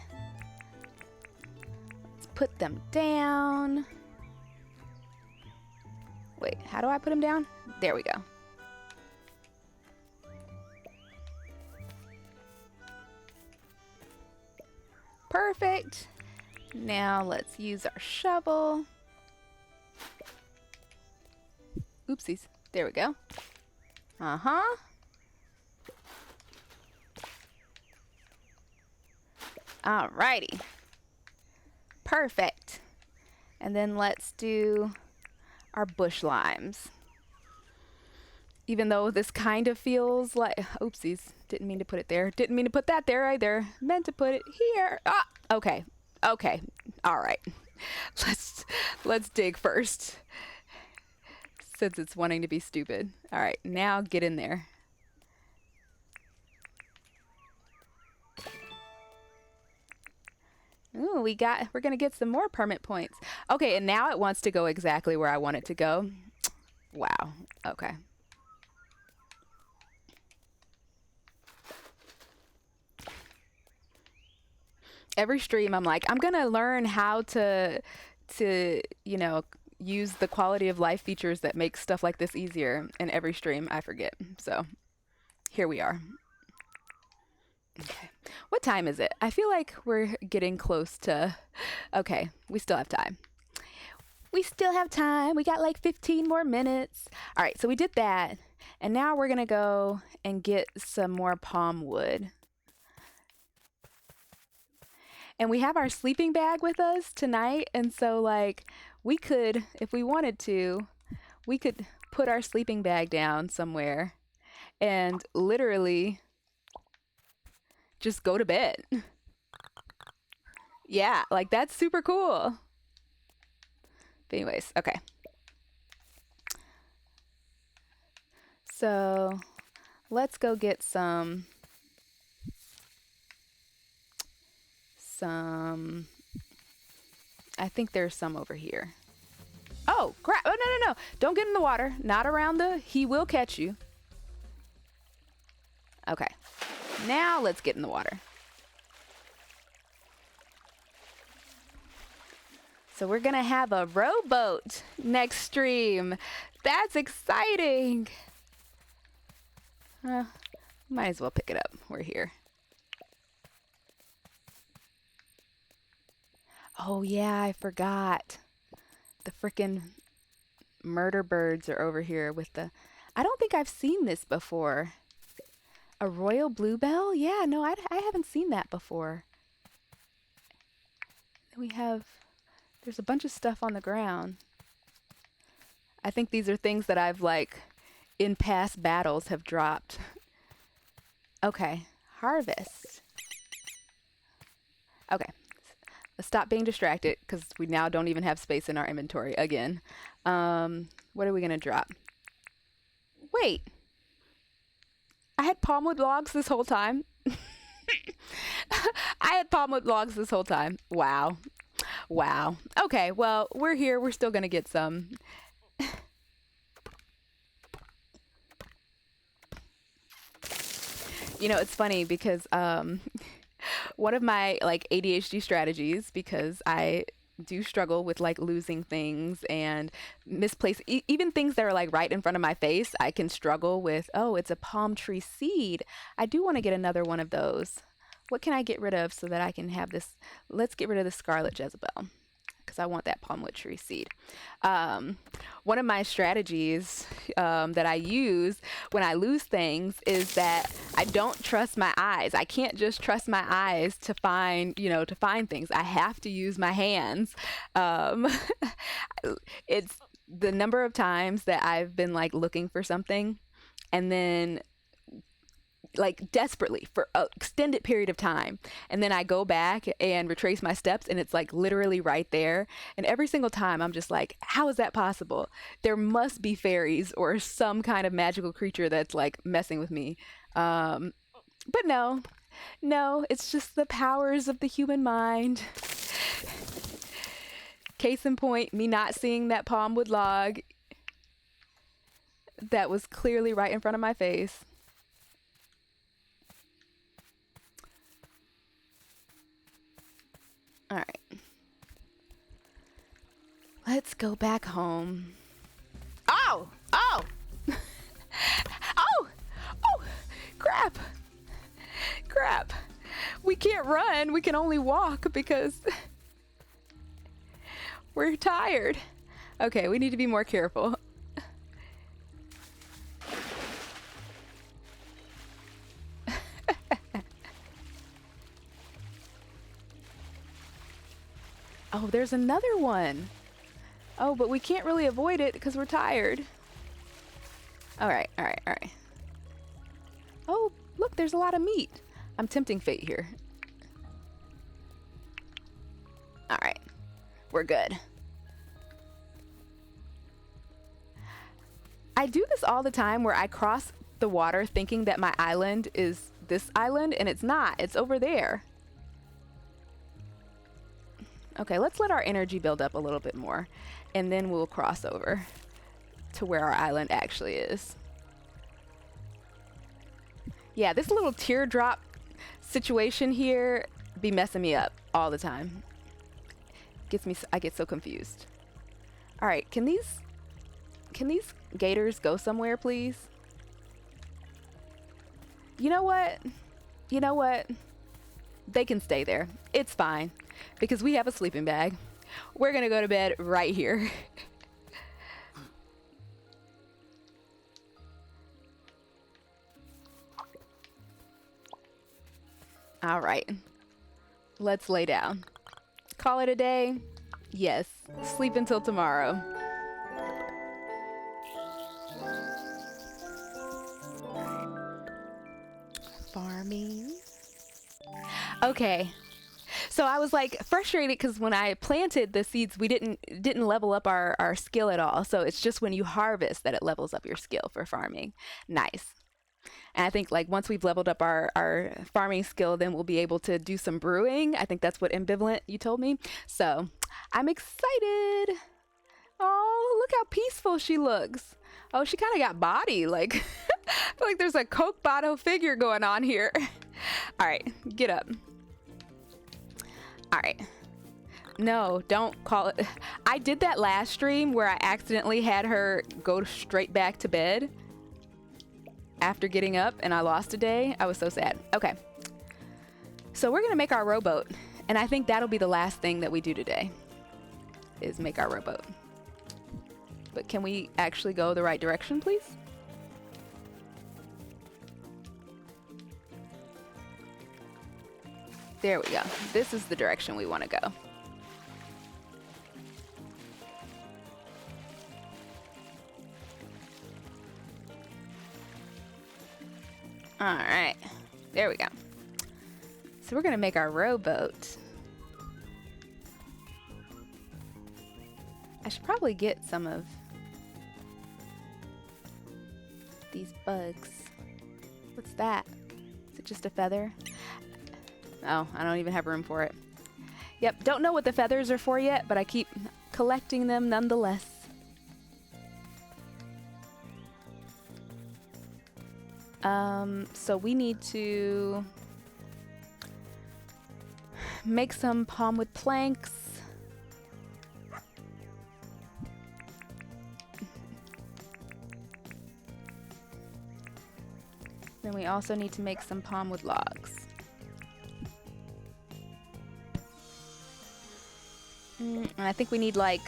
Let's put them down. Wait, how do I put them down? There we go. Perfect. Now let's use our shovel. Oopsies. There we go. Uh-huh. Alrighty. Perfect. And then let's do our bush limes. Even though this kind of feels like, oopsies, didn't mean to put it there. Didn't mean to put that there either. Meant to put it here. Ah, okay. Okay. All right. Let's dig first. Since it's wanting to be stupid. All right, now get in there. Ooh, we're gonna get some more permit points. Okay, and now it wants to go exactly where I want it to go. Wow. Okay. Every stream I'm like, I'm gonna learn how to you know, use the quality of life features that make stuff like this easier. And every stream I forget. So here we are. Okay. What time is it? I feel like we're getting close to... Okay, we still have time. We still have time. We got like 15 more minutes. All right, so we did that. And now we're going to go and get some more palm wood. And we have our sleeping bag with us tonight. And so, like, we could, if we wanted to, we could put our sleeping bag down somewhere and literally just go to bed. Yeah, like that's super cool. But anyways, okay. So let's go get some I think there's some over here. Oh, crap. Oh, no. Don't get in the water. Not around he will catch you. Okay. Now let's get in the water. So we're going to have a rowboat next stream. That's exciting. Might as well pick it up. We're here. Oh, yeah, I forgot. The frickin' murder birds are over here with the... I don't think I've seen this before. A royal bluebell? Yeah, no, I haven't seen that before. We have... There's a bunch of stuff on the ground. I think these are things that I've, like, in past battles have dropped. Okay, harvest. Okay. Let's stop being distracted because we now don't even have space in our inventory again. What are we going to drop? Wait. I had palmwood logs this whole time. I had palmwood logs this whole time. Wow. Wow. Okay, well, we're here. We're still going to get some. You know, it's funny because one of my like ADHD strategies, because I do struggle with like losing things and misplaced even things that are like right in front of my face. I can struggle with, oh, it's a palm tree seed. I do want to get another one of those. What can I get rid of so that I can have this? Let's get rid of the Scarlet Jezebel because I want that palmwood tree seed. One of my strategies that I use when I lose things is that I don't trust my eyes. I can't just trust my eyes to find things. I have to use my hands. It's the number of times that I've been like looking for something and then like desperately for an extended period of time. And then I go back and retrace my steps and it's like literally right there. And every single time I'm just like, how is that possible? There must be fairies or some kind of magical creature that's like messing with me. But no, it's just the powers of the human mind. Case in point, me not seeing that palmwood log that was clearly right in front of my face. All right. Let's go back home. Oh! Oh! Oh! Oh! Crap! Crap! We can't run. We can only walk because we're tired. Okay, we need to be more careful. Oh, there's another one. Oh, but we can't really avoid it because we're tired. All right. Oh, look, there's a lot of meat. I'm tempting fate here. All right, we're good. I do this all the time where I cross the water thinking that my island is this island, and it's not. It's over there. Okay, let's let our energy build up a little bit more, and then we'll cross over to where our island actually is. Yeah, this little teardrop situation here be messing me up all the time. I get so confused. All right, can these gators go somewhere, please? You know what? They can stay there. It's fine. Because we have a sleeping bag. We're going to go to bed right here. All right. Let's lay down. Call it a day? Yes. Sleep until tomorrow. Farming. Okay. So I was like frustrated because when I planted the seeds, we didn't level up our skill at all. So it's just when you harvest that it levels up your skill for farming. Nice. And I think like once we've leveled up our farming skill, then we'll be able to do some brewing. I think that's what ambivalent you told me. So I'm excited. Oh, look how peaceful she looks. Oh, she kind of got body. Like, I feel like there's a Coke bottle figure going on here. All right, get up. All right. No, don't call it. I did that last stream where I accidentally had her go straight back to bed after getting up and I lost a day. I was so sad. Okay. So we're going to make our rowboat. And I think that'll be the last thing that we do today is make our rowboat. But can we actually go the right direction, please? There we go. This is the direction we want to go. All right. There we go. So we're going to make our rowboat. I should probably get some of these bugs. What's that? Is it just a feather? Oh, I don't even have room for it. Yep, don't know what the feathers are for yet, but I keep collecting them nonetheless. So we need to make some palm wood planks. Then we also need to make some palm wood logs. And I think we need like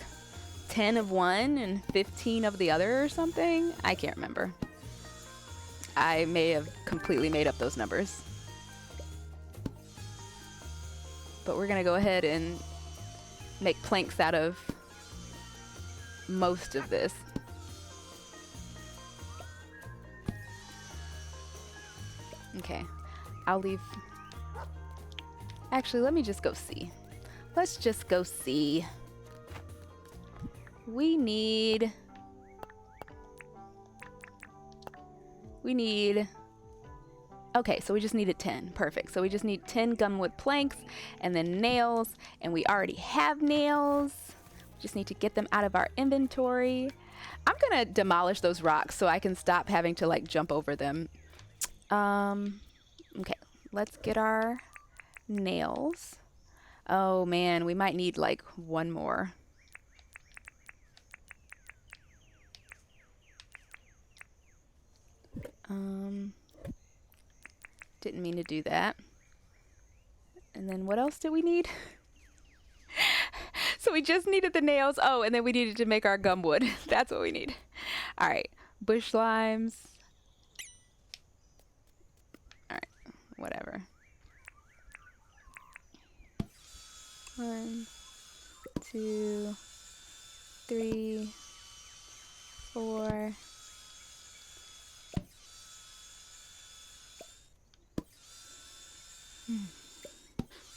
10 of one and 15 of the other or something. I can't remember. I may have completely made up those numbers. But we're going to go ahead and make planks out of most of this. Okay. I'll leave. Actually, let me just go see. Let's just go see. We need... Okay, so we just needed 10. Perfect. So we just need 10 gumwood planks and then nails. And we already have nails. We just need to get them out of our inventory. I'm going to demolish those rocks so I can stop having to like jump over them. Okay, let's get our nails. Oh man, we might need like one more. Didn't mean to do that. And then what else did we need? So we just needed the nails. Oh, and then we needed to make our gumwood. That's what we need. All right, bush limes. All right, whatever. 1, 2, 3, 4.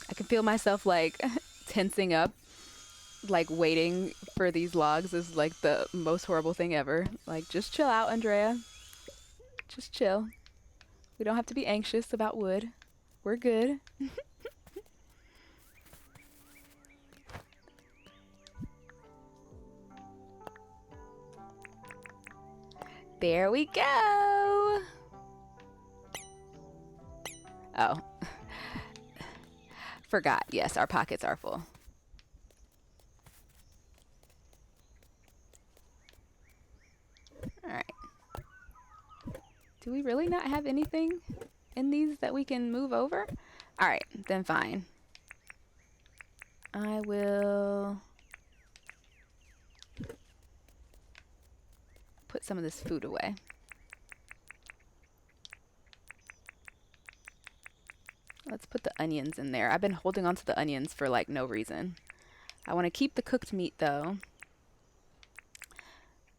I can feel myself like tensing up, like waiting for these logs is like the most horrible thing ever. Like, just chill out, Andrea. Just chill. We don't have to be anxious about wood. We're good. There we go. Oh. Forgot. Yes, our pockets are full. All right. Do we really not have anything in these that we can move over? All right, then fine. I will put some of this food away. Let's put the onions in there. I've been holding on to the onions for like no reason. I want to keep the cooked meat though.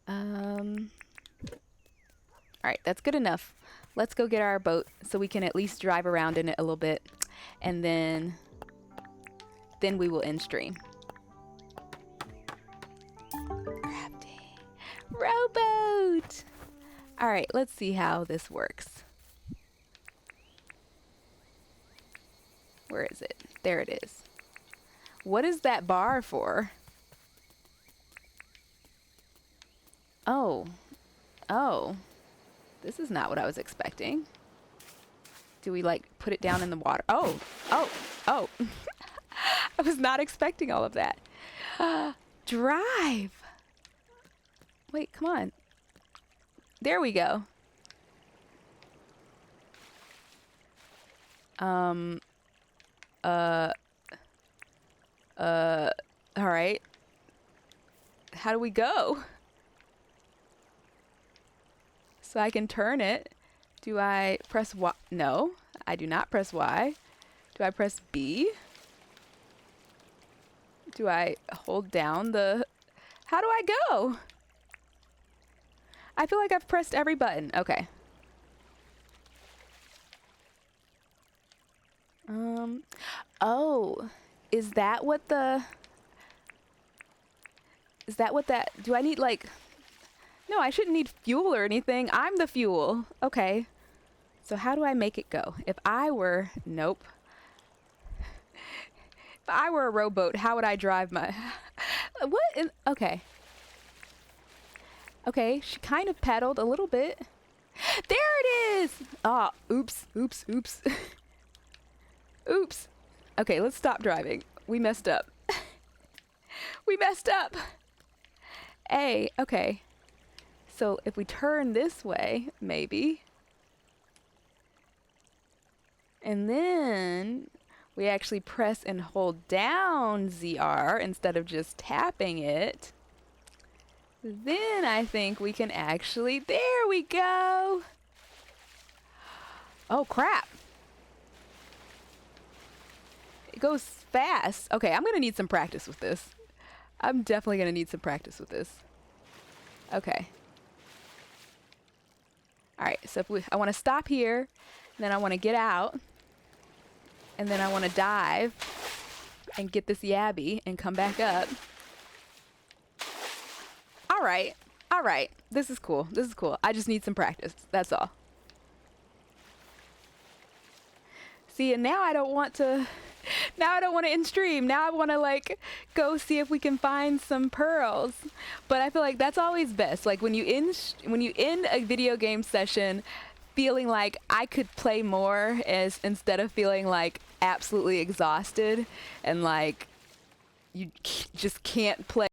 All right, that's good enough. Let's go get our boat so we can at least drive around in it a little bit, and then we will end stream. Crafting. Rowboat! All right, let's see how this works. Where is it? There it is. What is that bar for? Oh. Oh. This is not what I was expecting. Do we like put it down in the water? Oh. Oh. Oh. I was not expecting all of that. Drive. Wait, come on. There we go. All right. How do we go? So I can turn it. Do I press Y? No, I do not press Y. Do I press B? Do I hold down the... How do I go? I feel like I've pressed every button. Okay. Oh, is that what the... Is that what that... Do I need like... No, I shouldn't need fuel or anything. I'm the fuel. Okay. So how do I make it go? If I were... Nope. If I were a rowboat, how would I drive my... What? Okay. Okay, she kind of paddled a little bit. There it is! Ah, oops, oops, oops. Oops. Okay, let's stop driving. We messed up. We messed up. A, okay. So if we turn this way, maybe. And then we actually press and hold down ZR instead of just tapping it. Then I think we can actually, there we go. Oh crap. It goes fast. Okay, I'm gonna need some practice with this. I'm definitely gonna need some practice with this. Okay. All right, so if I want to stop here, then I want to get out, and then I want to dive and get this yabby and come back up. All right, all right. This is cool. This is cool. I just need some practice. That's all. See, and now I don't want to. Now I don't want to end stream. Now I want to like go see if we can find some pearls. But I feel like that's always best. Like when you end a video game session feeling like I could play more instead of feeling like absolutely exhausted and like you just can't play